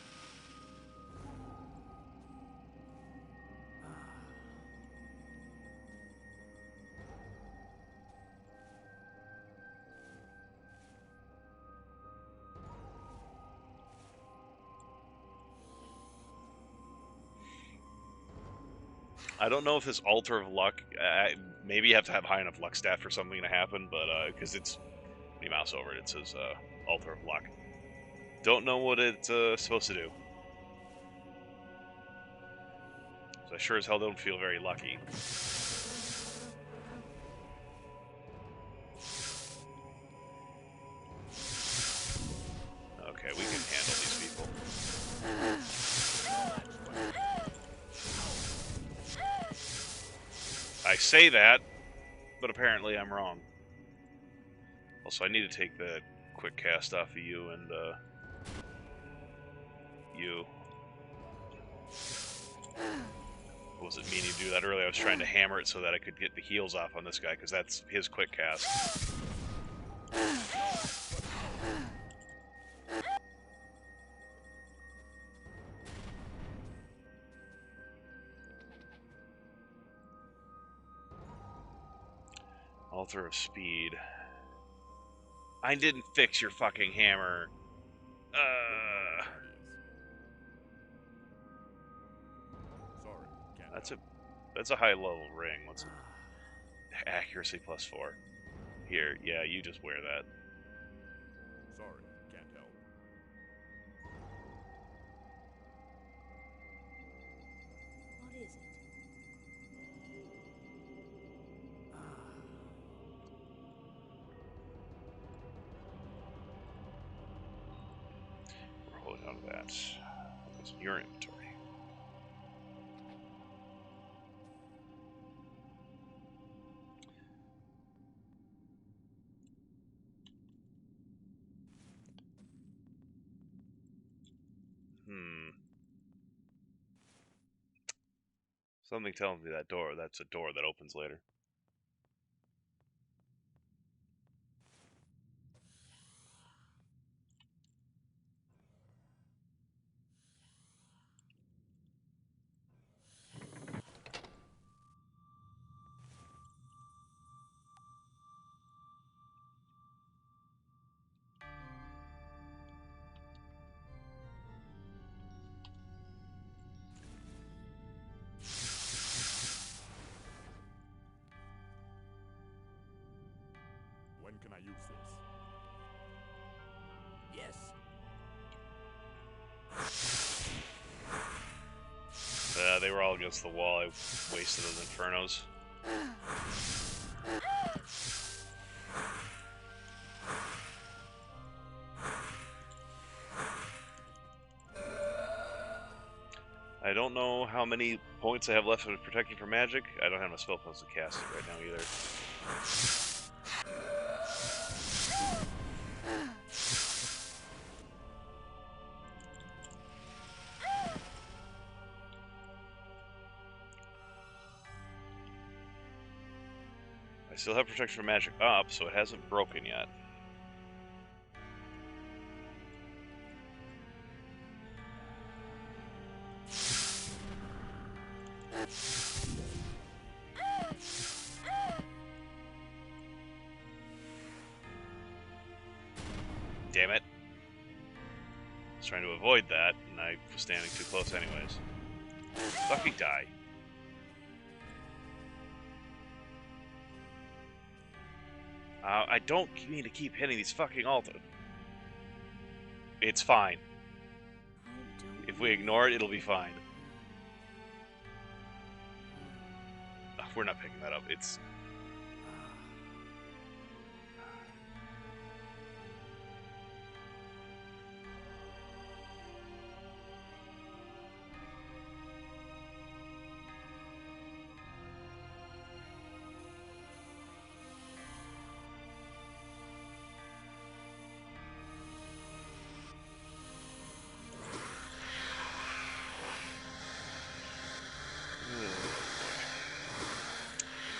I don't know if this Altar of Luck, maybe you have to have high enough luck stat for something to happen, but because it's, when you mouse over it, it says Altar of Luck. Don't know what it's supposed to do. So I sure as hell don't feel very lucky. Okay, we can handle these people. I say that, but apparently I'm wrong. Also, I need to take that quick cast off of you and you. I wasn't meaning to do that earlier. I was trying to hammer it so that I could get the heals off on this guy, because that's his quick cast. Altar of Speed. I didn't fix your fucking hammer. Sorry, can't That's help. that's a high level ring. What's it? Accuracy +4. Here, yeah, you just wear that. Sorry, can't help. What is it? We're holding on to that. What's in your inventory? Something tells me that's a door that opens later. When can I use this? Yes. They were all against the wall. I wasted those infernos. I don't know how many points I have left of protection from magic. I don't have enough spell points to cast it right now either. I still have protection from magic up, so it hasn't broken yet. Damn it. I was trying to avoid that, and I was standing too close anyways. Fucking die. I don't mean to keep hitting these fucking altars. It's fine. I don't. If we ignore it, it'll be fine. We're not picking that up. It's...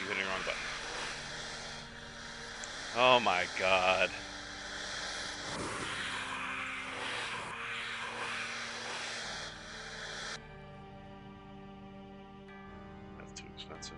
You hitting the wrong button. Oh my god. That's too expensive.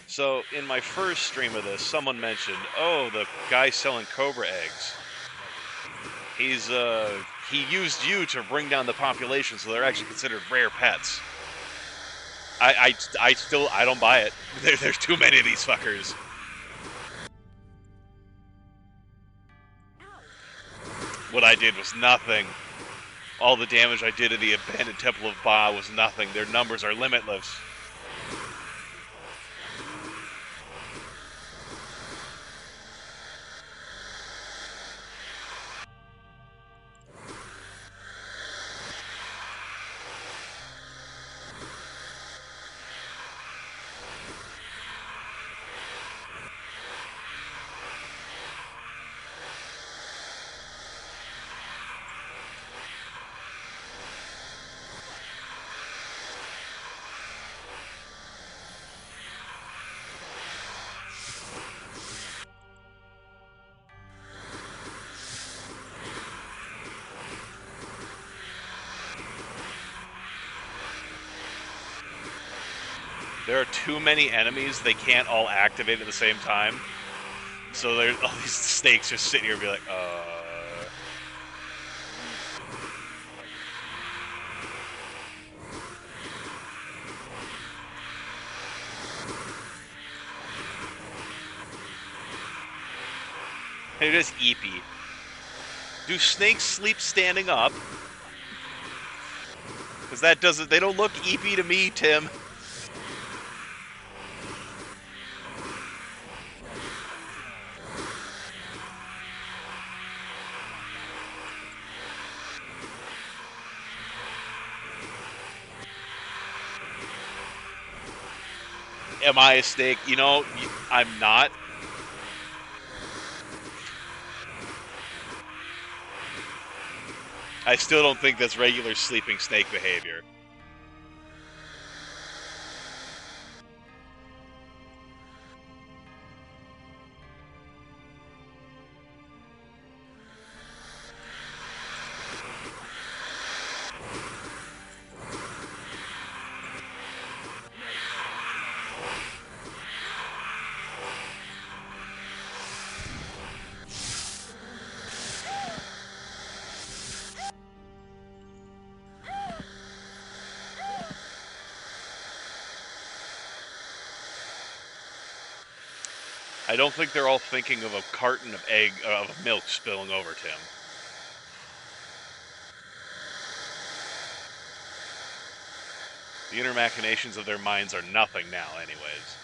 So, in my first stream of this, someone mentioned, oh, the guy selling Cobra eggs. He used you to bring down the population, so they're actually considered rare pets. I don't buy it. There's too many of these fuckers. What I did was nothing. All the damage I did to the abandoned Temple of Ba was nothing. Their numbers are limitless. There are too many enemies, they can't all activate at the same time. So there's all these snakes just sitting here and be like, They're just eepy. Do snakes sleep standing up? Because that doesn't, they don't look eepy to me, Tim. Am I a snake? You know, I'm not. I still don't think that's regular sleeping snake behavior. I don't think they're all thinking of a carton of milk spilling over, Tim. The inner machinations of their minds are nothing now, anyways.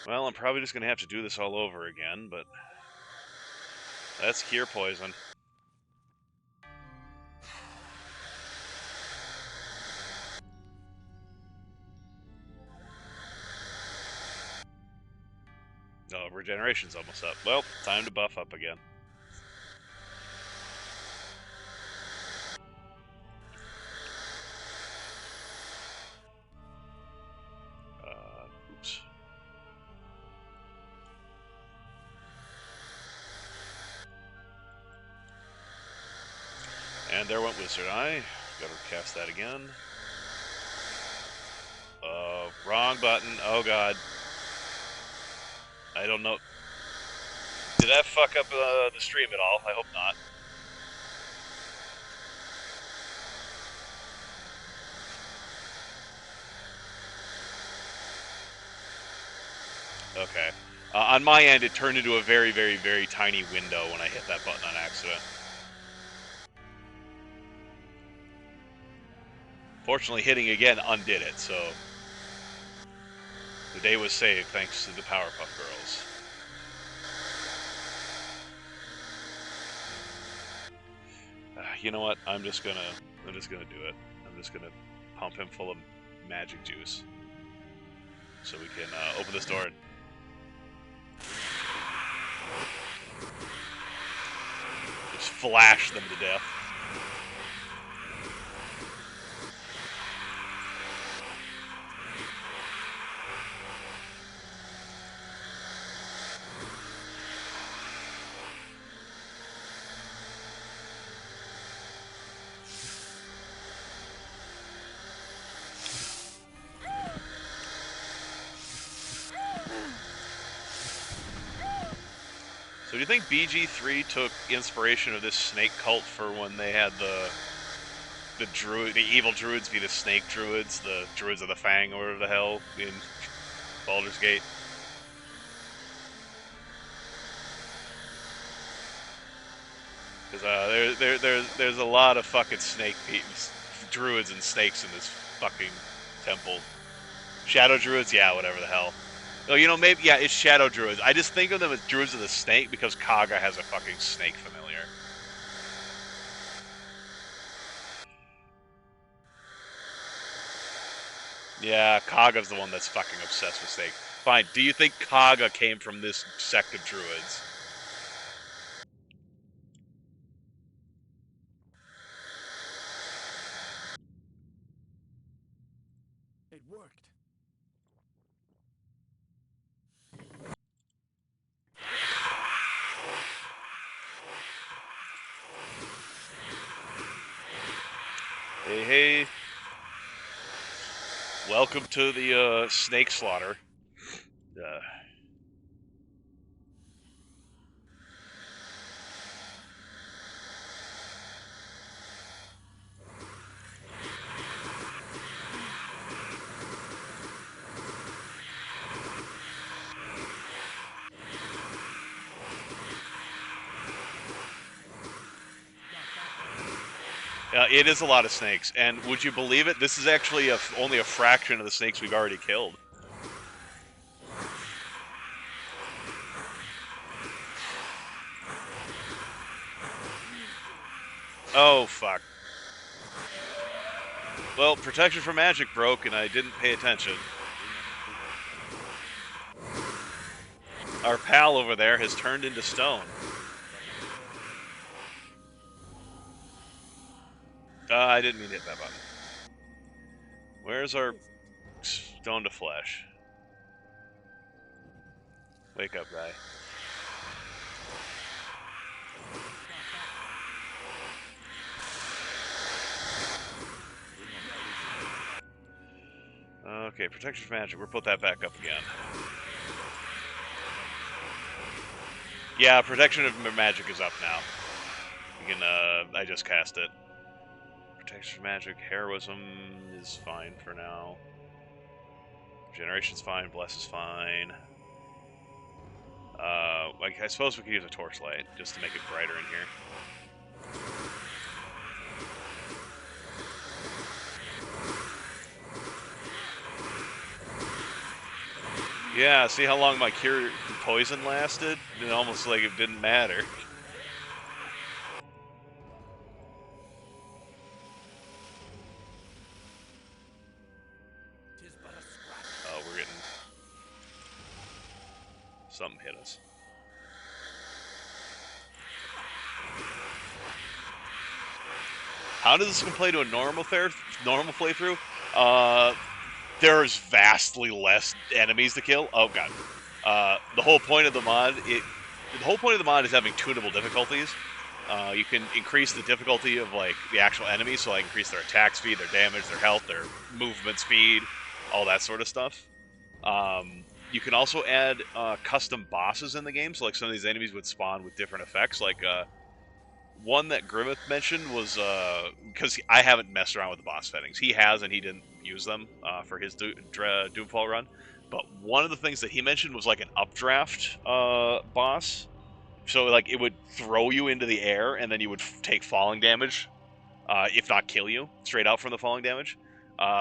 Well, I'm probably just going to have to do this all over again, but that's cure poison. Oh, regeneration's almost up. Well, time to buff up again. Oops. And there went Wizard Eye. Gotta cast that again. Wrong button. Oh god. I don't know. Did that fuck up the stream at all? I hope not. Okay. On my end, it turned into a very, very, very tiny window when I hit that button on accident. Fortunately, hitting again undid it, so the day was saved thanks to the Powerpuff Girls. You know what? I'm just gonna do it. I'm just gonna pump him full of magic juice so we can open this door and just flash them to death. So do you think BG3 took inspiration of this snake cult for when they had the evil druids be the snake druids, the druids of the Fang or whatever the hell in Baldur's Gate? Because there's a lot of fucking druids and snakes in this fucking temple. Shadow druids, yeah, whatever the hell. Oh, you know, maybe, yeah, it's shadow druids. I just think of them as druids of the snake because Kaga has a fucking snake familiar. Yeah, Kaga's the one that's fucking obsessed with snake. Fine, do you think Kaga came from this sect of druids? It worked. Hey, hey. Welcome to the snake slaughter. It is a lot of snakes, and would you believe it? This is actually only a fraction of the snakes we've already killed. Oh, fuck. Well, protection from magic broke, and I didn't pay attention. Our pal over there has turned into stone. I didn't mean to hit that button. Where's our stone to flesh? Wake up, guy. Okay, protection from magic. We'll put that back up again. Yeah, protection of magic is up now. You can, I just cast it. Protection from magic, heroism is fine for now. Generation's fine, bless is fine. Like, I suppose we could use a torchlight just to make it brighter in here. Yeah, see how long my cure poison lasted? It almost like it didn't matter. Tis but a scrap. Oh, we're getting... Something hit us. How does this compare to a normal playthrough? There's vastly less enemies to kill. Oh god. The whole point of the mod, is having tunable difficulties. You can increase the difficulty of like the actual enemies, so like increase their attack speed, their damage, their health, their movement speed, all that sort of stuff. You can also add custom bosses in the game, so like some of these enemies would spawn with different effects. Like one that Grimmeth mentioned was because I haven't messed around with the boss settings. He has, and he didn't use them for his Doomfall run. But one of the things that he mentioned was like an updraft boss. So like it would throw you into the air, and then you would take falling damage, if not kill you straight out from the falling damage.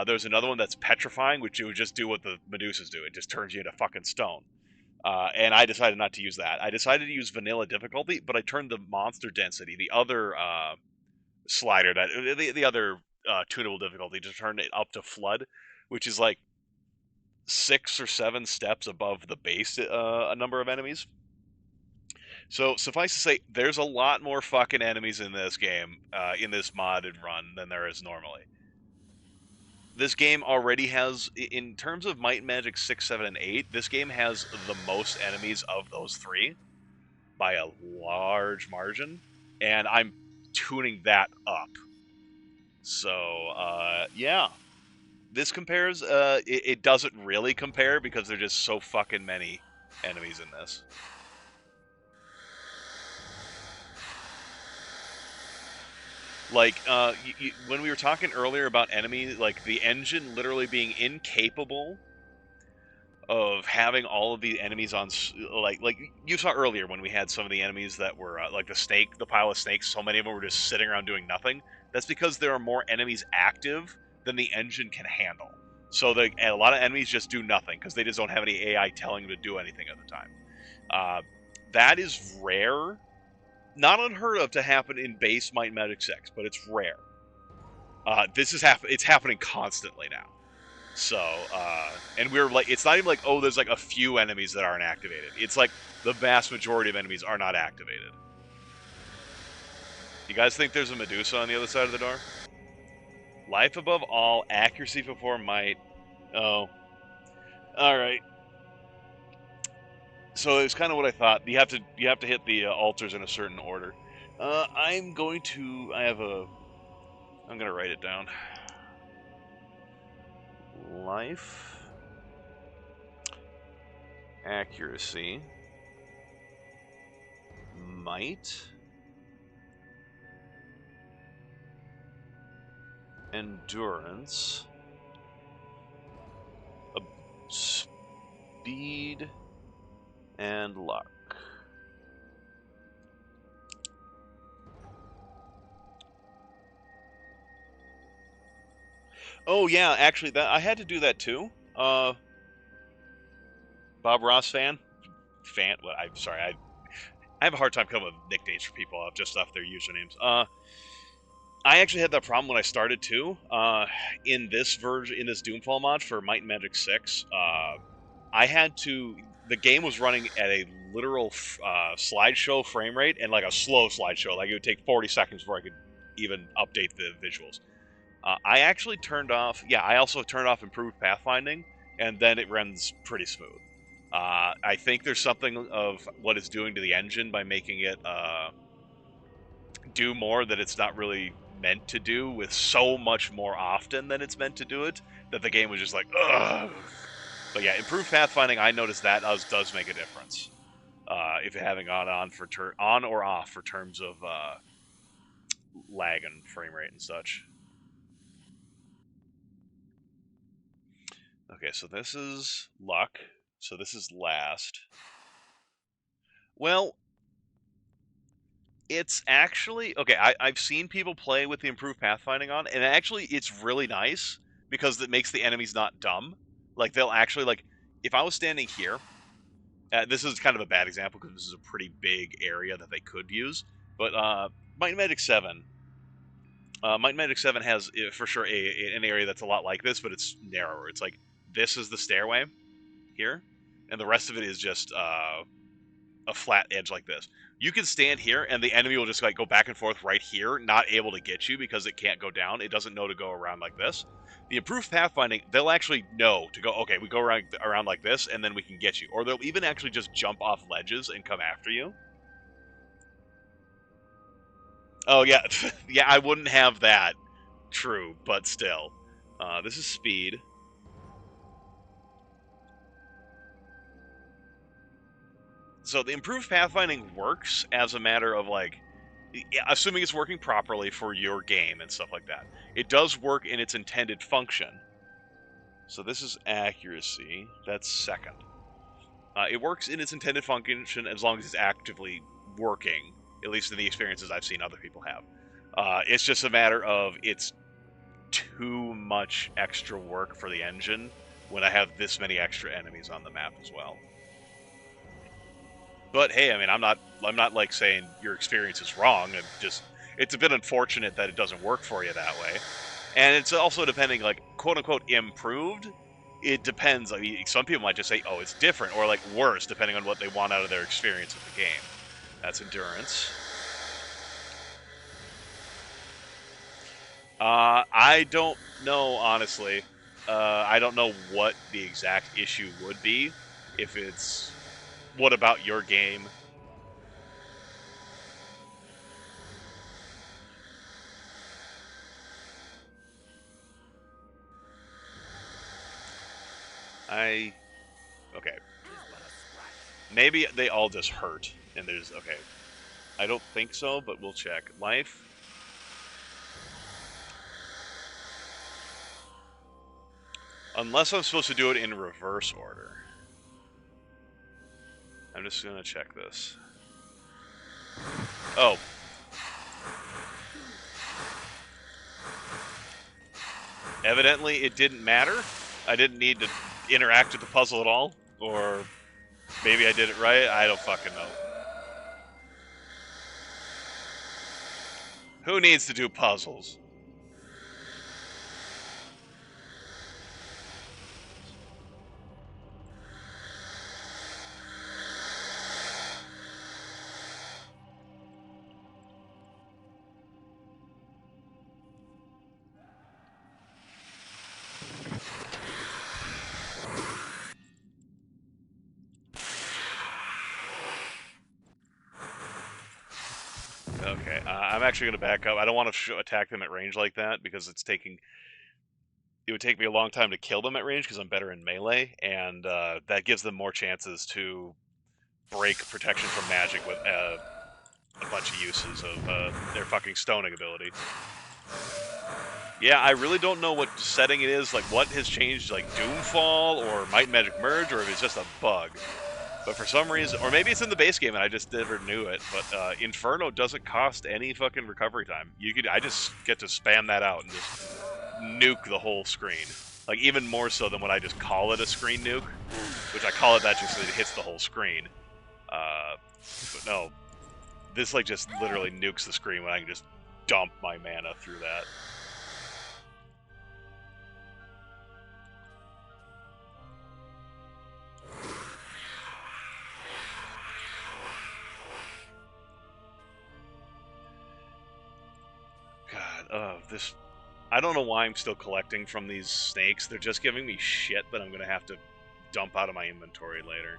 There's another one that's petrifying, which you would just do what the Medusas do. It just turns you into fucking stone. And I decided not to use that. I decided to use vanilla difficulty, but I turned the monster density, the other slider, the other tunable difficulty, to turn it up to flood, which is like 6 or 7 steps above the base a number of enemies. So suffice to say, there's a lot more fucking enemies in this game, in this modded run, than there is normally. This game already has, in terms of Might and Magic 6, 7, and 8, this game has the most enemies of those three by a large margin, and I'm tuning that up. So, yeah. This compares, it doesn't really compare because there's just so fucking many enemies in this. Like, when we were talking earlier about enemy, like, the engine literally being incapable of having all of the enemies on, like you saw earlier when we had some of the enemies that were, like the pile of snakes, so many of them were just sitting around doing nothing. That's because there are more enemies active than the engine can handle. So a lot of enemies just do nothing, because they just don't have any AI telling them to do anything at the time. That is rare. Not unheard of to happen in base Might and Magic 6, but it's rare. It's happening constantly now. So, and we're like, it's not even like, oh, there's like a few enemies that aren't activated. It's like the vast majority of enemies are not activated. You guys think there's a Medusa on the other side of the door? Life above all, accuracy before might. Oh. Alright. So it's kind of what I thought. You have to hit the altars in a certain order. I'm going to write it down. Life, accuracy, might, endurance, speed, and luck. Oh yeah, actually, that I had to do that too. Bob Ross fan. Well, I'm sorry, I have a hard time coming up with nicknames for people just off their usernames. I actually had that problem when I started too. In this Doomfall mod for Might and Magic 6, I had to. The game was running at a literal slideshow frame rate, and like a slow slideshow. Like it would take 40 seconds before I could even update the visuals. I actually turned off. Yeah, I also turned off improved pathfinding, and then it runs pretty smooth. I think there's something of what it's doing to the engine by making it do more that it's not really meant to do, with so much more often than it's meant to do it, that the game was just like, ugh. But yeah, improved pathfinding, I noticed that does make a difference. If you're having on or off for terms of lag and frame rate and such. Okay, so this is luck. So this is last. Well, it's actually okay. I've seen people play with the improved pathfinding on, and actually it's really nice because it makes the enemies not dumb. Like they'll actually like if I was standing here, this is kind of a bad example because this is a pretty big area that they could use, but Might and Magic 7. Might and Magic 7 has, for sure, an area that's a lot like this, but it's narrower. It's like, this is the stairway here, and the rest of it is just a flat edge like this. You can stand here, and the enemy will just like go back and forth right here, not able to get you because it can't go down. It doesn't know to go around like this. The improved pathfinding, they'll actually know to go, okay, we go around like this, and then we can get you. Or they'll even actually just jump off ledges and come after you. Oh, yeah. Yeah, I wouldn't have that. True, but still. This is speed. So the improved pathfinding works as a matter of, like, assuming it's working properly for your game and stuff like that. It does work in its intended function. So this is accuracy. That's second. It works in its intended function as long as it's actively working, at least in the experiences I've seen other people have. It's just a matter of it's too much extra work for the engine when I have this many extra enemies on the map as well. But hey, I mean, I'm not like saying your experience is wrong. It's a bit unfortunate that it doesn't work for you that way, and it's also depending, like, quote unquote improved. It depends. I mean, some people might just say, oh, it's different, or like worse, depending on what they want out of their experience of the game. That's endurance. I don't know, honestly. I don't know what the exact issue would be. If it's, what about your game? Okay. Maybe they all just hurt, and there's, okay. I don't think so, but we'll check. Life. Unless I'm supposed to do it in reverse order. I'm just gonna check this. Oh. Evidently, it didn't matter. I didn't need to interact with the puzzle at all. Or maybe I did it right. I don't fucking know. Who needs to do puzzles? Okay, I'm actually going to back up. I don't want to attack them at range like that because it would take me a long time to kill them at range because I'm better in melee, and that gives them more chances to break protection from magic with a bunch of uses of their fucking stoning ability. Yeah, I really don't know what setting it is, like what has changed, like Doomfall or Might and Magic Merge, or if it's just a bug. But for some reason, or maybe it's in the base game and I just never knew it, but Inferno doesn't cost any fucking recovery time. I just get to spam that out and just nuke the whole screen. Like, even more so than when I just call it a screen nuke, which I call it that just so it hits the whole screen. But no, this like just literally nukes the screen when I can just dump my mana through that. This... I don't know why I'm still collecting from these snakes. They're just giving me shit that I'm going to have to dump out of my inventory later.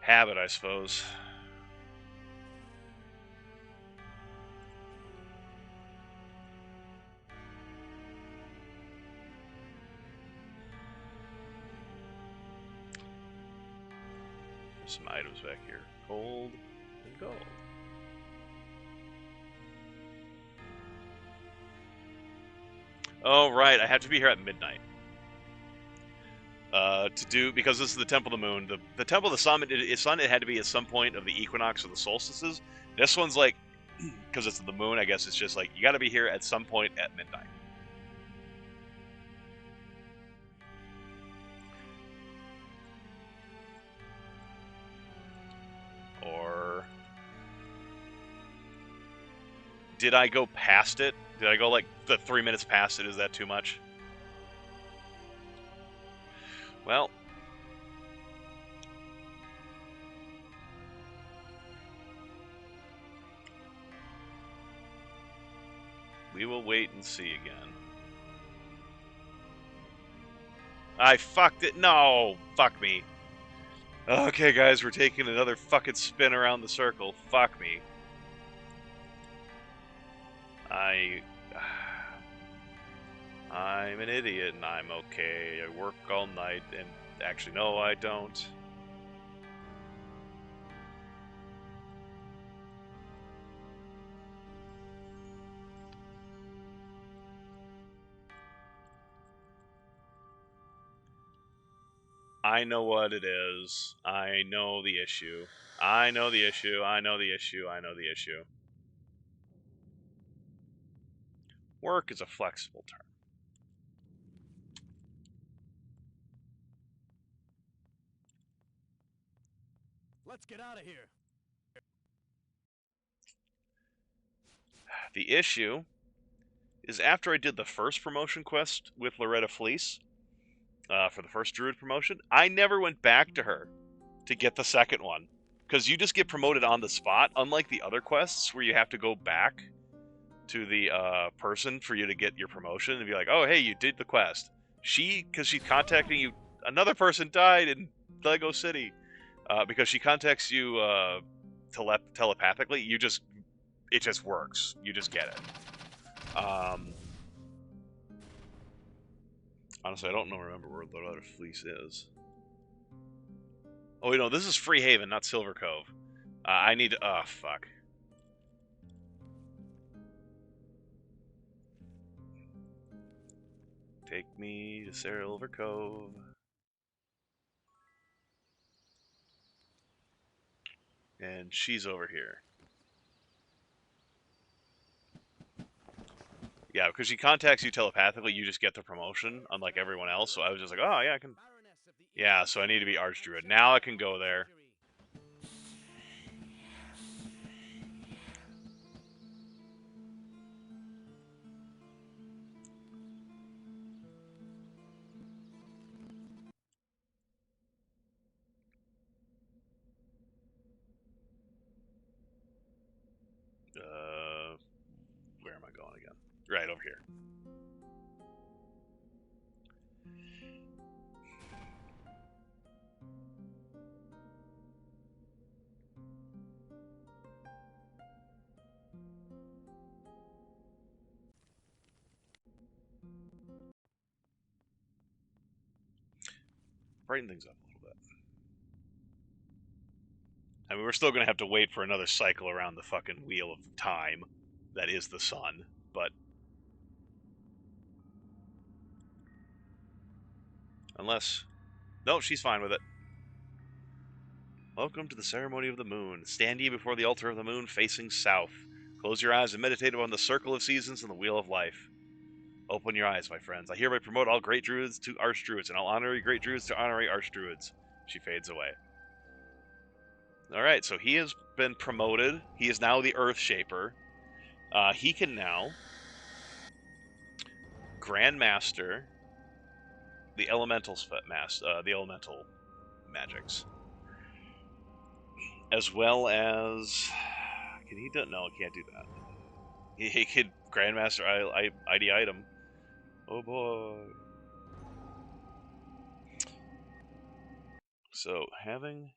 Habit, I suppose. There's some items back here. Gold and gold. Oh, right, I have to be here at midnight. Because this is the Temple of the Moon. The Temple of the Sun, it had to be at some point of the equinox or the solstices. This one's like, because it's the moon, I guess it's just like, you gotta be here at some point at midnight. Did I go past it? Did I go like the 3 minutes past it? Is that too much? Well, we will wait and see again. I fucked it. No, fuck me. Okay, guys, we're taking another fucking spin around the circle. Fuck me. I'm an idiot and I'm okay. I work all night and actually, no, I don't. I know what it is. I know the issue. I know the issue. I know the issue. I know the issue. Work is a flexible term. Let's get out of here. The issue is after I did the first promotion quest with Loretta Fleece, for the first Druid promotion, I never went back to her to get the second one. Because you just get promoted on the spot, unlike the other quests where you have to go back to the person for you to get your promotion and be like, oh, hey, you did the quest. Because she's contacting you, another person died in Lego City. Because she contacts you telepathically, it just works. You just get it. Honestly, I don't remember where the other fleece is. Oh, wait, no, this is Free Haven, not Silver Cove. I need to... Oh, fuck. Take me to Silver Cove. And she's over here. Yeah, because she contacts you telepathically, you just get the promotion, unlike everyone else. So I was just like, oh, yeah, I can... Yeah, so I need to be Archdruid. Now I can go there. Where am I going again? Right, over here. Brighten things up a little bit. I mean, we're still going to have to wait for another cycle around the fucking wheel of time that is the sun, but... Unless... No, she's fine with it. Welcome to the ceremony of the moon. Stand ye before the altar of the moon, facing south. Close your eyes and meditate upon the circle of seasons and the wheel of life. Open your eyes, my friends. I hereby promote all great druids to archdruids, and all honorary great druids to honorary archdruids. She fades away. Alright, so he has been promoted. He is now the Earth Shaper. He can now Grandmaster the elemental magics. As well as... Can he do... No, he can't do that. He could Grandmaster ID item. Oh boy. So, having...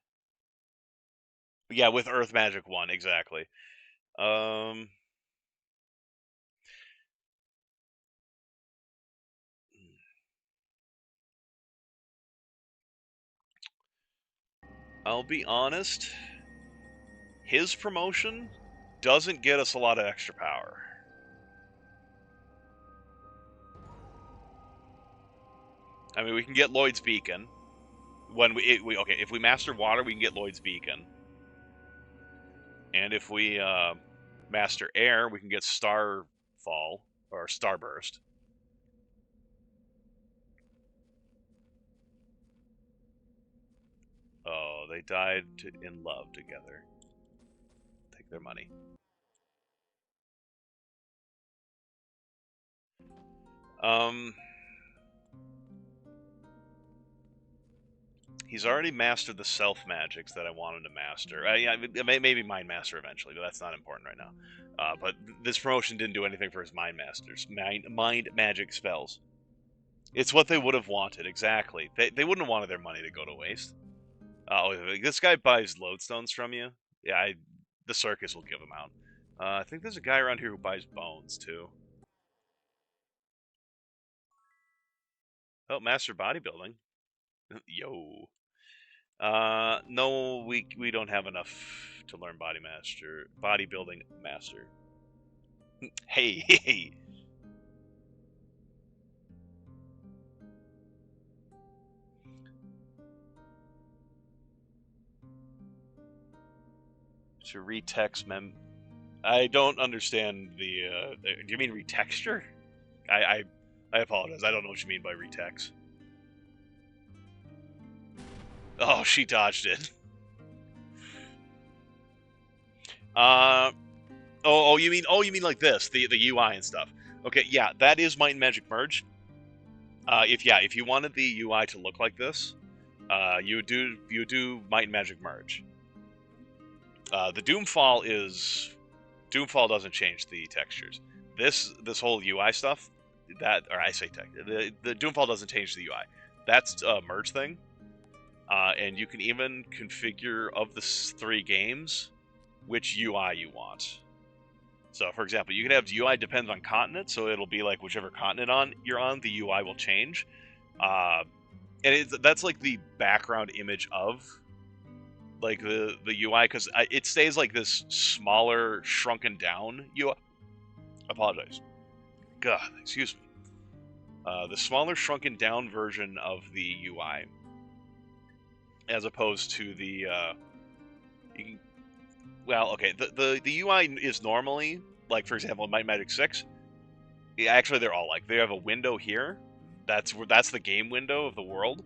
Yeah, with Earth Magic 1, exactly. I'll be honest. His promotion doesn't get us a lot of extra power. I mean, we can get Lloyd's Beacon. When if we master water, we can get Lloyd's Beacon. And if we master air, we can get Starfall or Starburst. Oh, they died in love together. Take their money. He's already mastered the self magics that I wanted to master. Yeah, maybe mind master eventually, but that's not important right now. But this promotion didn't do anything for his mind masters, mind magic spells. It's what they would have wanted, exactly. They wouldn't have wanted their money to go to waste. Oh, this guy buys lodestones from you. Yeah, the circus will give them out. I think there's a guy around here who buys bones too. Oh, master bodybuilding. Yo. No, we don't have enough to learn bodybuilding master. Hey, hey. To retext I don't understand the. Do you mean retexture? I apologize. I don't know what you mean by retext. Oh, she dodged it. You mean like this, the UI and stuff. Okay, yeah, that is Might and Magic Merge. If you wanted the UI to look like this, you do Might and Magic Merge. The Doomfall doesn't change the textures. This whole UI stuff, the Doomfall doesn't change the UI. That's a merge thing, and you can even configure of the 3 games which UI you want. So, for example, you can have UI depends on continent, so it'll be like whichever continent you're on, the UI will change. And that's like the background image of like the UI, because it stays like this smaller, shrunken down UI. Apologize. God, excuse me. The smaller, shrunken down version of the UI, as opposed to the the UI is normally, like, for example, in Might and Magic 6, actually they're all like, they have a window here, that's the game window of the world,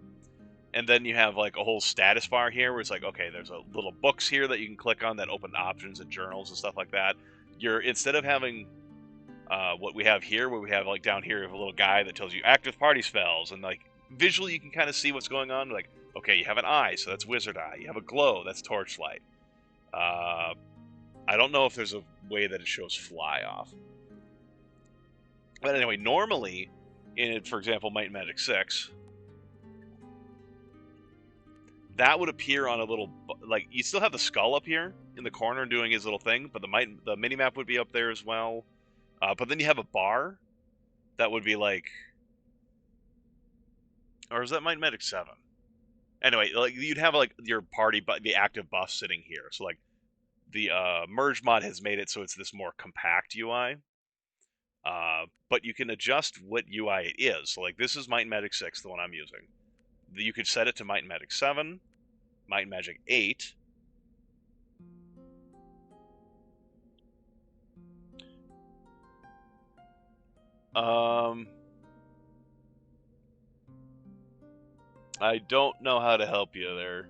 and then you have like a whole status bar here where it's like, okay, there's a little books here that you can click on that open options and journals and stuff like that. Instead of having what we have here, where we have like down here, we have a little guy that tells you active party spells, and like visually you can kind of see what's going on. Like, okay, you have an eye, so that's wizard eye. You have a glow, that's torchlight. I don't know if there's a way that it shows fly off. But anyway, normally, for example, Might and Magic 6, that would appear on a little, like, you still have the skull up here in the corner doing his little thing, but the minimap would be up there as well. But then you have a bar that would be like, or is that Might and Magic 7? Anyway, like, you'd have like your party, but the active buff sitting here. So like, the merge mod has made it so it's this more compact UI. But you can adjust what UI it is. So like, this is Might and Magic 6, the one I'm using. You could set it to Might and Magic 7, Might and Magic 8. I don't know how to help you there.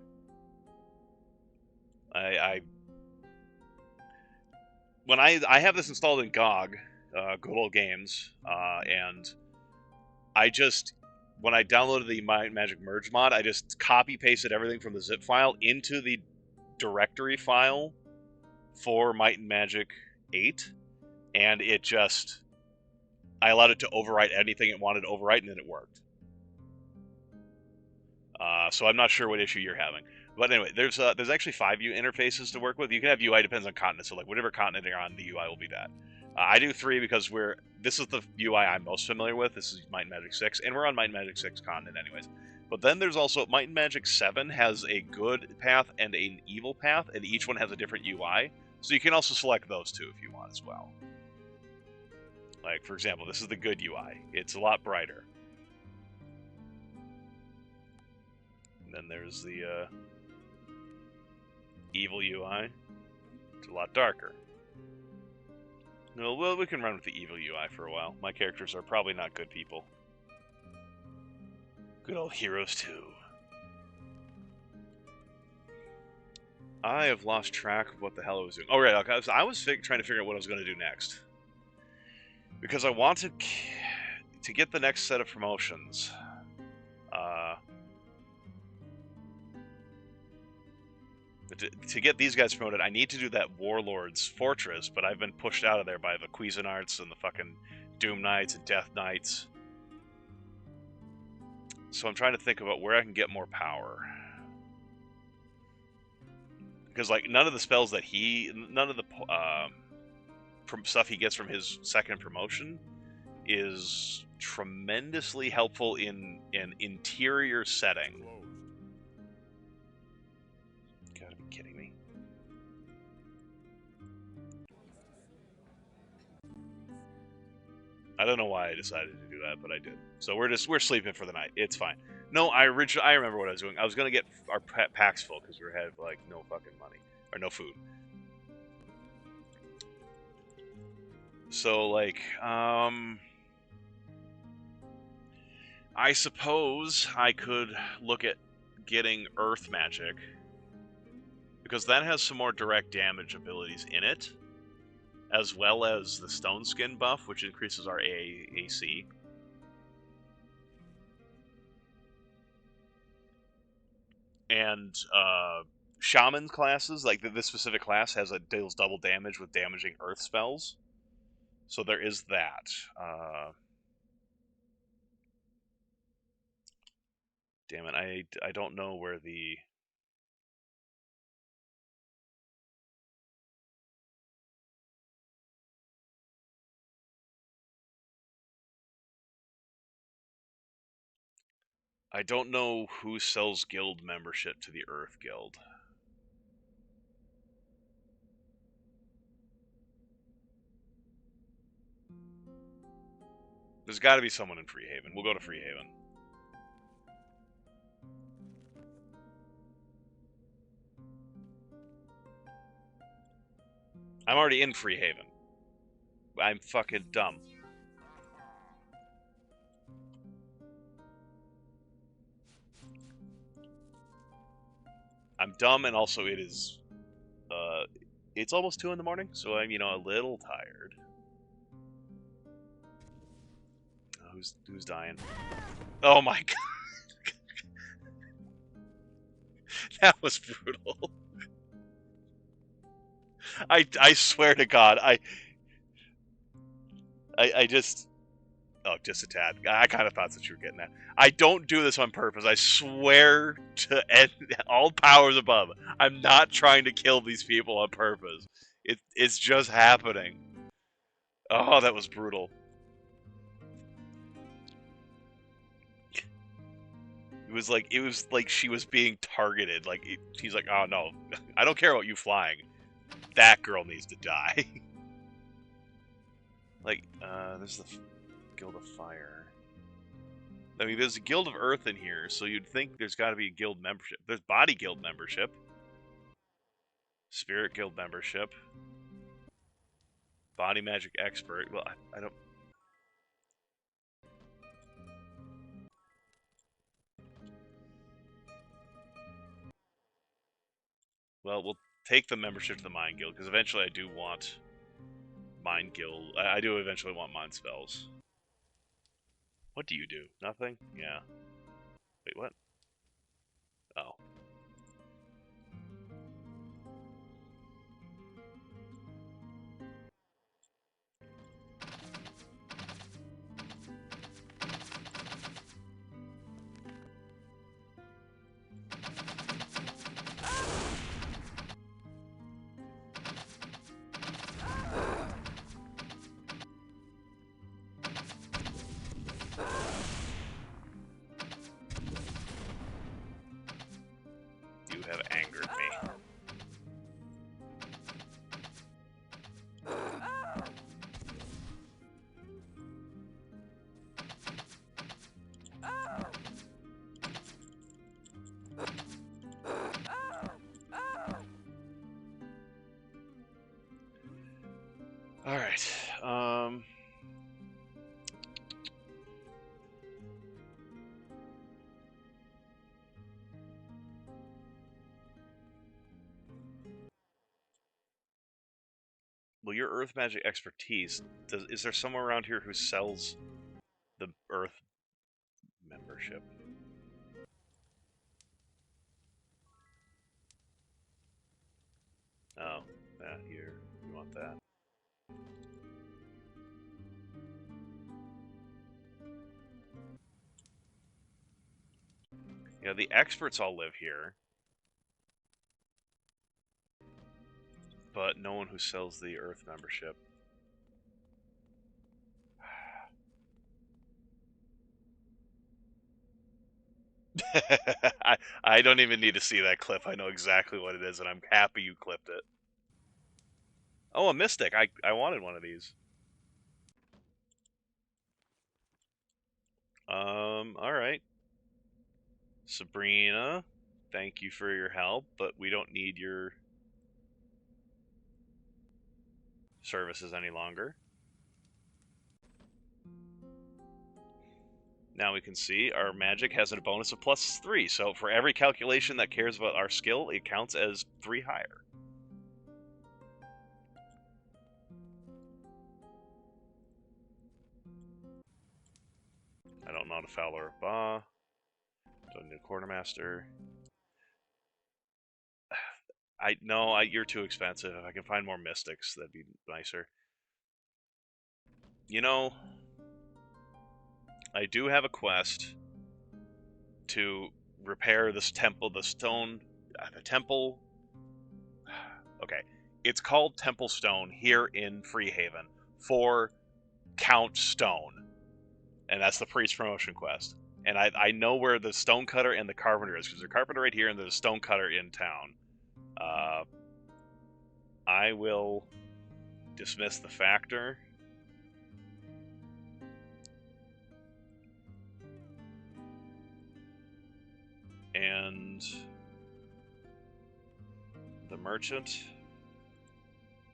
When I have this installed in GOG, Good Old Games, and I just, when I downloaded the Might and Magic Merge mod, I just copy pasted everything from the zip file into the directory file for Might and Magic 8, and it just, I allowed it to overwrite anything it wanted to overwrite, and then it worked. So I'm not sure what issue you're having. But anyway, there's actually 5 interfaces to work with. You can have UI depends on continent, so like whatever continent you're on, the UI will be that. I do 3 because this is the UI I'm most familiar with. This is Might and Magic 6, and we're on Might and Magic 6 continent anyways. But then there's also Might and Magic 7 has a good path and an evil path, and each one has a different UI. So you can also select those 2 if you want as well. Like, for example, this is the good UI. It's a lot brighter. And then there's the evil UI. It's a lot darker. No, well, we can run with the evil UI for a while. My characters are probably not good people. Good old heroes too. I have lost track of what the hell I was doing. Oh, right, okay. I was trying to figure out what I was going to do next. Because I wanted to get the next set of promotions, to get these guys promoted, I need to do that Warlord's Fortress, but I've been pushed out of there by the Cuisinarts and the fucking Doom Knights and Death Knights. So I'm trying to think about where I can get more power. Because, like, none of the spells that none of the stuff he gets from his second promotion is tremendously helpful in an interior setting. Gotta be kidding me. I don't know why I decided to do that, but I did. So we're sleeping for the night. It's fine. No, I remember what I was doing. I was gonna get our packs full because we had like no fucking money or no food. So like, I suppose I could look at getting Earth Magic because that has some more direct damage abilities in it, as well as the Stone Skin buff, which increases our AC. And Shaman classes, like this specific class, deals double damage with damaging Earth spells. So there is that. Damn it, I don't know where the... I don't know who sells guild membership to the Earth Guild. There's got to be someone in Freehaven. We'll go to Freehaven. I'm already in Freehaven. I'm fucking dumb. I'm dumb, and also it is... it's almost 2 in the morning, so I'm, a little tired. Who's dying? Oh my god. That was brutal. I swear to God, I just... Oh, just a tad. I kind of thought that you were getting that. I don't do this on purpose. I swear to all powers above. I'm not trying to kill these people on purpose. It's just happening. Oh, that was brutal. It was like she was being targeted. He's like, oh no, I don't care about you flying. That girl needs to die. There's the Guild of Fire. I mean, there's a Guild of Earth in here, so you'd think there's got to be a guild membership. There's Body Guild membership. Spirit Guild membership. Body Magic Expert. Well, I don't... Well, we'll take the membership to the Mind Guild, because eventually I do want Mind Guild. I do eventually want Mind Spells. What do you do? Nothing? Yeah. Wait, what? Oh. You have angered me. Alright, well, your Earth Magic expertise, is there someone around here who sells the Earth membership. Oh, that here. You want that? Yeah, the experts all live here. But no one who sells the Earth membership. I don't even need to see that clip. I know exactly what it is, and I'm happy you clipped it. Oh, a Mystic. I wanted one of these. Alright. Sabrina, thank you for your help, but we don't need your services any longer. Now we can see our magic has a bonus of +3, so for every calculation that cares about our skill, it counts as 3 higher. I don't know how to Fowler Ba. Don't need a quartermaster. You're too expensive. If I can find more mystics, that'd be nicer. You know, I do have a quest to repair this temple, the temple. Okay, it's called Temple Stone here in Freehaven for Count Stone, and that's the priest promotion quest. And I know where the stonecutter and the carpenter is, because there's a carpenter right here and there's a stonecutter in town. I will dismiss the factor. And the merchant,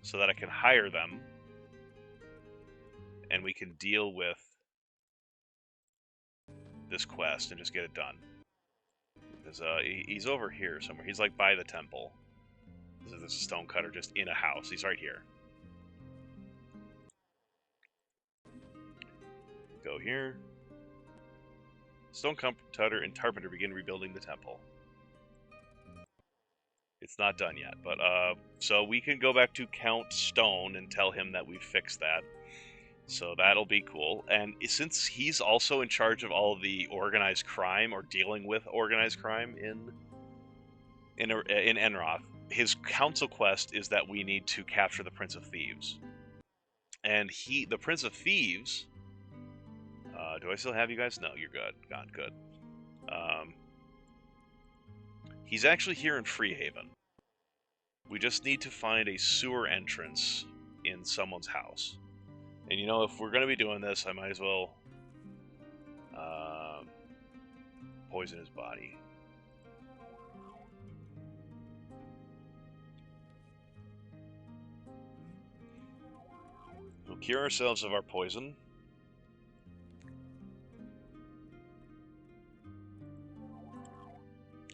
so that I can hire them and we can deal with this quest and just get it done. Because he's over here somewhere. He's like by the temple. There's a stonecutter just in a house. He's right here. Go here. Stonecutter and carpenter begin rebuilding the temple. It's not done yet, but so we can go back to Count Stone and tell him that we've fixed that. So that'll be cool. And since he's also in charge of all of the organized crime, or dealing with organized crime in Enroth, his council quest is that we need to capture the Prince of Thieves. And the Prince of Thieves. Do I still have you guys? No, you're good. God, good. He's actually here in Freehaven. We just need to find a sewer entrance in someone's house. And you know, if we're going to be doing this, I might as well poison his body. We'll cure ourselves of our poison.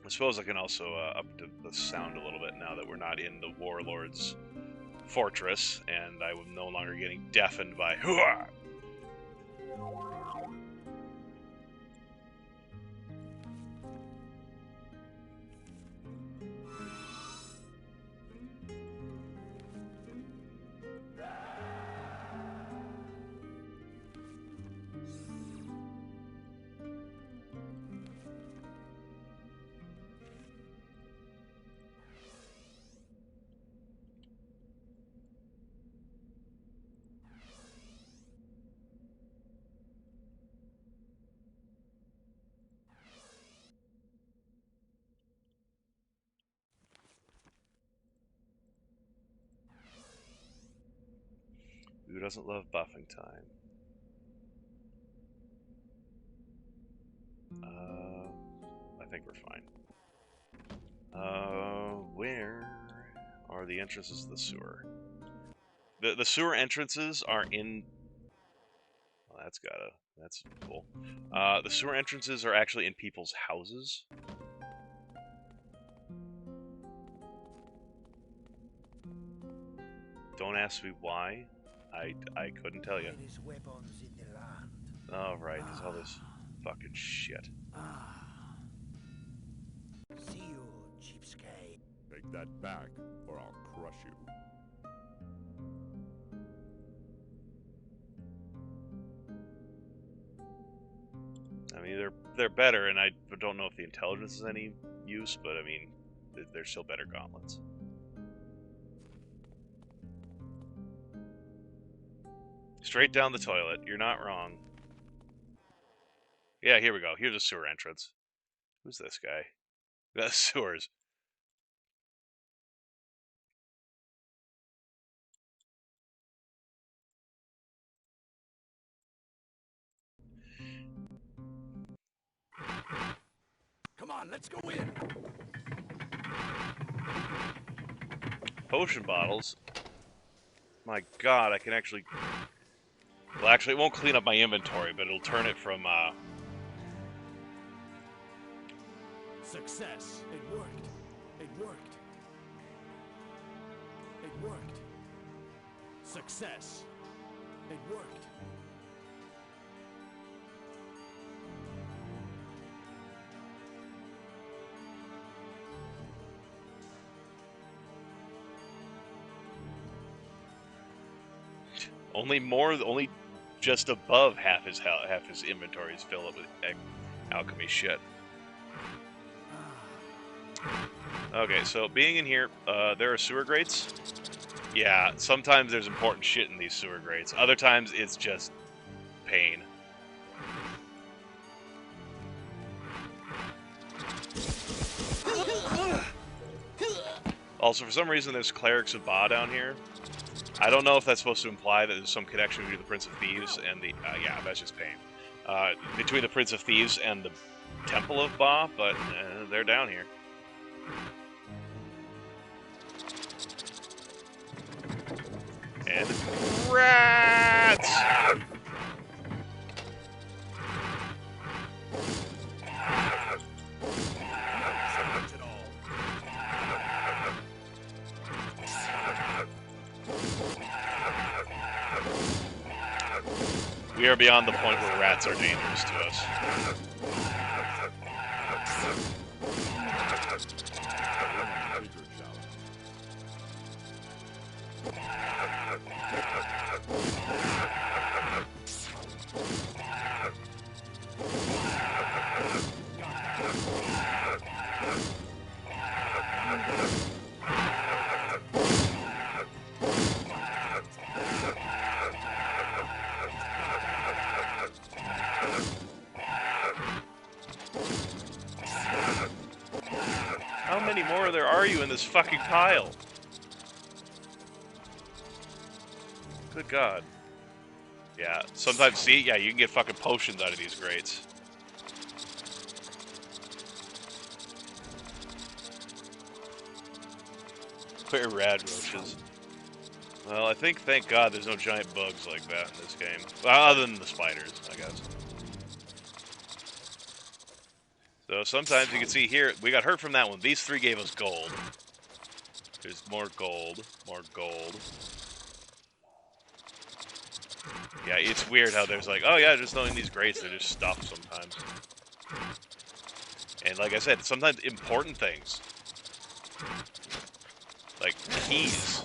I suppose I can also up the sound a little bit now that we're not in the Warlord's fortress, and I am no longer getting deafened by hooah! Who doesn't love buffing time? I think we're fine. Where are the entrances to the sewer? The sewer entrances are in... Well, that's cool. The sewer entrances are actually in people's houses. Don't ask me why. I couldn't tell you. There is weapons in the land. Oh, right, there's all this fucking shit. See you, cheapskate. Take that back, or I'll crush you. I mean, they're better, and I don't know if the intelligence is any use, but I mean, they're still better gauntlets. Straight down the toilet. You're not wrong. Yeah, here we go. Here's a sewer entrance. Who's this guy? That's sewers. Come on, let's go in. Potion bottles. My god, I can actually... Well, actually, it won't clean up my inventory, but it'll turn it from, Success. It worked. It worked. It worked. Success. It worked. only just above half his inventory is filled up with alchemy shit. Okay, so being in here, there are sewer grates. Yeah, sometimes there's important shit in these sewer grates. Other times it's just pain. Also, for some reason, there's Clerics of Ba down here. I don't know if that's supposed to imply that there's some connection between the Prince of Thieves and the... yeah, that's just pain. Between the Prince of Thieves and the Temple of Ba, but they're down here. And rats! We are beyond the point where rats are dangerous to us. How many more there are you in this fucking pile? Good God. Yeah, sometimes, see, yeah, you can get fucking potions out of these grates. Clear rad roaches. Well, I think, thank God, there's no giant bugs like that in this game. Well, other than the spiders, I guess. So sometimes you can see here, we got hurt from that one. These three gave us gold. There's more gold, more gold. Yeah, it's weird how there's like, oh yeah, just knowing these grates, they're just stuff sometimes. And like I said, sometimes important things. Like keys.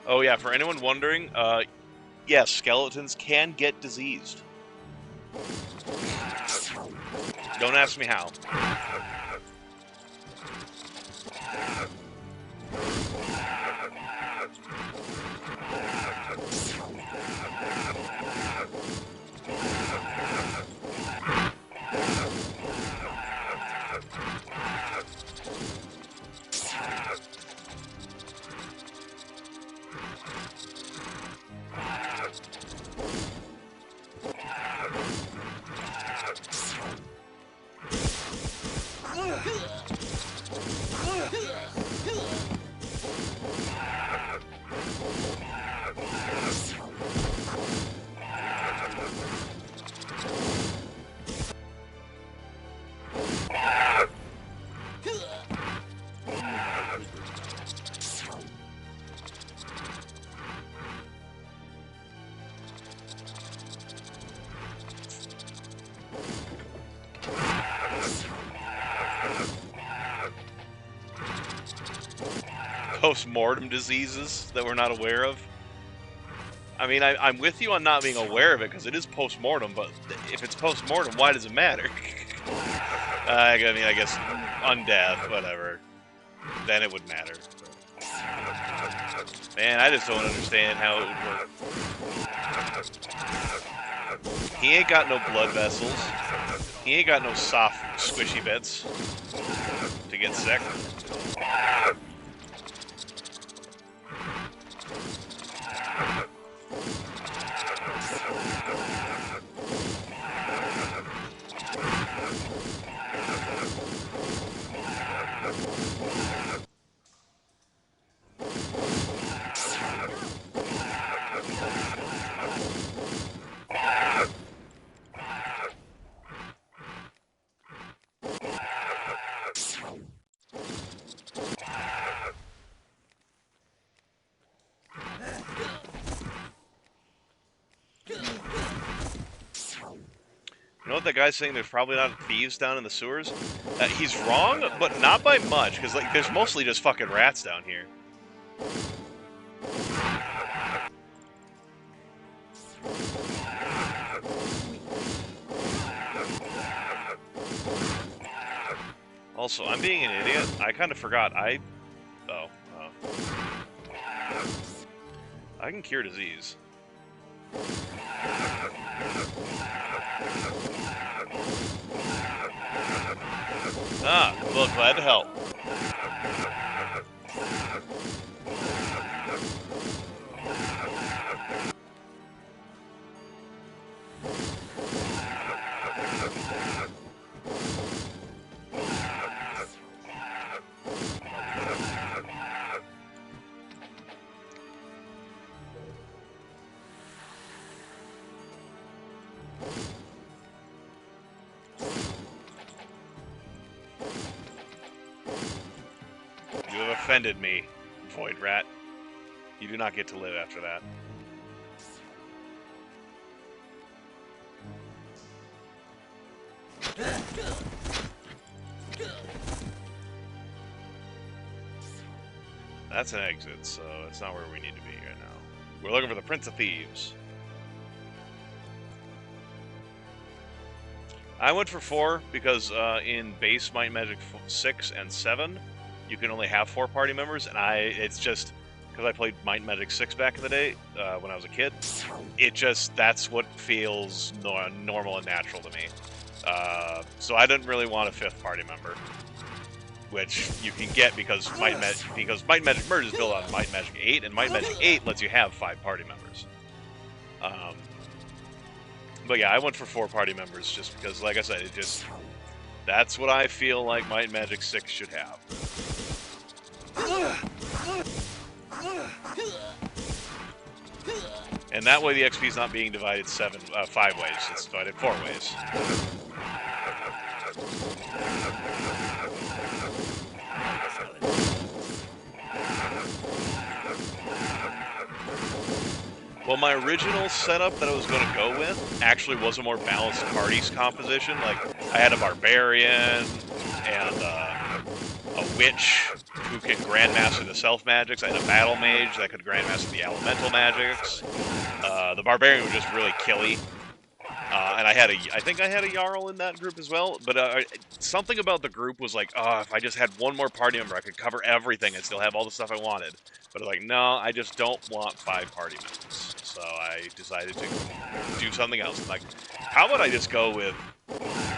Oh yeah, for anyone wondering, yes, skeletons can get diseased. Don't ask me how. Post-mortem diseases that we're not aware of. I mean, I'm with you on not being aware of it, because it is post-mortem, but if it's post-mortem, why does it matter? I mean, I guess undeath, whatever. Then it would matter. Man, I just don't understand how it would work. He ain't got no blood vessels. He ain't got no soft, squishy bits to get sick. You know what that guy's saying? There's probably not thieves down in the sewers. He's wrong, but not by much, because like there's mostly just fucking rats down here. Also, I'm being an idiot. I kind of forgot. I can cure disease. Ah, well, glad to help. You have offended me, Void Rat. You do not get to live after that. That's an exit, so it's not where we need to be right now. We're looking for the Prince of Thieves. I went for 4 because in base Might and Magic 6 and 7, you can only have 4 party members, and it's just because I played Might and Magic 6 back in the day when I was a kid. That's what feels normal and natural to me. So I didn't really want a 5th party member, which you can get because Might and Magic Merge is built on Might and Magic 8, and Might and Magic 8 lets you have 5 party members. But yeah, I went for 4 party members just because, like I said, that's what I feel like Might and Magic 6 should have. And that way the XP is not being divided 5 ways, it's divided 4 ways. Well, my original setup that I was going to go with actually was a more balanced party's composition. Like, I had a barbarian and a witch who can grandmaster the self magics. I had a battle mage that could grandmaster the elemental magics. The barbarian was just really killy. And I think I had a Jarl in that group as well, but something about the group was like, oh, if I just had one more party member, I could cover everything and still have all the stuff I wanted. But I was like, no, I just don't want 5 party members. So I decided to do something else. I'm like, how about I just go with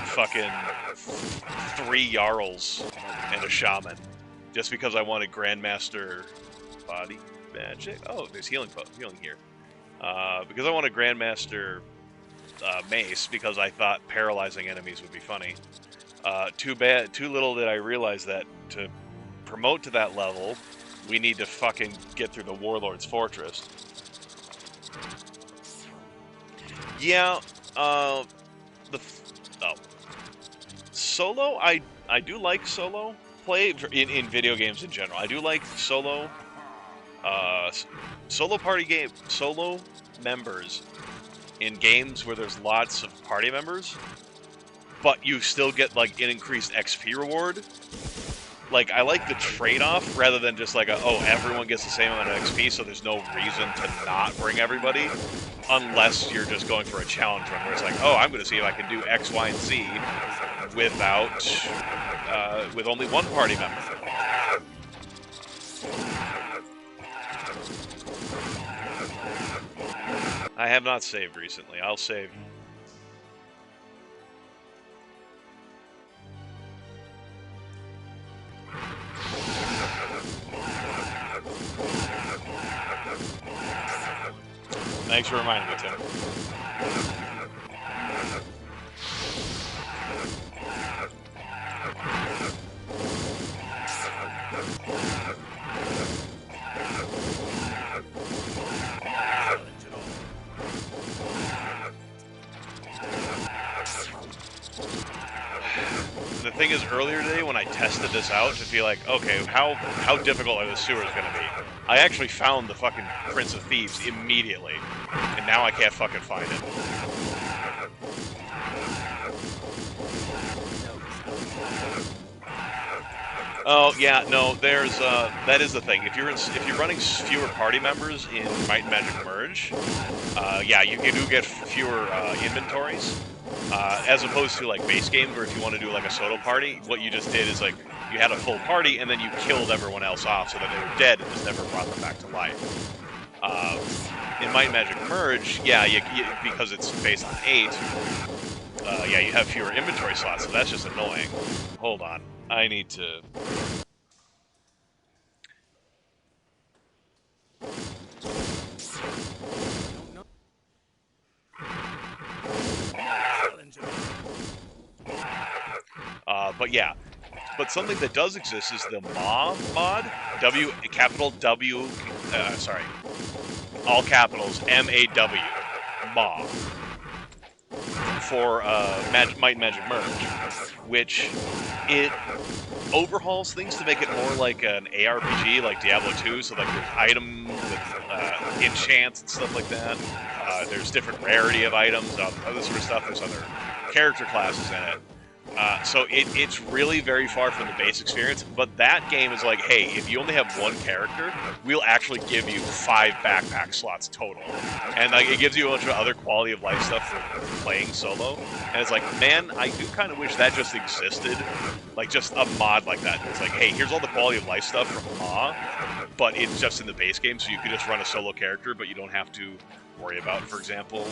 fucking 3 Jarls and a Shaman, just because I wanted Grandmaster Body Magic. Oh, there's healing here. Because I wanted Grandmaster Mace, because I thought paralyzing enemies would be funny. Too little did I realize that to promote to that level, we need to fucking get through the Warlord's Fortress. Yeah, solo, I do like solo. play in video games in general. I do like solo solo members in games where there's lots of party members, but you still get like an increased XP reward. Like, I like the trade-off rather than just like oh, everyone gets the same amount of XP, so there's no reason to not bring everybody, unless you're just going for a challenge run where it's like, oh, I'm going to see if I can do X, Y, and Z without with only one party member. I have not saved recently. I'll save. Thanks for reminding me, Tim. The thing is, earlier today when I tested this out to be like, okay, how difficult are the sewers going to be? I actually found the fucking Prince of Thieves immediately, and now I can't fucking find it. Oh yeah, no. There's that is the thing. If you're running fewer party members in Might and Magic Merge, yeah, you do get fewer inventories. As opposed to like base games where if you want to do like a solo party, what you just did is like you had a full party and then you killed everyone else off so that they were dead and just never brought them back to life. In Might and Magic Merge, yeah, because it's based on 8, yeah, you have fewer inventory slots, so that's just annoying. Hold on, I need to. But yeah, but something that does exist is the MAW mod, capital W, sorry, all capitals, M-A-W, MAW, for Might and Magic Merge, which it overhauls things to make it more like an ARPG, like Diablo 2, so like there's items with enchants and stuff like that. There's different rarity of items, other sort of stuff. There's other character classes in it. So it's really very far from the base experience, but that game is like, hey, if you only have one character, we'll actually give you 5 backpack slots total. And like it gives you a bunch of other quality of life stuff for playing solo. And it's like, man, I do kind of wish that just existed. Like just a mod like that. It's like, hey, here's all the quality of life stuff from MAW, but it's just in the base game, so you could just run a solo character, but you don't have to worry about, for example,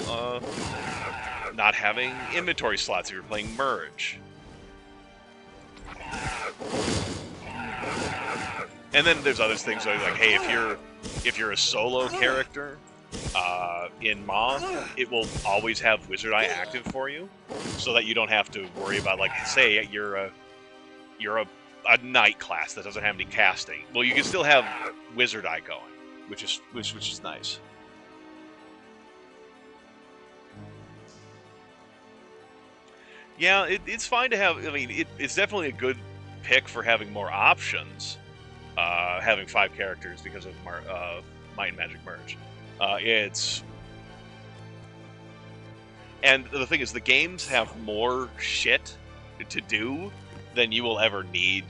not having inventory slots if you're playing Merge. And then there's other things like, hey, if you're a solo character in MAW, it will always have Wizard Eye active for you, so that you don't have to worry about, like, say you're a knight class that doesn't have any casting. Well, you can still have Wizard Eye going, which is nice. Yeah, it's fine to have. I mean, it's definitely a good pick for having more options. Having 5 characters because of Might and Magic Merge. And the thing is, the games have more shit to do than you will ever need.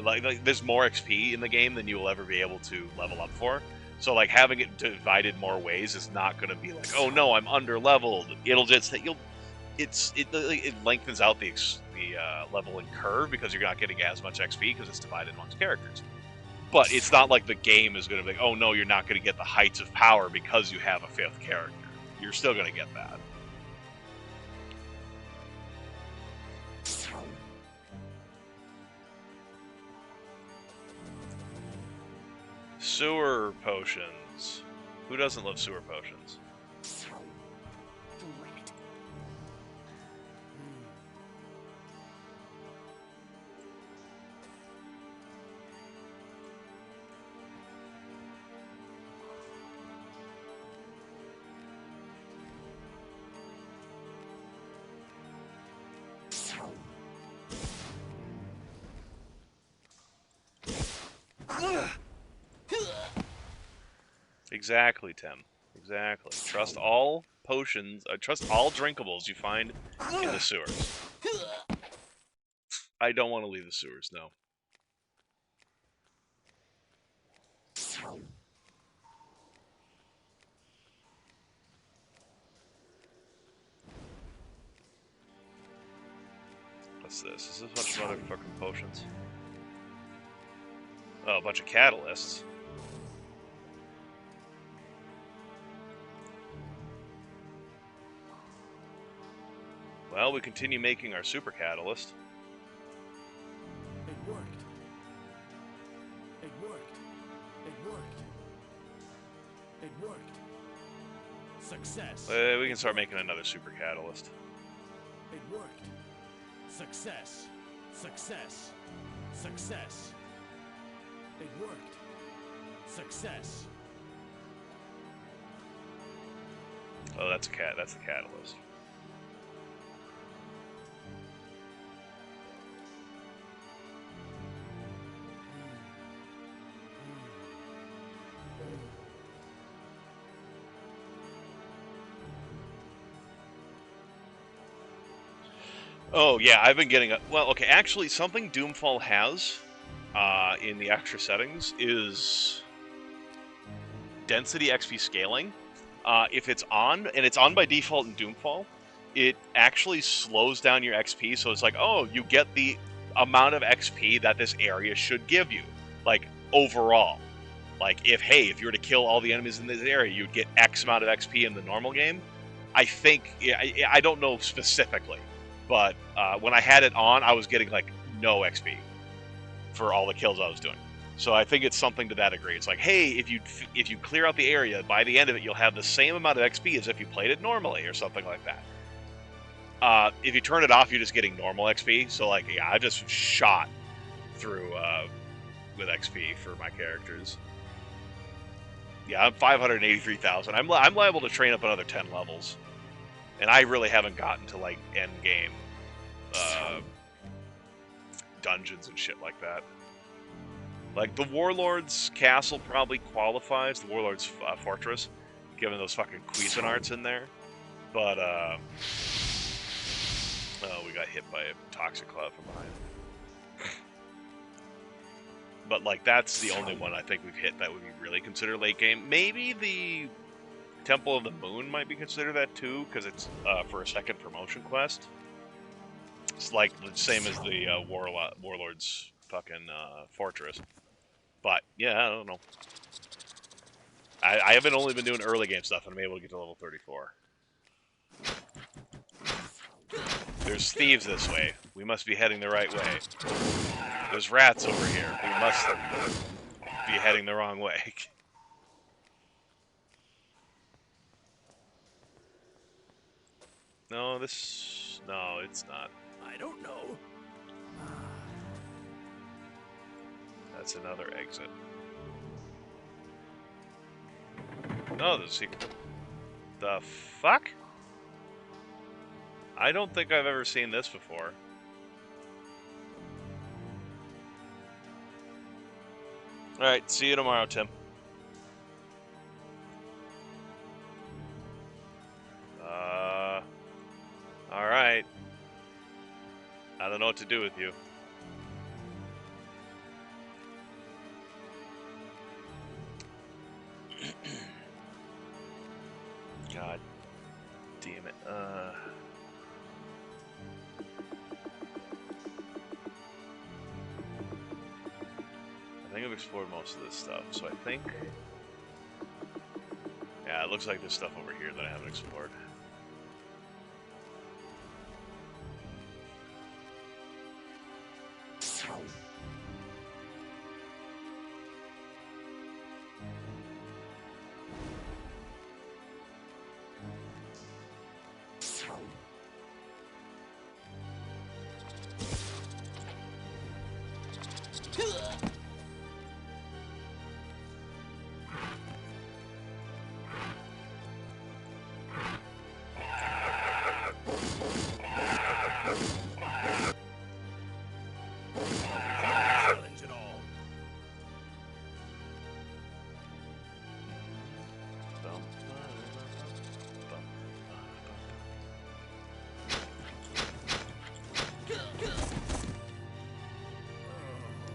Like there's more XP in the game than you will ever be able to level up for. So like having it divided more ways is not going to be like, oh no, I'm under leveled. It'll just it lengthens out the leveling curve because you're not getting as much XP because it's divided amongst characters. But it's not like the game is going to be like, oh no, you're not going to get the heights of power because you have a 5th character. You're still going to get that. Sewer potions. Who doesn't love sewer potions? Exactly, Tim. Exactly. Trust all potions, trust all drinkables you find in the sewers. I don't want to leave the sewers, no. What's this? Is this a bunch of other fucking potions? Oh, a bunch of catalysts. Well, we continue making our super catalyst. It worked. It worked. It worked. It worked. Success. We can start making another super catalyst. It worked. Success. Success. Success. It worked. Success. Oh, that's the catalyst. Oh, yeah, I've been getting... well, okay, actually, something Doomfall has in the extra settings is density XP scaling. If it's on, and it's on by default in Doomfall, it actually slows down your XP, so it's like, oh, you get the amount of XP that this area should give you, like, overall. Like, if you were to kill all the enemies in this area, you'd get X amount of XP in the normal game. I think, I don't know specifically, but when I had it on, I was getting, like, no XP for all the kills I was doing. So I think it's something to that degree. It's like, hey, if you clear out the area, by the end of it, you'll have the same amount of XP as if you played it normally, or something like that. If you turn it off, you're just getting normal XP. So, like, yeah, I just shot through with XP for my characters. Yeah, I'm 583,000. I'm liable to train up another 10 levels. And I really haven't gotten to, like, end game dungeons and shit like that. Like, the Warlord's Castle probably qualifies, the Warlord's Fortress, given those fucking Cuisinarts in there. But, oh, we got hit by a toxic cloud from behind. But, like, that's the only one I think we've hit that would be really considered late game. Maybe the Temple of the Moon might be considered that, too, because it's for a second promotion quest. It's like the same as the Warlord's fucking Fortress. But, yeah, I don't know. I haven't only been doing early game stuff, and I'm able to get to level 34. There's thieves this way. We must be heading the right way. There's rats over here. We must be heading the wrong way. No, it's not. I don't know. That's another exit. No, there's a secret. The fuck? I don't think I've ever seen this before. Alright, see you tomorrow, Tim. Alright. I don't know what to do with you. God damn it. I think I've explored most of this stuff, so I think... yeah, it looks like there's stuff over here that I haven't explored.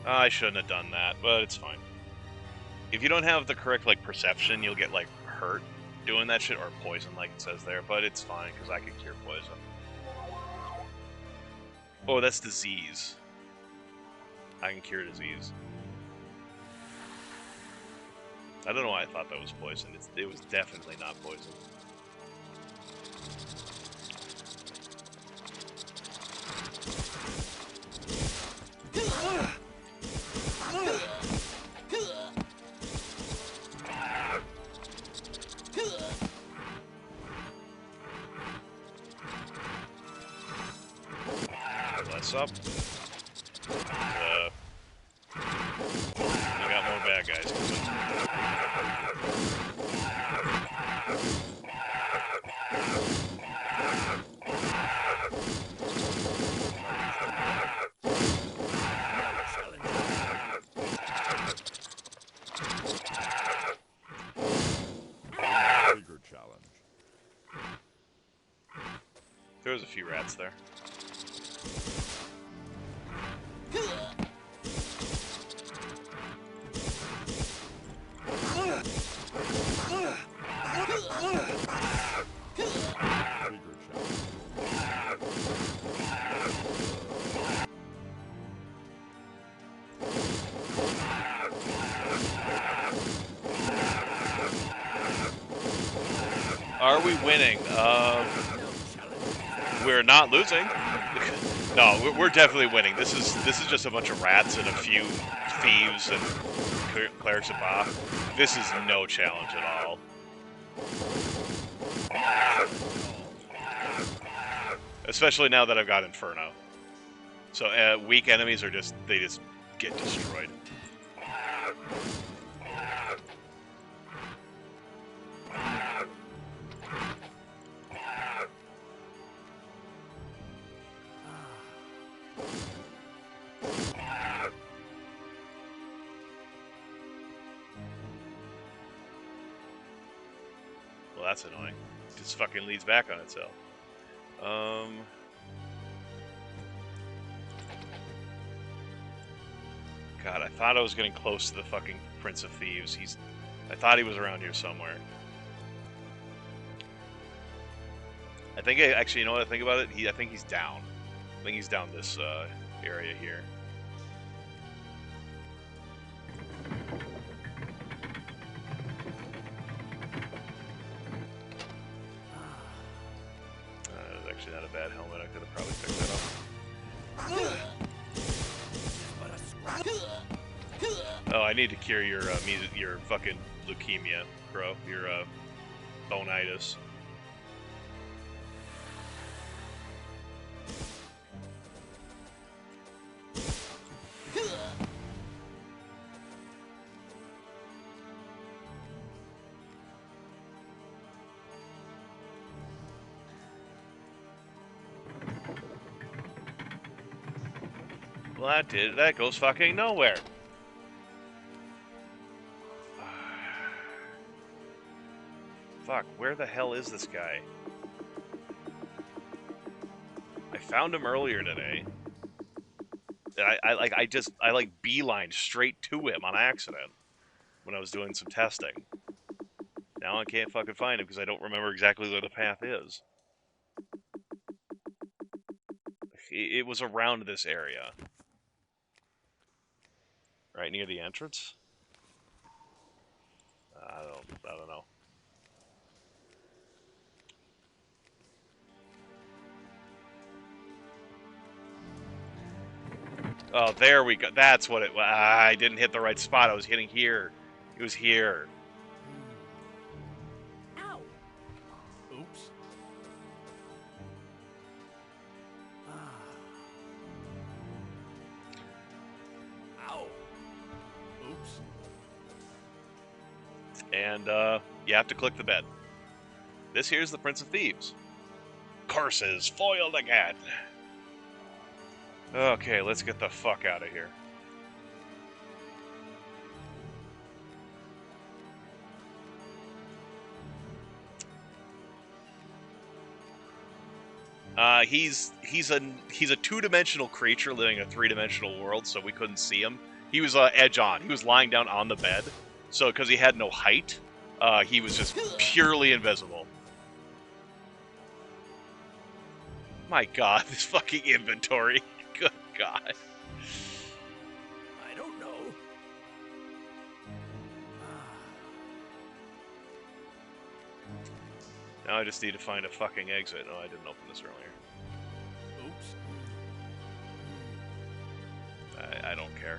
I shouldn't have done that, but it's fine. If you don't have the correct, like, perception, you'll get, like, hurt doing that shit, or poison, like it says there, but it's fine, because I can cure poison. Oh, that's disease. I can cure disease. I don't know why I thought that was poison. It was definitely not poison. Less up. We got more bad guys coming. Bigger challenge. There was a few rats there. Are we winning? We're not losing. No, we're definitely winning. This is just a bunch of rats and a few thieves and clerics of Ba. This is no challenge at all. Especially now that I've got Inferno. So weak enemies are just get destroyed. Well, that's annoying. It just fucking leads back on itself. God, I thought I was getting close to the fucking Prince of Thieves. I thought he was around here somewhere. I think, actually, you know what I think about it? I think he's down. I think he's down this area here. That was actually not a bad helmet. I could have probably picked that up. Oh, I need to cure your fucking leukemia, bro. Your bonitis. Well, that goes fucking nowhere. Fuck, where the hell is this guy? I found him earlier today. I like beelined straight to him on accident when I was doing some testing. Now I can't fucking find him because I don't remember exactly where the path is. It was around this area. Right near the entrance? I don't know. Oh, there we go. That's what it was. I didn't hit the right spot. I was hitting here. It was here. Ow! Oops. Ow! Oops. And you have to click the bed. This here's the Prince of Thieves. Curses foiled again. Okay, let's get the fuck out of here. He's a two-dimensional creature living in a three-dimensional world, so we couldn't see him. He was edge on. He was lying down on the bed, so because he had no height, he was just purely invisible. My God, this fucking inventory. Good God. I don't know. Now I just need to find a fucking exit. Oh, I didn't open this earlier. Oops. I don't care.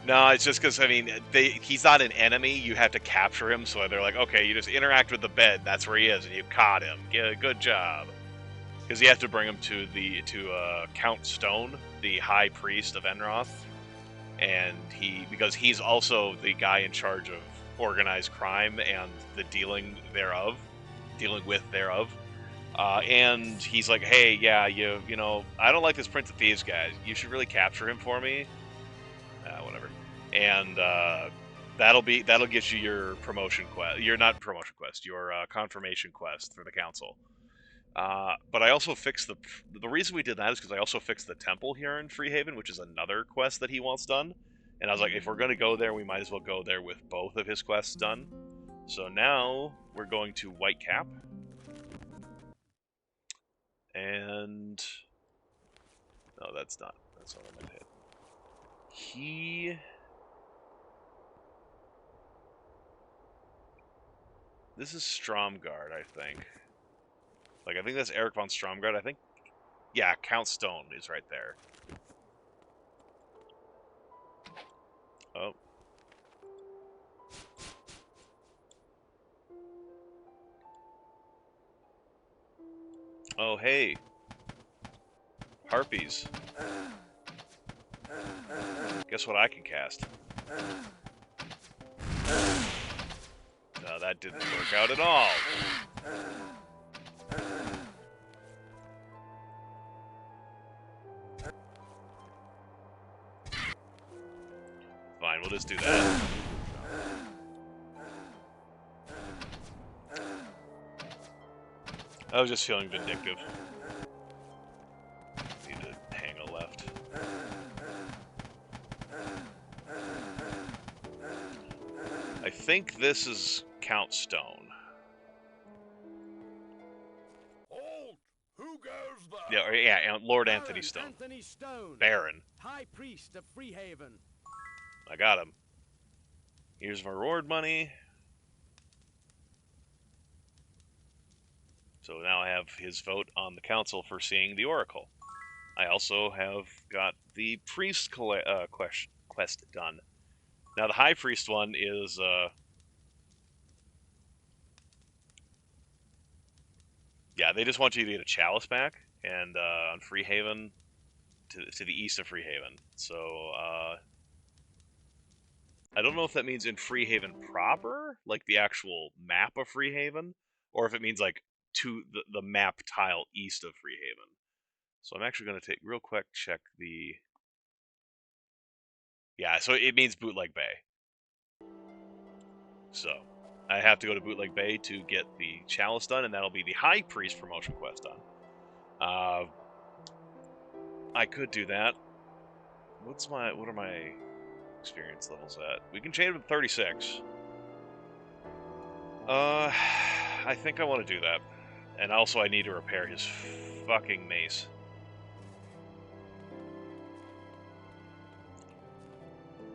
No, it's just because, I mean, he's not an enemy. You have to capture him, so they're like, okay, you just interact with the bed. That's where he is, and you caught him. Good job. Because you have to bring him to Count Stone, the High Priest of Enroth, and because he's also the guy in charge of organized crime and the dealing with thereof. And he's like, hey, yeah, you know, I don't like this Prince of Thieves guy. You should really capture him for me. Whatever. And that'll get you your promotion quest. Your confirmation quest for the council. But I also fixed the reason we did that is because I also fixed the temple here in Freehaven, which is another quest that he wants done. And I was like, if we're gonna go there, we might as well go there with both of his quests done. So now we're going to Whitecap. And no, that's not what I meant to hit. This is Stromgard, I think. Like, I think that's Eric von Stromgard. I think, yeah, Count Stone is right there. Oh. Oh, hey. Harpies. Guess what I can cast? No, that didn't work out at all. Fine, we'll just do that. I was just feeling vindictive. Need to hang a left. I think this is Count Stone. Hold! Who goes there? Yeah, Lord Baron Anthony Stone. Anthony Stone. Baron. High Priest of Freehaven. I got him. Here's my reward money. So now I have his vote on the council for seeing the Oracle. I also have got the Priest quest done. Now the High Priest one is... yeah, they just want you to get a chalice back, and on Freehaven, to the east of Freehaven. So, I don't know if that means in Freehaven proper, like the actual map of Freehaven, or if it means like to the map tile east of Freehaven. So I'm actually going to take real quick check the... yeah, so it means Bootleg Bay. So I have to go to Bootleg Bay to get the chalice done, and that'll be the High Priest promotion quest done. I could do that. What are my experience levels at? We can change it to 36. I think I want to do that. And also I need to repair his fucking mace.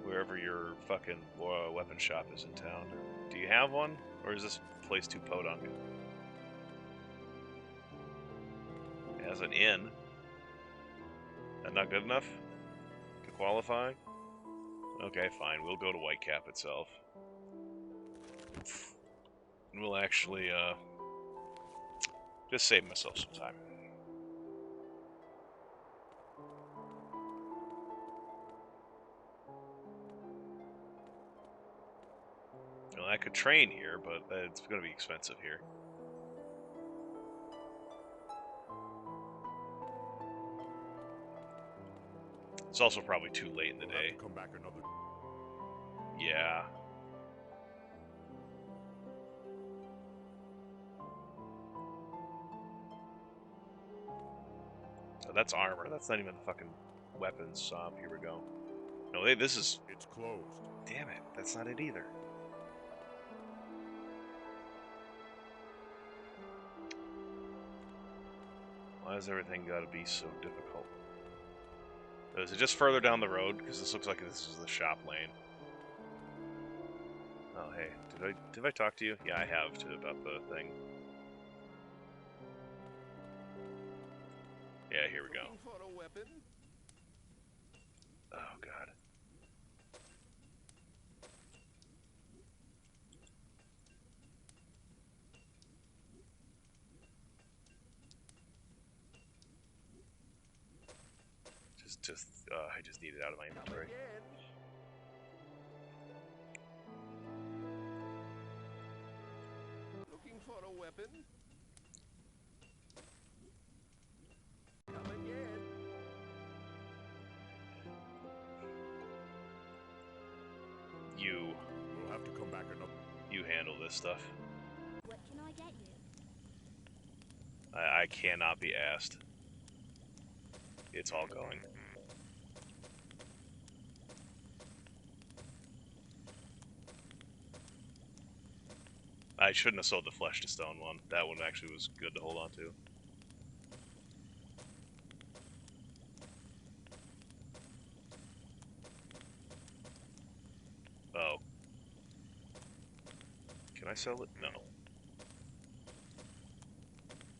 Wherever your fucking weapon shop is in town. Do you have one? Or is this place too podunk? It has an inn. That not good enough to qualify? Okay, fine. We'll go to Whitecap itself. And we'll actually, just save myself some time. Well, I could train here, but it's going to be expensive here. It's also probably too late in the day. Come back another. Yeah. that's armor. That's not even the fucking weapons. Here we go. No, hey, this is... It's closed. Damn it, that's not it either. Why has everything got to be so difficult? Is it just further down the road? Because this looks like this is the shop lane. Oh, hey, did I talk to you? Yeah, I have about the thing. Yeah, here we go. Looking for a weapon? Oh god. I just need it out of my inventory. Again. Looking for a weapon? Come again. We'll have to come back another. You handle this stuff. What can I get you? I cannot be asked. It's all going. I shouldn't have sold the flesh to stone one. That one actually was good to hold on to. Oh. Can I sell it? No.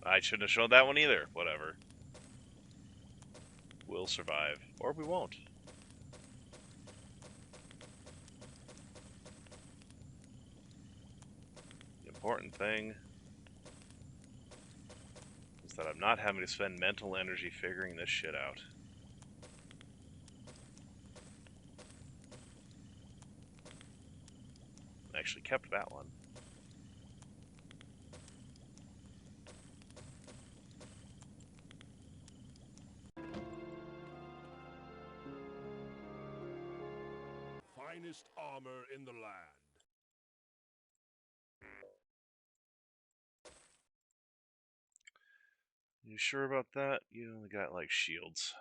I shouldn't have shown that one either. Whatever. We'll survive. Or we won't. The important thing is that I'm not having to spend mental energy figuring this shit out. I actually kept that one. Finest armor in the land. You sure about that? You only got like shields.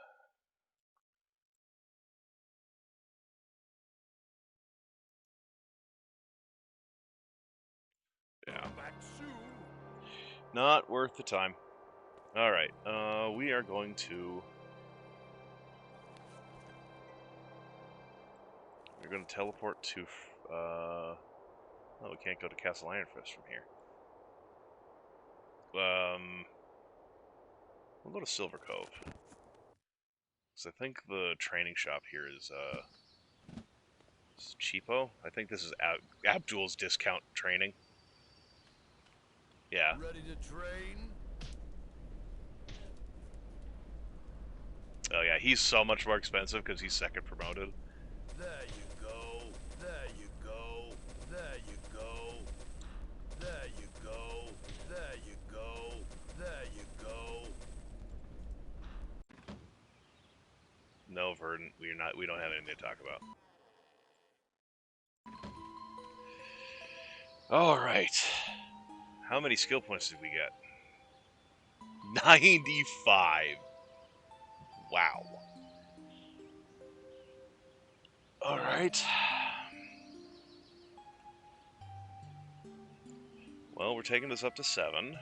Yeah. Back soon. Not worth the time. Alright, we are going to... We're going to teleport to... Oh, we can't go to Castle Ironfist from here. We'll go to Silver Cove. Because I think the training shop here is cheapo. I think this is Abdul's discount training. Yeah. Ready to train? Oh yeah, he's so much more expensive because he's second promoted. There you go. There you go. There you go. There you go. There you go. There you go. No, Verdant, we don't have anything to talk about. Alright. How many skill points did we get? 95. Wow. Alright. Well, we're taking this up to 7.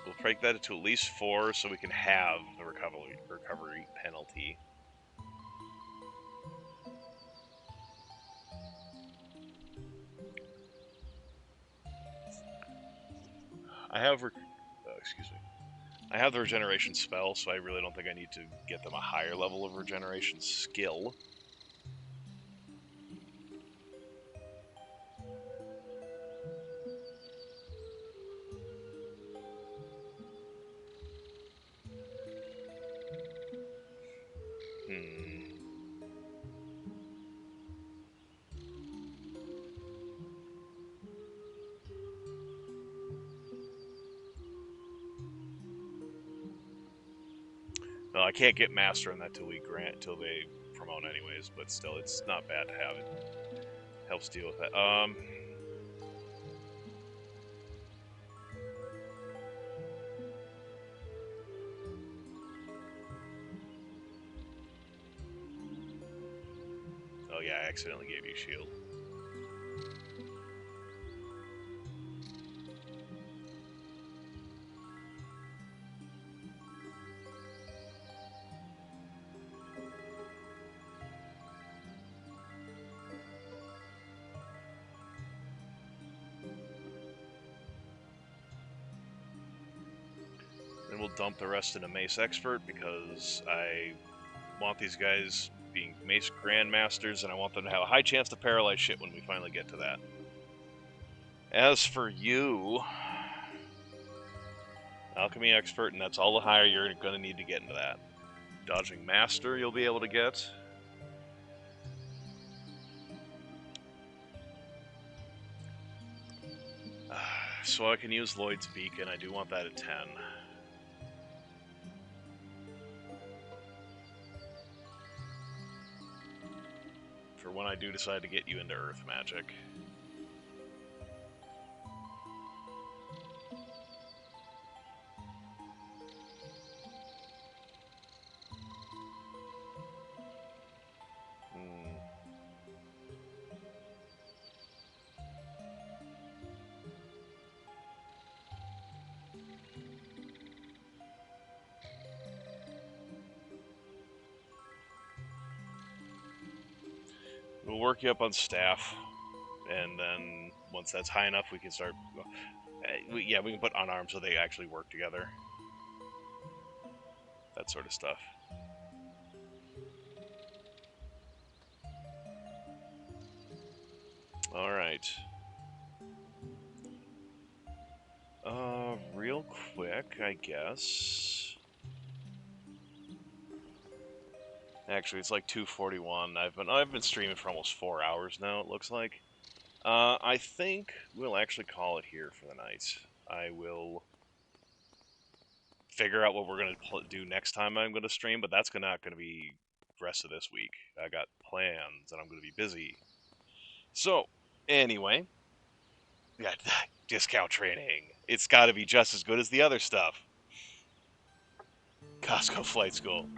We'll break that to at least 4 so we can have the recovery penalty. I have, excuse me. I have the regeneration spell, so I really don't think I need to get them a higher level of regeneration skill. No, I can't get master on that till they promote anyways, but still, it's not bad to have it. Helps deal with that. Oh yeah, I accidentally gave you shield. Then we'll dump the rest into Mace Expert because I want these guys being Mace Grandmasters, and I want them to have a high chance to paralyze shit when we finally get to that. As for you, Alchemy Expert, and that's all the higher you're going to need to get into that. Dodging Master you'll be able to get. So I can use Lloyd's Beacon. I do want that at 10. For when I do decide to get you into Earth Magic. We'll work you up on staff, and then once that's high enough, we can start. Yeah, we can put unarmed so they actually work together. That sort of stuff. All right. Real quick, I guess. Actually, it's like 2:41. I've been streaming for almost 4 hours now. It looks like. I think we'll actually call it here for the night. I will figure out what we're gonna do next time I'm gonna stream, but that's not gonna be the rest of this week. I got plans and I'm gonna be busy. So, anyway, yeah, discount training. It's got to be just as good as the other stuff. Costco Flight School.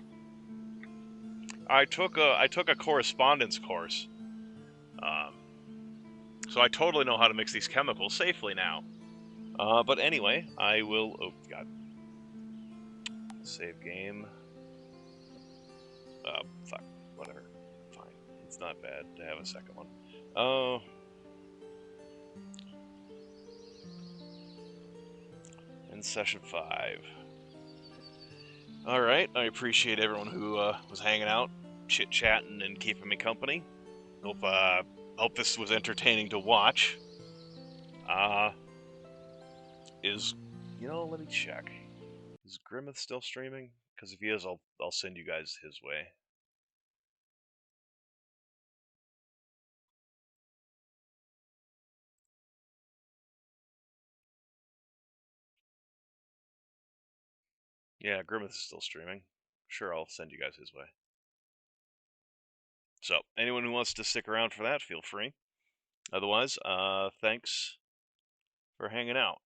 I took a correspondence course, so I totally know how to mix these chemicals safely now. But anyway, I will. Oh God. Save game. Fuck. Whatever. Fine. It's not bad to have a second one. Oh. In session 5. All right. I appreciate everyone who was hanging out, chit-chatting, and keeping me company. Hope this was entertaining to watch. Let me check. Is Grimmeth still streaming? Because if he is, I'll send you guys his way. Yeah, Grimmeth is still streaming. Sure, I'll send you guys his way. So, anyone who wants to stick around for that, feel free. Otherwise, thanks for hanging out.